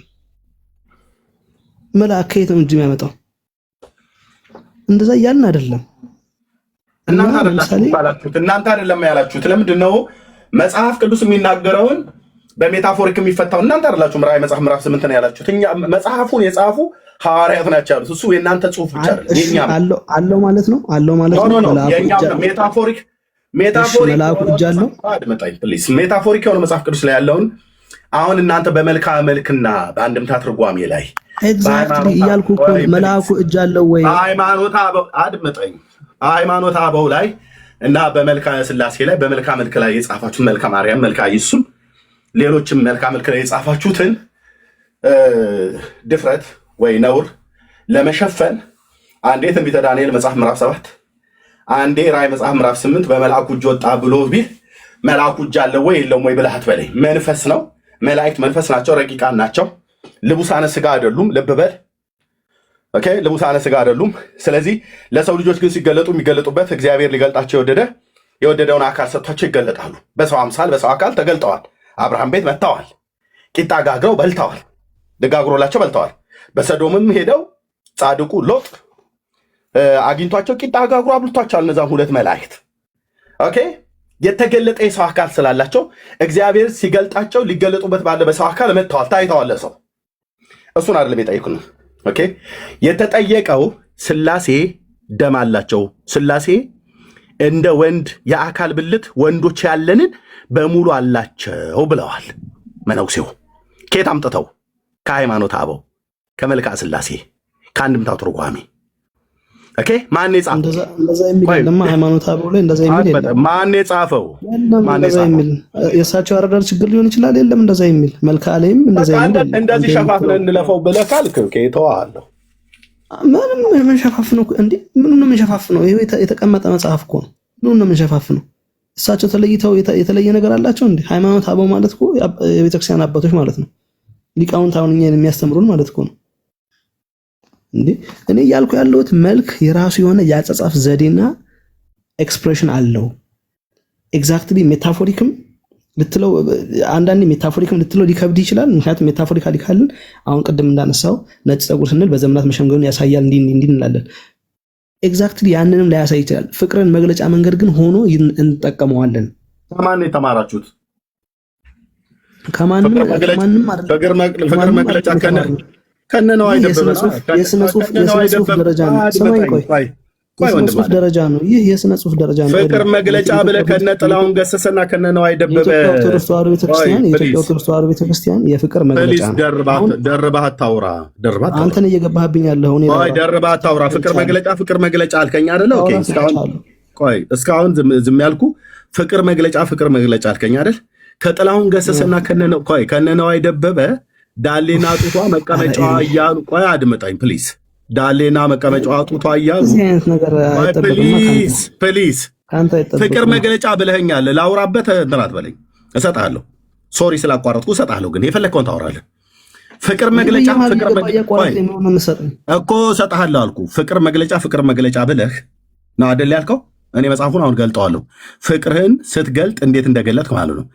መልአክ ከየት ነው እጅ የሚያመጣው? እንደዛ እያልን አይደለም። እናንተ አይደለም ያላችሁት። ለምንድን ነው መጽሐፍ ቅዱስ የሚናገረውን በሜታፎሪክ የሚፈታው? እናንተ አይደላችሁ። ራዕይ መጽሐፍ ምዕራፍ 8 ነው ያላችሁት። እኛ መጽሐፉን የጻፉ ሐዋርያት ናቸው ያሉት። እሱ የእናንተ ጽሑፍ ብቻ አይደለም። አለው ማለት ነው። ሜታፎሪክ መልአኩ እጅ አለው። ሜታፎሪክ የሆነ መጽሐፍ ቅዱስ ላይ ያለውን አሁን እናንተ በመልክዓ መልክና በአንድምታ ትርጓሜ ላይ ኤግዛክትሊ እያልኩ እኮ መልአኩ እጅ አለው ወይ? ሃይማኖተ አበው ላይ እና በመልክዓ ሥላሴ ላይ በመልክዓ መልክ ላይ የጻፋችሁት መልክዓ ማርያም፣ መልክዓ ኢየሱስም ሌሎችም መልክዓ መልክ ላይ የጻፋችሁትን ድፍረት ወይ ነውር ለመሸፈን አንዴ ትንቢተ ዳንኤል መጽሐፍ ምዕራፍ 7 አንዴ ራእይ መጽሐፍ ምዕራፍ 8 በመልአኩ እጅ ወጣ ብሎ ቢል መልአኩ እጅ አለው ወይ የለውም ወይ ብለህ አትበለኝ። መንፈስ ነው። መላእክት መንፈስ ናቸው፣ ረቂቃን ናቸው። ልቡሳነ ስጋ አይደሉም። ልብ በል ኦኬ። ልቡሳነ ስጋ አይደሉም። ስለዚህ ለሰው ልጆች ግን ሲገለጡ የሚገለጡበት እግዚአብሔር ሊገልጣቸው የወደደውን አካል ሰጥቷቸው ይገለጣሉ። በሰው አምሳል በሰው አካል ተገልጠዋል። አብርሃም ቤት መጥተዋል። ቂጣ ጋግረው በልተዋል። ደጋግሮላቸው በልተዋል። በሰዶምም ሄደው ጻድቁ ሎጥ አግኝቷቸው ቂጣ ጋግሮ አብልቷቸዋል። እነዛም ሁለት መላእክት ኦኬ። የተገለጠ የሰው አካል ስላላቸው እግዚአብሔር ሲገልጣቸው ሊገለጡበት ባለ በሰው አካል መጥተዋል፣ ታይተዋል ለሰው። እሱን አይደለም የጠየቁን ኦኬ። የተጠየቀው ስላሴ ደም አላቸው። ስላሴ እንደ ወንድ የአካል ብልት ወንዶች ያለንን በሙሉ አላቸው ብለዋል መነኩሴው። ከየት አምጥተው? ከሃይማኖት አበው፣ ከመልክዓ ስላሴ፣ ከአንድምታው ትርጓሜ ኦኬ። ማን የጻፈው? እንደዛ የሚል ለማ ሃይማኖት አበው ላይ እንደዛ የሚል የለም። ማን የጻፈው? ማን የጻፈው? የእሳቸው አረዳድ ችግር ሊሆን ይችላል። የለም እንደዛ የሚል መልክዓ ላይም እንደዛ የሚል እንደዚህ ሸፋፍነን እንለፈው ብለህ ካልክ ከይተዋለሁ። ምንም የምንሸፋፍነው እንዴ? ምኑን ነው የምንሸፋፍነው? ይሄ የተቀመጠ መጽሐፍ እኮ ነው። ምኑን ነው የምንሸፋፍነው? እሳቸው ተለይተው የተለየ ነገር አላቸው እንዴ? ሃይማኖት አበው ማለት እኮ የቤተክርስቲያን አባቶች ማለት ነው። ሊቃውንት አሁን እኛን የሚያስተምሩን ማለት እኮ ነው እንዴ። እኔ እያልኩ ያለሁት መልክ የራሱ የሆነ የአጻጻፍ ዘዴና ኤክስፕሬሽን አለው። ኤግዛክትሊ ሜታፎሪክም ልትለው አንዳንዴ ሜታፎሪክም ልትለው ሊከብድ ይችላል። ምክንያቱም ሜታፎሪካሊ ካልን አሁን ቅድም እንዳነሳው ነጭ ፀጉር ስንል በዘመናት መሸምገሉን ያሳያል እንዲህ እንላለን። ኤግዛክትሊ ያንንም ላያሳይ ይችላል። ፍቅርን መግለጫ መንገድ ግን ሆኖ እንጠቀመዋለን። ከማን የተማራችሁት? ከማንም ፍቅር መግለጫ ከነ ነው አይደበበ የስነ ጽሁፍ ደረጃ ነው። ሰማይ ቆይ የስነ ጽሁፍ ደረጃ ነው። ይህ የስነ ጽሁፍ ደረጃ ነው። ፍቅር መግለጫ ብለህ ከነ ጥላሁን ገሰሰና ከነ ነው አይደበበ የኢትዮጵያ ኦርቶዶክስ ተዋሕዶ ቤተክርስቲያን የፍቅር መግለጫ ነው። ደርባህ አታውራ። አንተን እየገባህብኝ ያለው እኔ ደርባህ አታውራ። ፍቅር መግለጫ አልከኝ አይደለ? ኦኬ እስካሁን ዝም ያልኩ ፍቅር መግለጫ አልከኝ አይደል? ከጥላሁን ገሰሰና ከነ ነው አይደበበ ዳሌና ጡቷ መቀመጫዋ እያሉ ቆይ አድምጠኝ ፕሊዝ። ዳሌና መቀመጫዋ ጡቷ እያሉ ፕሊዝ ፍቅር መግለጫ ብለኸኛል። ላውራበት እንትን አትበለኝ። እሰጥሃለሁ። ሶሪ ስላቋረጥኩ እሰጥሃለሁ፣ ግን የፈለግከውን ታወራለህ። ፍቅር መግለጫ እኮ እሰጥሃለሁ አልኩ። ፍቅር መግለጫ ብለህ ነው አይደል ያልከው? እኔ መጽሐፉን አሁን ገልጠዋለሁ። ፍቅርህን ስትገልጥ እንዴት እንደገለጥክ ማለት ነው።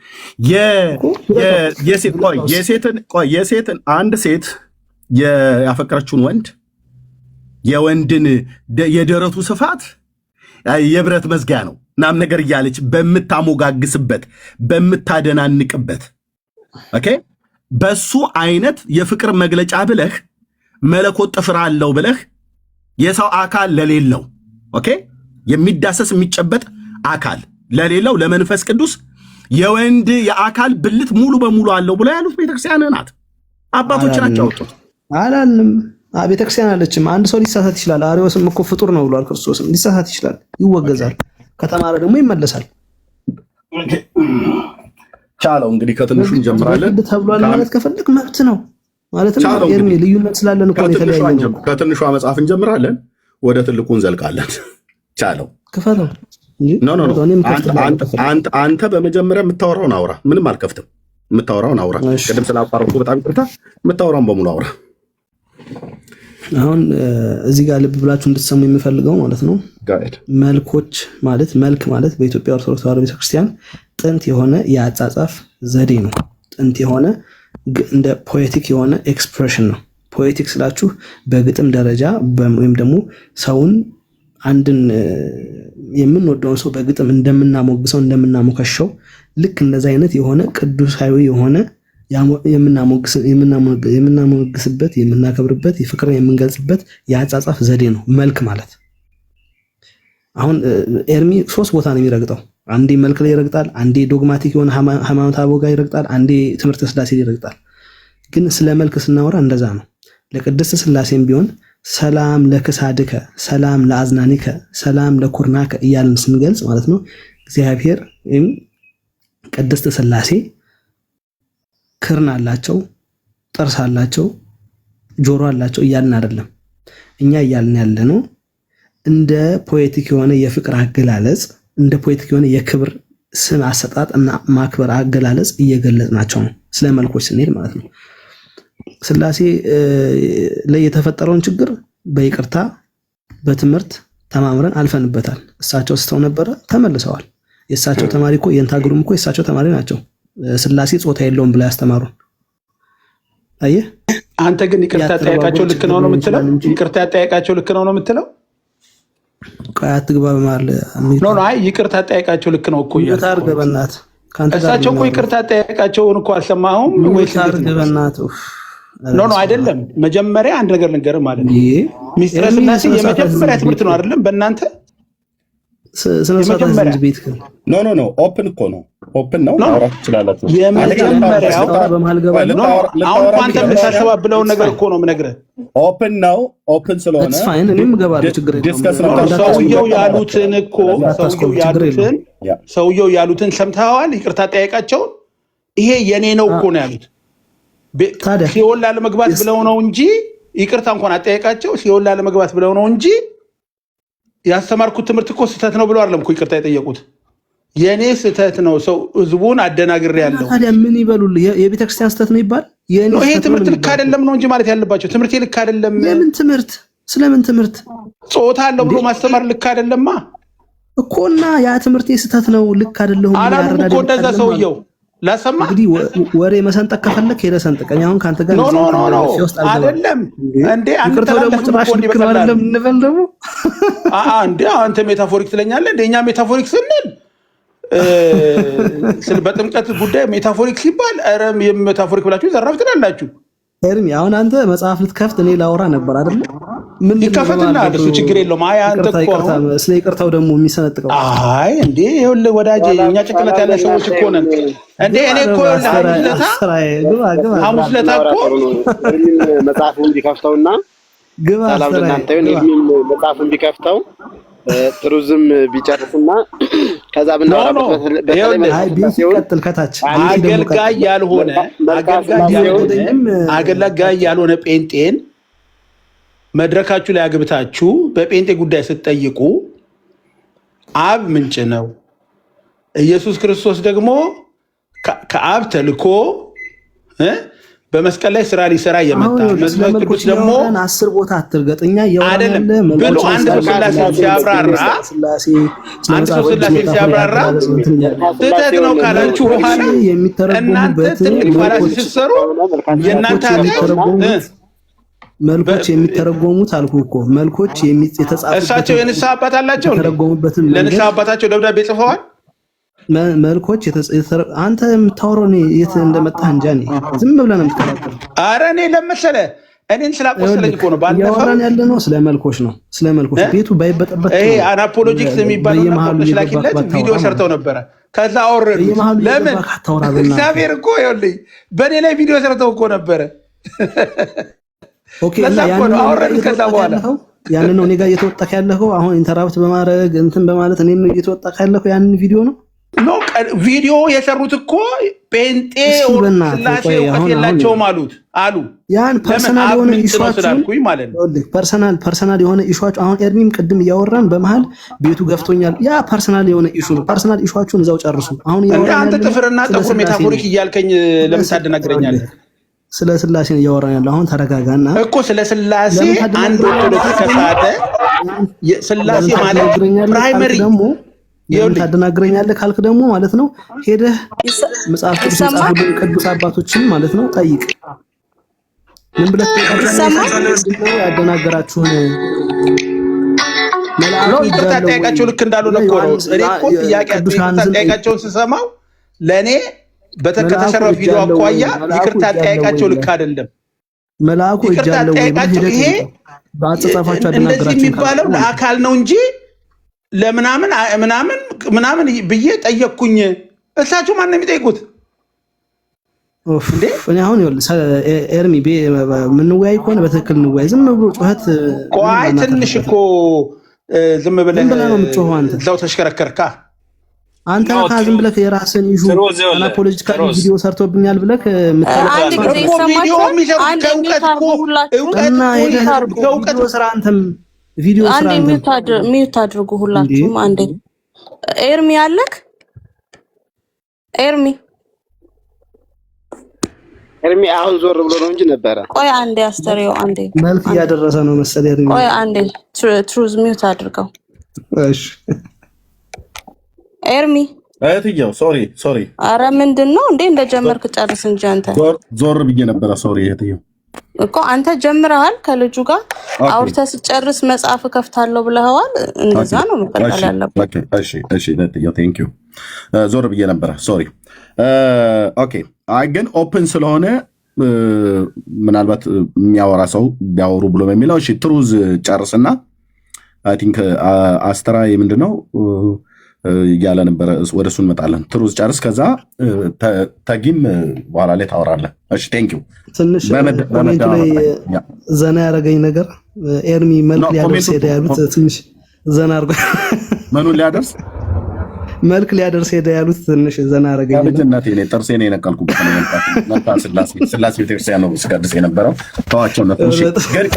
የሴትን አንድ ሴት ያፈቀረችውን ወንድ የወንድን የደረቱ ስፋት የብረት መዝጊያ ነው ምናምን ነገር እያለች በምታሞጋግስበት በምታደናንቅበት ኦኬ፣ በሱ አይነት የፍቅር መግለጫ ብለህ መለኮት ጥፍር አለው ብለህ የሰው አካል ለሌለው ኦኬ፣ የሚዳሰስ የሚጨበጥ አካል ለሌለው ለመንፈስ ቅዱስ የወንድ የአካል ብልት ሙሉ በሙሉ አለው ብለው ያሉት ቤተክርስቲያን ናት። አባቶች ናቸው ያወጡት። አላልንም። ቤተክርስቲያን አለችም። አንድ ሰው ሊሳሳት ይችላል። አርዮስም እኮ ፍጡር ነው ብሏል። ክርስቶስም ሊሳሳት ይችላል፣ ይወገዛል። ከተማረ ደግሞ ይመለሳል። ቻለው እንግዲህ ከትንሹ እንጀምራለን። ተብሏል ማለት ከፈለክ መብት ነው ማለት ነው። ኤርሚ ልዩነት ስላለን እኮ የተለያየ ነው። ከትንሿ መጽሐፍ እንጀምራለን፣ ወደ ትልቁ እንዘልቃለን። ቻለው ክፈተው። አንተ በመጀመሪያ የምታወራውን አውራ። ምንም አልከፍትም። የምታወራውን አውራ። ቅድም ስላቋረጥኩ በጣም ይቅርታ። የምታወራውን በሙሉ አውራ። አሁን እዚህ ጋር ልብ ብላችሁ እንድትሰሙ የሚፈልገው ማለት ነው መልክ ማለት በኢትዮጵያ ኦርቶዶክስ ተዋሕዶ ቤተክርስቲያን ጥንት የሆነ የአጻጻፍ ዘዴ ነው። ጥንት የሆነ እንደ ፖኤቲክ የሆነ ኤክስፕሬሽን ነው። ፖኤቲክ ስላችሁ በግጥም ደረጃ ወይም ደግሞ ሰውን አንድን የምንወደውን ሰው በግጥም እንደምናሞግሰው እንደምናሞከሸው ልክ እንደዛ አይነት የሆነ ቅዱሳዊ የሆነ የምናሞግስበት የምናከብርበት የፍቅርን የምንገልጽበት የአጻጻፍ ዘዴ ነው መልክ ማለት። አሁን ኤርሚ 3 ቦታ ነው የሚረግጠው። አንዴ መልክ ላይ ይረግጣል፣ አንዴ ዶግማቲክ የሆነ ሃይማኖት አበው ጋር ይረግጣል፣ አንዴ ትምህርተ ስላሴ ላይ ይረግጣል። ግን ስለ መልክ ስናወራ እንደዛ ነው። ለቅድስት ስላሴም ቢሆን ሰላም ለክሳድከ ሰላም ለአዝናኒከ ሰላም ለኩርናከ እያልን ስንገልጽ ማለት ነው እግዚአብሔር ወይም ቅድስት ስላሴ ክርን አላቸው፣ ጥርስ አላቸው፣ ጆሮ አላቸው እያልን አይደለም። እኛ እያልን ያለ ነው እንደ ፖኤቲክ የሆነ የፍቅር አገላለጽ እንደ ፖኤቲክ የሆነ የክብር ስም አሰጣጥ እና ማክበር አገላለጽ እየገለጽናቸው ነው። ስለ መልኮች ስንሄድ ማለት ነው ስላሴ ላይ የተፈጠረውን ችግር በይቅርታ በትምህርት ተማምረን አልፈንበታል። እሳቸው ስተው ነበረ ተመልሰዋል። የእሳቸው ተማሪ እኮ የእንታግሩም እኮ የእሳቸው ተማሪ ናቸው። ስላሴ ጾታ የለውም ብላ ያስተማሩን። አየህ አንተ ግን ይቅርታ ጠያቃቸው ልክ ነው የምትለው? ይቅርታ ጠያቃቸው ልክ ነው የምትለው? ቆይ አትግባ በማል አይ ይቅርታ ጠያቃቸው ልክ ነው እኮ ታርገ በእናትህ እሳቸው እኮ ይቅርታ ጠያቃቸውን እኮ አልሰማሁም ወይስ ታርገ በእናትህ አይደለም። መጀመሪያ አንድ ነገር ልንገርህ ማለት ነው። ሚስጥረ ስላሴ የመጀመሪያ ትምህርት ነው አይደለም በእናንተ ስለሰጣት ቤት ኖ ኦፕን እኮ ነው። ኦፕን ነው ማውራት ትችላላችሁ። የመጀመሪያው በመሃል ገባ ነው። አሁን አንተ የምታስተባብለውን ነገር እኮ ነው የምነግርህ። ኦፕን ነው። ኦፕን ስለሆነ ፋይን እኔም እገባለሁ። ችግር የለም። ሰውየው ያሉትን እኮ ሰውየው ያሉትን ሰምተዋል። ይቅርታ ጠያቃቸውን ይሄ የኔ ነው እኮ ነው ያሉት። ሲኦል ላለመግባት ብለው ነው እንጂ ይቅርታ እንኳን አጠያቃቸው ሲኦል ላለመግባት ብለው ነው እንጂ ያስተማርኩት ትምህርት እኮ ስህተት ነው ብለው አይደለም እኮ ይቅርታ የጠየቁት። የኔ ስህተት ነው ሰው ህዝቡን አደናግሬ ያለው። ታዲያ ምን ይበሉል? የቤተክርስቲያን ስህተት ነው ይባል? ይሄ ትምህርት ልክ አይደለም ነው እንጂ ማለት ያለባቸው ትምህርት ልክ አይደለም። የምን ትምህርት? ስለምን ትምህርት? ጾታ አለው ብሎ ማስተማር ልክ አይደለማ እኮና ያ ትምህርት ስህተት ነው ልክ አይደለም አላሉ እኮ እንደዛ ሰውየው ላሰማ እንግዲህ ወሬ መሰንጠቅ ከፈለክ ሄደህ ሰንጥቀኝ። አሁን ካንተ ጋር ኖ አይደለም እንዴ አንተ ደግሞ ጭራሽ ልክ ነው አይደለም እንበል ደግሞ እንዴ አንተ ሜታፎሪክ ትለኛለህ እንዴ? እኛ ሜታፎሪክ ስንል በጥምቀት ጉዳይ ሜታፎሪክ ሲባል ኧረ ሜታፎሪክ ብላችሁ ዘራፍ ትላላችሁ። ኤርሚ አሁን አንተ መጽሐፍ ልትከፍት እኔ ላውራ ነበር አይደል? ምን ይከፈትና እሱ ችግር የለውም። አይ አንተ እኮ ስለ ይቅርታው ደግሞ የሚሰነጥቀው አይ እንዴ ይኸውልህ ወዳጄ እኛ ጭንቅላት ያለ ሰዎች እኮ ነን እንዴ። እኔ እኮ ሐሙስ ዕለት እኮ መጽሐፉን ቢከፍተውና ሰላም ለእናንተ ይሁን መጽሐፉን ቢከፍተው ጥሩ ዝም ቢጨርስና ከዛ ብናወራበት ቢቀጥል ከታች አገልጋይ ያልሆነ ጴንጤን መድረካችሁ ላይ አግብታችሁ በጴንጤ ጉዳይ ስትጠይቁ አብ ምንጭ ነው፣ ኢየሱስ ክርስቶስ ደግሞ ከአብ ተልኮ በመስቀል ላይ ስራ ሊሰራ የመጣ መንፈስ ቅዱስ ደግሞ 10 ቦታ አትርገጥኛ አይደለም ብሎ አንድ ስላሴ ሲያብራራ ስህተት ነው ካላችሁ በኋላ እናንተ ትልቅ ፋላሲ ስትሰሩ የእናንተ መልኮች የሚተረጎሙት አልኩ እኮ መልኮች የተጻፉት እሳቸው የንስሐ አባት አላቸው። ለንስሐ አባታቸው ደብዳቤ ጽፈዋል። መልኮች አንተ የምታወራው የት እንደመጣህ እንጃ። እኔ ዝም ብለህ ነው የምትከራከረው። ኧረ እኔ ለመሰለ እኔን ስላቆሰለኝ እኮ ነው። ባለፈው ያለ ነው ስለ መልኮች ነው። ስለ መልኮች ቤቱ ባይበጠበት ይሄ አናፖሎጂክስ የሚባለው ነው። ስላኪለት ቪዲዮ ሰርተው ነበረ። ከዛ አወረዱ። ለምን እግዚአብሔር እኮ ይኸውልኝ በእኔ ላይ ቪዲዮ ሰርተው እኮ ነበረ። ኦኬ እና ያንን ነው እኔ ጋር እየተወጣክ ያለኸው። አሁን ኢንተራፕት በማድረግ እንትን በማለት እኔ ነው እየተወጣክ ያለኸው። ያንን ቪዲዮ ነው ቪዲዮ የሰሩት እኮ ጴንጤ ስላሴ እውቀት የላቸውም አሉ። ያን ፐርሰናል የሆነ ኢሹዋችሁን ማለት ነው። ፐርሰናል የሆነ ኢሹዋችሁ አሁን ኤርሚም ቅድም እያወራን በመሃል ቤቱ ገፍቶኛል። ያ ፐርሰናል የሆነ ኢሹ ነው። ፐርሰናል ኢሹዋችሁን እዛው ጨርሱ። አሁን አንተ ጥፍርና ጥቁር ሜታፎሪክ እያልከኝ ለምን ታደናግረኛለህ? ስለ ስላሴ ነው እያወራን ያለው። አሁን ተረጋጋና እኮ ስለ ስላሴ አንድ ኦርቶዶክስ ከሳተ ስላሴ ማለት ፕራይመሪ ደግሞ ታደናግረኛለህ ካልክ ደግሞ ማለት ነው ሄደህ መጽሐፍ ቅዱስ የጻፉልን ቅዱስ አባቶችን ማለት ነው ጠይቅ። ምን ብለህ ያደናገራችሁን ይቅርታ ጠያቃቸው ልክ እንዳልሆነ እኮ ነው። እኔ እኮ ጠያቃቸውን ስሰማው ለእኔ በተከተሰራው ቪዲዮ አኳያ ይቅርታ ጠያቃቸው ልክ አይደለም። መልአኩ እጃለው ይሄ በአጸጻፋቸው እንደዚህ የሚባለው ለአካል ነው እንጂ ለምናምን ምናምን ብዬ ጠየቅኩኝ። እሳቸው ማን ነው የሚጠይቁት? እኔ አሁን ኤርሚ የምንወያይ ከሆነ በትክክል እንወያይ። ዝም ብሎ ጩኸት ቆይ ትንሽ እኮ ዝም ብለህ ነው የምትጮኸው አንተ። እዛው ተሽከረከርካ አንተ ዝም ብለህ የራስህን ኢሹ ፖለቲካል ቪዲዮ ሰርቶብኛል ብለህ ቪዲዮ የሚሰሩት ከእውቀት ስራ አንተም ቪዲዮ አንዴ ሚዩት አድርጉ ሁላችሁም። አንዴ ኤርሚ አለክ? ኤርሚ አሁን ዞር ብሎ ነው እንጂ ነበረ። ቆይ አንዴ አስተሪዮ አንዴ መልክ እያደረሰ ነው መሰለኝ ኤርሚ። ቆይ አንዴ ትሩዝ ሚዩት አድርገው። እሺ ኤርሚ እህትየው ሶሪ። አረ ምንድነው እንዴ እንደጀመርክ ጨርስ እንጂ አንተ። ዞር ብዬ ነበረ። ሶሪ እህትየው እኮ አንተ ጀምረሃል ከልጁ ጋር አውርተህ ስጨርስ መጽሐፍ ከፍታለሁ ብለኸዋል። እንደዛ ነው መቀጠል ያለበት። እሺ እህትየው ቴንክ ዩ። ዞር ብዬ ነበረ ሶሪ። ኦኬ አይ ግን ኦፕን ስለሆነ ምናልባት የሚያወራ ሰው ቢያወሩ ብሎ በሚለው እሺ ትሩዝ ጨርስና አይ ቲንክ አስተራ ምንድነው እያለ ነበረ። ወደ እሱ እንመጣለን። ትሩዝ ጨርስ፣ ከዛ ተጊም በኋላ ላይ ታወራለህ። እሺ ቴንክ ዩ። ትንሽ ኮሜንት ላይ ዘና ያደረገኝ ነገር ኤርሚ መልክ ሊያደርስ ሄደ ያሉት ትንሽ ዘና አድርጎ ምኑን ሊያደርስ መልክ ሊያደርስ ሄደ ያሉት ትንሽ ዘና ያደረገኝ ነገር ልጅነቴ እኔ ጥርሴን የነቀልኩበት ነው። መጣ ስላሴ ቤተክርስቲያን ነው ስቀድስ የነበረው። ተዋቸው ነው። እሺ ግን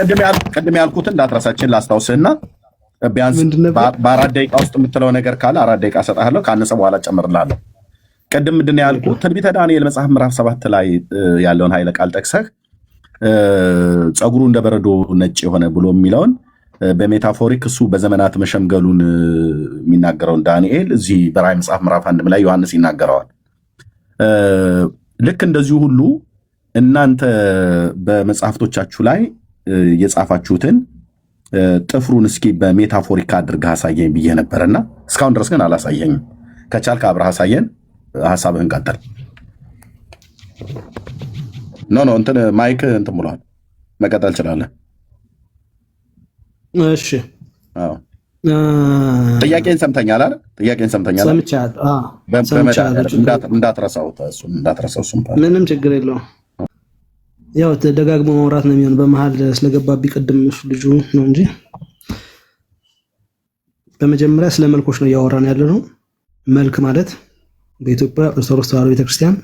ቅድም ያልኩትን እንዳትረሳችን ላስታውስህና ቢያንስ በ4 ደቂቃ ውስጥ የምትለው ነገር ካለ 4 ደቂቃ ሰጣለሁ። ካነሰ በኋላ ጨምርላለሁ። ቅድም ምንድን ነው ያልኩት? ትንቢተ ዳንኤል መጽሐፍ ምዕራፍ 7 ላይ ያለውን ኃይለ ቃል ጠቅሰህ ፀጉሩ እንደ በረዶ ነጭ የሆነ ብሎ የሚለውን በሜታፎሪክ እሱ በዘመናት መሸምገሉን የሚናገረውን ዳንኤል እዚህ በራዕይ መጽሐፍ ምዕራፍ 1 ላይ ዮሐንስ ይናገረዋል። ልክ እንደዚሁ ሁሉ እናንተ በመጽሐፍቶቻችሁ ላይ የጻፋችሁትን ጥፍሩን እስኪ በሜታፎሪክ አድርገህ አሳየኝ ብዬ ነበርና እስካሁን ድረስ ግን አላሳየኝም። ከቻልክ አብረህ አሳየን። ሐሳብህን ቀጥል። ኖ እንትን ማይክ እንትን ብሏል። መቀጠል ትችላለህ። እሺ አዎ ጥያቄን ሰምተኛል አይደል? ጥያቄን ሰምተኛል። ሰምቻለሁ። እንዳትረሳው እሱን ምንም ችግር የለውም። ያው ተደጋግሞ ማውራት ነው የሚሆን። በመሃል ስለገባብኝ ቅድም ልጁ ነው እንጂ በመጀመሪያ ስለ መልኮች ነው እያወራን ያለ ነው። መልክ ማለት በኢትዮጵያ ኦርቶዶክስ ተዋሕዶ ቤተክርስቲያን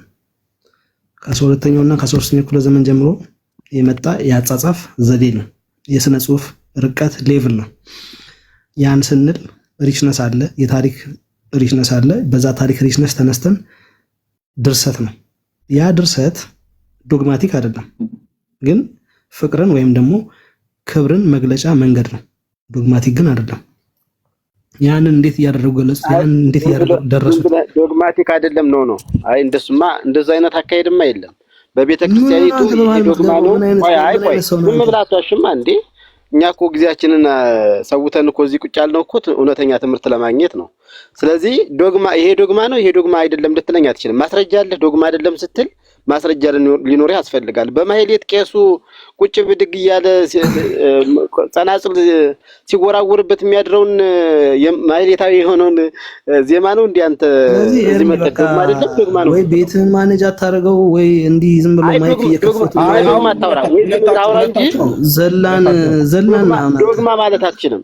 ከ12ኛውና ከ13ኛው ክፍለ ዘመን ጀምሮ የመጣ የአጻጻፍ ዘዴ ነው። የስነ ጽሁፍ ርቀት ሌቭል ነው። ያን ስንል ሪችነስ አለ፣ የታሪክ ሪችነስ አለ። በዛ ታሪክ ሪችነስ ተነስተን ድርሰት ነው። ያ ድርሰት ዶግማቲክ አይደለም፣ ግን ፍቅርን ወይም ደግሞ ክብርን መግለጫ መንገድ ነው። ዶግማቲክ ግን አይደለም። ያንን እንዴት እያደረጉ ገለጹ? ያንን እንዴት እያደረጉ ደረሱት? ዶግማቲክ አይደለም ነው። አይ እንደሱማ እንደዛ አይነት አካሄድማ የለም በቤተ ክርስቲያኒቱ። ዶግማ ነው። ቆይ ምን ብላችሁሽማ እንዴ? እኛ እኮ ጊዜያችንን ሰውተን እኮ እዚህ ቁጭ ያልነው እኮ እውነተኛ ትምህርት ለማግኘት ነው። ስለዚህ ዶግማ ይሄ ዶግማ ነው ይሄ ዶግማ አይደለም ልትለኝ አትችልም። ማስረጃ አለ ዶግማ አይደለም ስትል ማስረጃ ሊኖር ያስፈልጋል። በማህሌት ቄሱ ቁጭ ብድግ እያለ ጸናጽል ሲወራወርበት የሚያድረውን ማህሌታዊ የሆነውን ዜማ ነው እንዴ አንተ እዚህ መተከም ማለት ዶግማ ነው ወይ? ቤትህን ማኔጅ አታረገው ወይ? እንዲህ ዝም ብሎ ማይክ እየከፈቱ ዶግማ አታውራ ወይ? ታውራ እንጂ ዘላን ዶግማ ማለት አትችልም።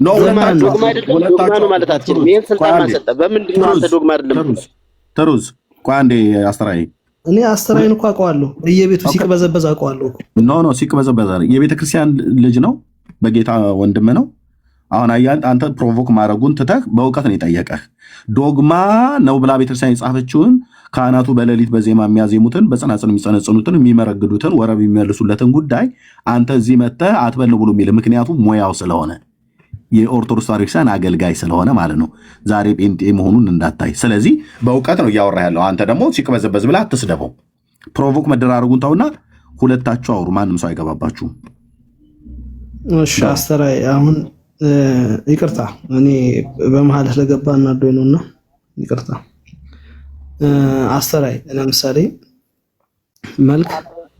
ዶግማ አይደለም ዶግማ ነው ማለት አትችልም። ይሄን ስልጣን ማሰጠ በምንድን ነው አንተ ዶግማ አይደለም? ተሩዝ ቆይ አንዴ አስተራይ እኔ አስተራይን እኮ አውቀዋለሁ። በየቤቱ ሲቅበዘበዝ አውቀዋለሁ። ኖ ሲቅበዘበዝ የቤተ ክርስቲያን ልጅ ነው፣ በጌታ ወንድም ነው። አሁን አያል አንተ ፕሮቮክ ማድረጉን ትተህ በእውቀት ነው የጠየቀህ። ዶግማ ነው ብላ ቤተክርስቲያን የጻፈችውን ካህናቱ በሌሊት በዜማ የሚያዜሙትን በጸናጽል የሚጸነጽኑትን የሚመረግዱትን ወረብ የሚመልሱለትን ጉዳይ አንተ እዚህ መጥተህ አትበል ብሎ የሚል ምክንያቱም ሙያው ስለሆነ የኦርቶዶክስ ተዋሕዶ ክርስቲያን አገልጋይ ስለሆነ ማለት ነው። ዛሬ ጴንጤ መሆኑን እንዳታይ። ስለዚህ በእውቀት ነው እያወራ ያለው። አንተ ደግሞ ሲቅበዘበዝ ብላ አትስደበው። ፕሮቮክ መደራረጉን ተውና ሁለታችሁ አውሩ። ማንም ሰው አይገባባችሁም። እሺ አስተራይ አሁን ይቅርታ እኔ በመሃል ስለገባ እናዶኝ ነውና ይቅርታ። አስተራይ ለምሳሌ መልክ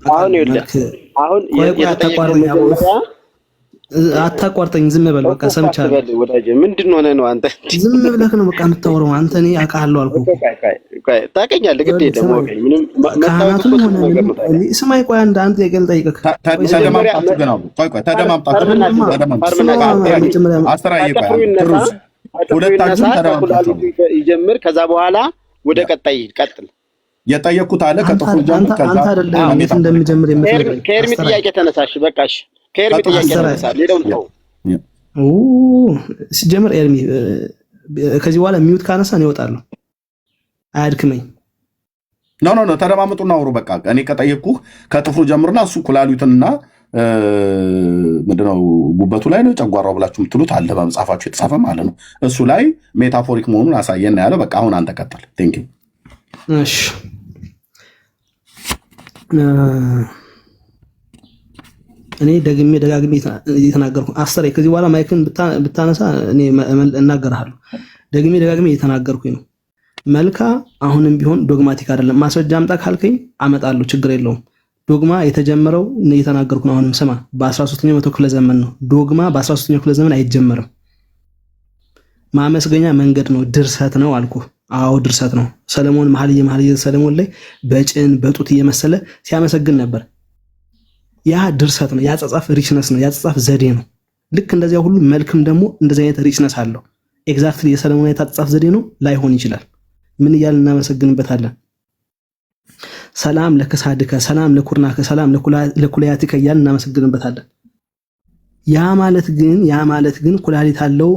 አሁን አታቋርጠኝ፣ ዝም በል በቃ ሰምቻለሁ። ወዳጄ ምንድን ሆነ ነው አንተ ዝም ብለህ ነው በቃ የምታወራው? አንተ እኔ አውቃለሁ አልኩህ። ታውቀኛለህ ግዴ ደግሞ ምንም ካህናቱም ሆነ ስማይ፣ ቆይ አንድ ጥያቄ ልጠይቅህ። ይጀምር፣ ከዛ በኋላ ወደ ቀጣይ ቀጥል። የጠየኩት አለ ከጥፉ ጀምር። አንተ አይደለም እንዴት እንደምጀምር የምትነግረኝ። ከኤርሚ ጥያቄ ተነሳሽ። በቃሽ ከኤርሚ ጥያቄ ተነሳ። ሌላውን ተው። ሲጀምር ኤርሚ ከዚህ በኋላ ሚውት ካነሳን ይወጣለሁ። አያድክመኝ። ኖ ተደማመጡና አውሩ። በቃ እኔ ከጠየቅኩህ ከጥፍሩ ጀምርና እሱ ኩላሊትና ምንድነው ጉበቱ ላይ ነው ጨጓራው ብላችሁ የምትሉት አለ በመጽሐፋችሁ የተጻፈ ማለት ነው። እሱ ላይ ሜታፎሪክ መሆኑን አሳየና ያለው። በቃ አሁን አንተ ቀጥል። ቴንክ ዩ። እሺ እኔ ደጋግሜ እየተናገርኩ አስሬ ከዚህ በኋላ ማይክን ብታነሳ እኔ እናገርሃለሁ። ደጋግሜ እየተናገርኩኝ ነው። መልካ አሁንም ቢሆን ዶግማቲክ አይደለም። ማስረጃ አምጣ ካልከኝ አመጣለሁ፣ ችግር የለውም። ዶግማ የተጀመረው እየተናገርኩ ነው። አሁንም ስማ፣ በ13ኛው መቶ ክፍለ ዘመን ነው። ዶግማ በ13ኛው ክፍለ ዘመን አይጀመርም። ማመስገኛ መንገድ ነው፣ ድርሰት ነው አልኩ። አዎ ድርሰት ነው። ሰለሞን መኃልየ ሰለሞን ላይ በጭን በጡት እየመሰለ ሲያመሰግን ነበር። ያ ድርሰት ነው። ያጻጻፍ ሪችነስ ነው። ያጻጻፍ ዘዴ ነው። ልክ እንደዚያ ሁሉ መልክም ደግሞ እንደዚህ አይነት ሪችነስ አለው። ኤግዛክትሊ የሰለሞን ያጻጻፍ ዘዴ ነው፣ ላይሆን ይችላል። ምን እያልን እናመሰግንበታለን? ሰላም ለከሳድከ፣ ሰላም ለኩርናከ፣ ሰላም ለኩላያቲከ እያልን እናመሰግንበታለን። ያ ማለት ግን ኩላሊት አለው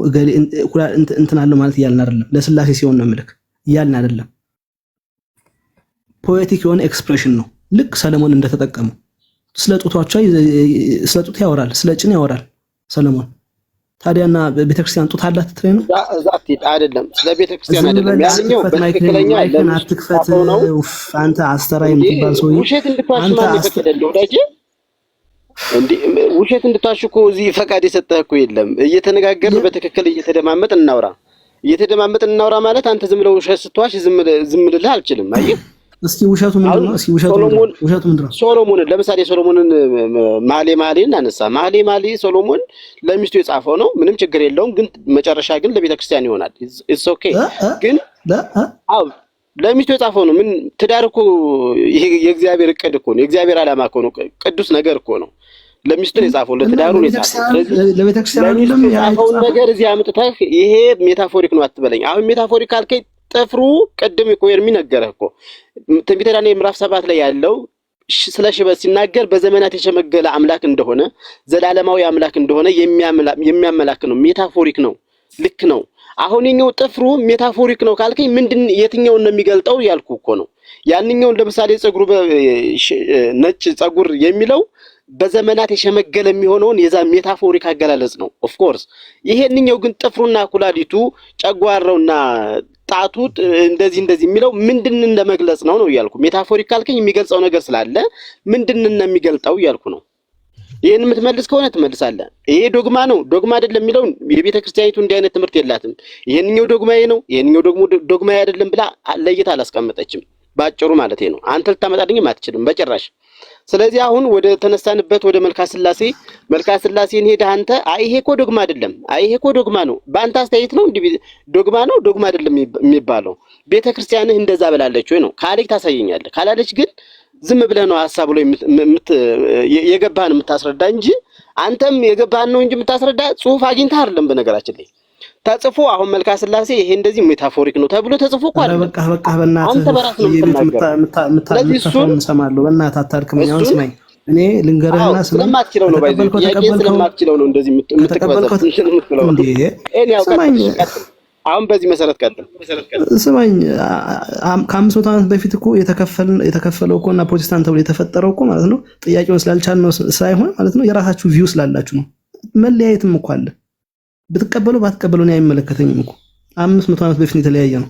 እንትን አለው ማለት እያልን አይደለም። ለስላሴ ሲሆን ነው ምልክ እያልን አይደለም። ፖኤቲክ የሆነ ኤክስፕሬሽን ነው። ልክ ሰለሞን እንደተጠቀመው ስለ ጡት ያወራል፣ ስለ ጭን ያወራል ሰለሞን። ታዲያና ቤተክርስቲያን ጡት አላት ትሬ ነው አይደለም። ስለ ቤተክርስቲያን አይደለም ያንኛው በትክክለኛ አትክፈት ነው። አንተ አስተራይ የምትባል ሰው ውሸት እንድትዋሽ ማን ይፈቀደልህ ወዳጄ? እንዴ ውሸት እንድትዋሽ እኮ እዚህ ፈቃድ የሰጠህ እኮ የለም። እየተነጋገርን በትክክል እየተደማመጥ እናውራ ማለት አንተ ዝም ብለው ውሸት ስትዋሽ ዝም ልልህ አልችልም። አየህ እስኪ ውሸቱ ምንድነው? እስኪ ውሸቱ ምንድነው? ሶሎሞን ለምሳሌ ሶሎሞንን መኃልየ እናነሳ። መኃልየ ሶሎሞን ለሚስቱ የጻፈው ነው፣ ምንም ችግር የለውም። ግን መጨረሻ ግን ለቤተክርስቲያን ይሆናል። ኢትስ ኦኬ። ግን ለሚስቱ የጻፈው ነው። ምን ትዳር እኮ የእግዚአብሔር ዕቅድ እኮ ነው፣ የእግዚአብሔር ዓላማ እኮ ነው፣ ቅዱስ ነገር እኮ ነው። ለሚስቱ ነው የጻፈው፣ ለትዳሩ ነው የጻፈው። ለቤተክርስቲያን አይደለም የጻፈውን ነገር እዚህ አምጥተህ ይሄ ሜታፎሪክ ነው አትበለኝ። አሁን ሜታፎሪክ ካልከኝ ጥፍሩ ቅድም እኮ ኤርሚ ነገረህ እኮ ትንቢተ ዳንኤል ምዕራፍ 7 ላይ ያለው ስለ ሽበት ሲናገር በዘመናት የሸመገለ አምላክ እንደሆነ ዘላለማዊ አምላክ እንደሆነ የሚያመላክ ነው። ሜታፎሪክ ነው። ልክ ነው። አሁን የኛው ጥፍሩ ሜታፎሪክ ነው ካልከኝ ምንድን የትኛውን ነው የሚገልጠው ያልኩ እኮ ነው። ያንኛውን ለምሳሌ ጸጉሩ ነጭ ጸጉር የሚለው በዘመናት የሸመገለ የሚሆነውን የዛ ሜታፎሪክ አገላለጽ ነው። ኦፍ ኮርስ ይሄንኛው ግን ጥፍሩና ኩላሊቱ ጨጓራውና ጣቱ እንደዚህ የሚለው ምንድን እንደመግለጽ ነው ያልኩ። ሜታፎሪክ ካልከኝ የሚገልጸው ነገር ስላለ ምንድን ነው የሚገልጠው ያልኩ ነው። ይሄን የምትመልስ ከሆነ ትመልሳለህ። ይሄ ዶግማ ነው ዶግማ አይደለም የሚለው የቤተክርስቲያኒቱ እንዲህ አይነት ትምህርት የላትም። ይሄንኛው ዶግማዬ ነው ይሄንኛው ደግሞ ዶግማዬ አይደለም ብላ ለይታ አላስቀመጠችም። ባጭሩ ማለት ነው። አንተ ልታመጣልኝም አትችልም በጭራሽ። ስለዚህ አሁን ወደ ተነሳንበት ወደ መልካ ስላሴን ሄደህ አንተ ይሄ እኮ ዶግማ አይደለም፣ ይሄ እኮ ዶግማ ነው። በአንተ አስተያየት ነው እንዲህ ዶግማ ነው ዶግማ አይደለም የሚባለው። ቤተክርስቲያንህ እንደዛ ብላለች ወይ ነው ካለች ታሳየኛለህ። ካላለች ግን ዝም ብለህ ነው ሐሳቡ ላይ የገባህን የምታስረዳ እንጂ አንተም የገባህን ነው እንጂ የምታስረዳ ጽሑፍ አግኝተህ አይደለም። በነገራችን ላይ ተጽፎ አሁን መልካ ስላሴ ይሄ እንደዚህ ሜታፎሪክ ነው ተብሎ ተጽፎ እኮ አይደለም። በቃ በእናትህ አንተ በራስህ ነው የምትናገረው። እንሰማለሁ። በእናትህ አታድክመኝ። አሁን ስማኝ፣ እኔ ልንገርህና ስለማትችለው ነው ስለማትችለው ነው እንደዚህ የምትቀበለው እንዴ? ስማኝ፣ አሁን በዚህ መሰረት ቀጥል። ስማኝ፣ ከ500 ዓመት በፊት እኮ የተከፈለው እኮ እና ፕሮቴስታንት ተብሎ የተፈጠረው እኮ ማለት ነው ጥያቄውን ስላልቻልነው ሳይሆን ማለት ነው የራሳችሁ ቪው ስላላችሁ ነው። መለያየትም እኮ አለ። ብትቀበሉ ባትቀበሉ እኔ አይመለከተኝም እኮ 500 ዓመት በፊት የተለያየ ነው።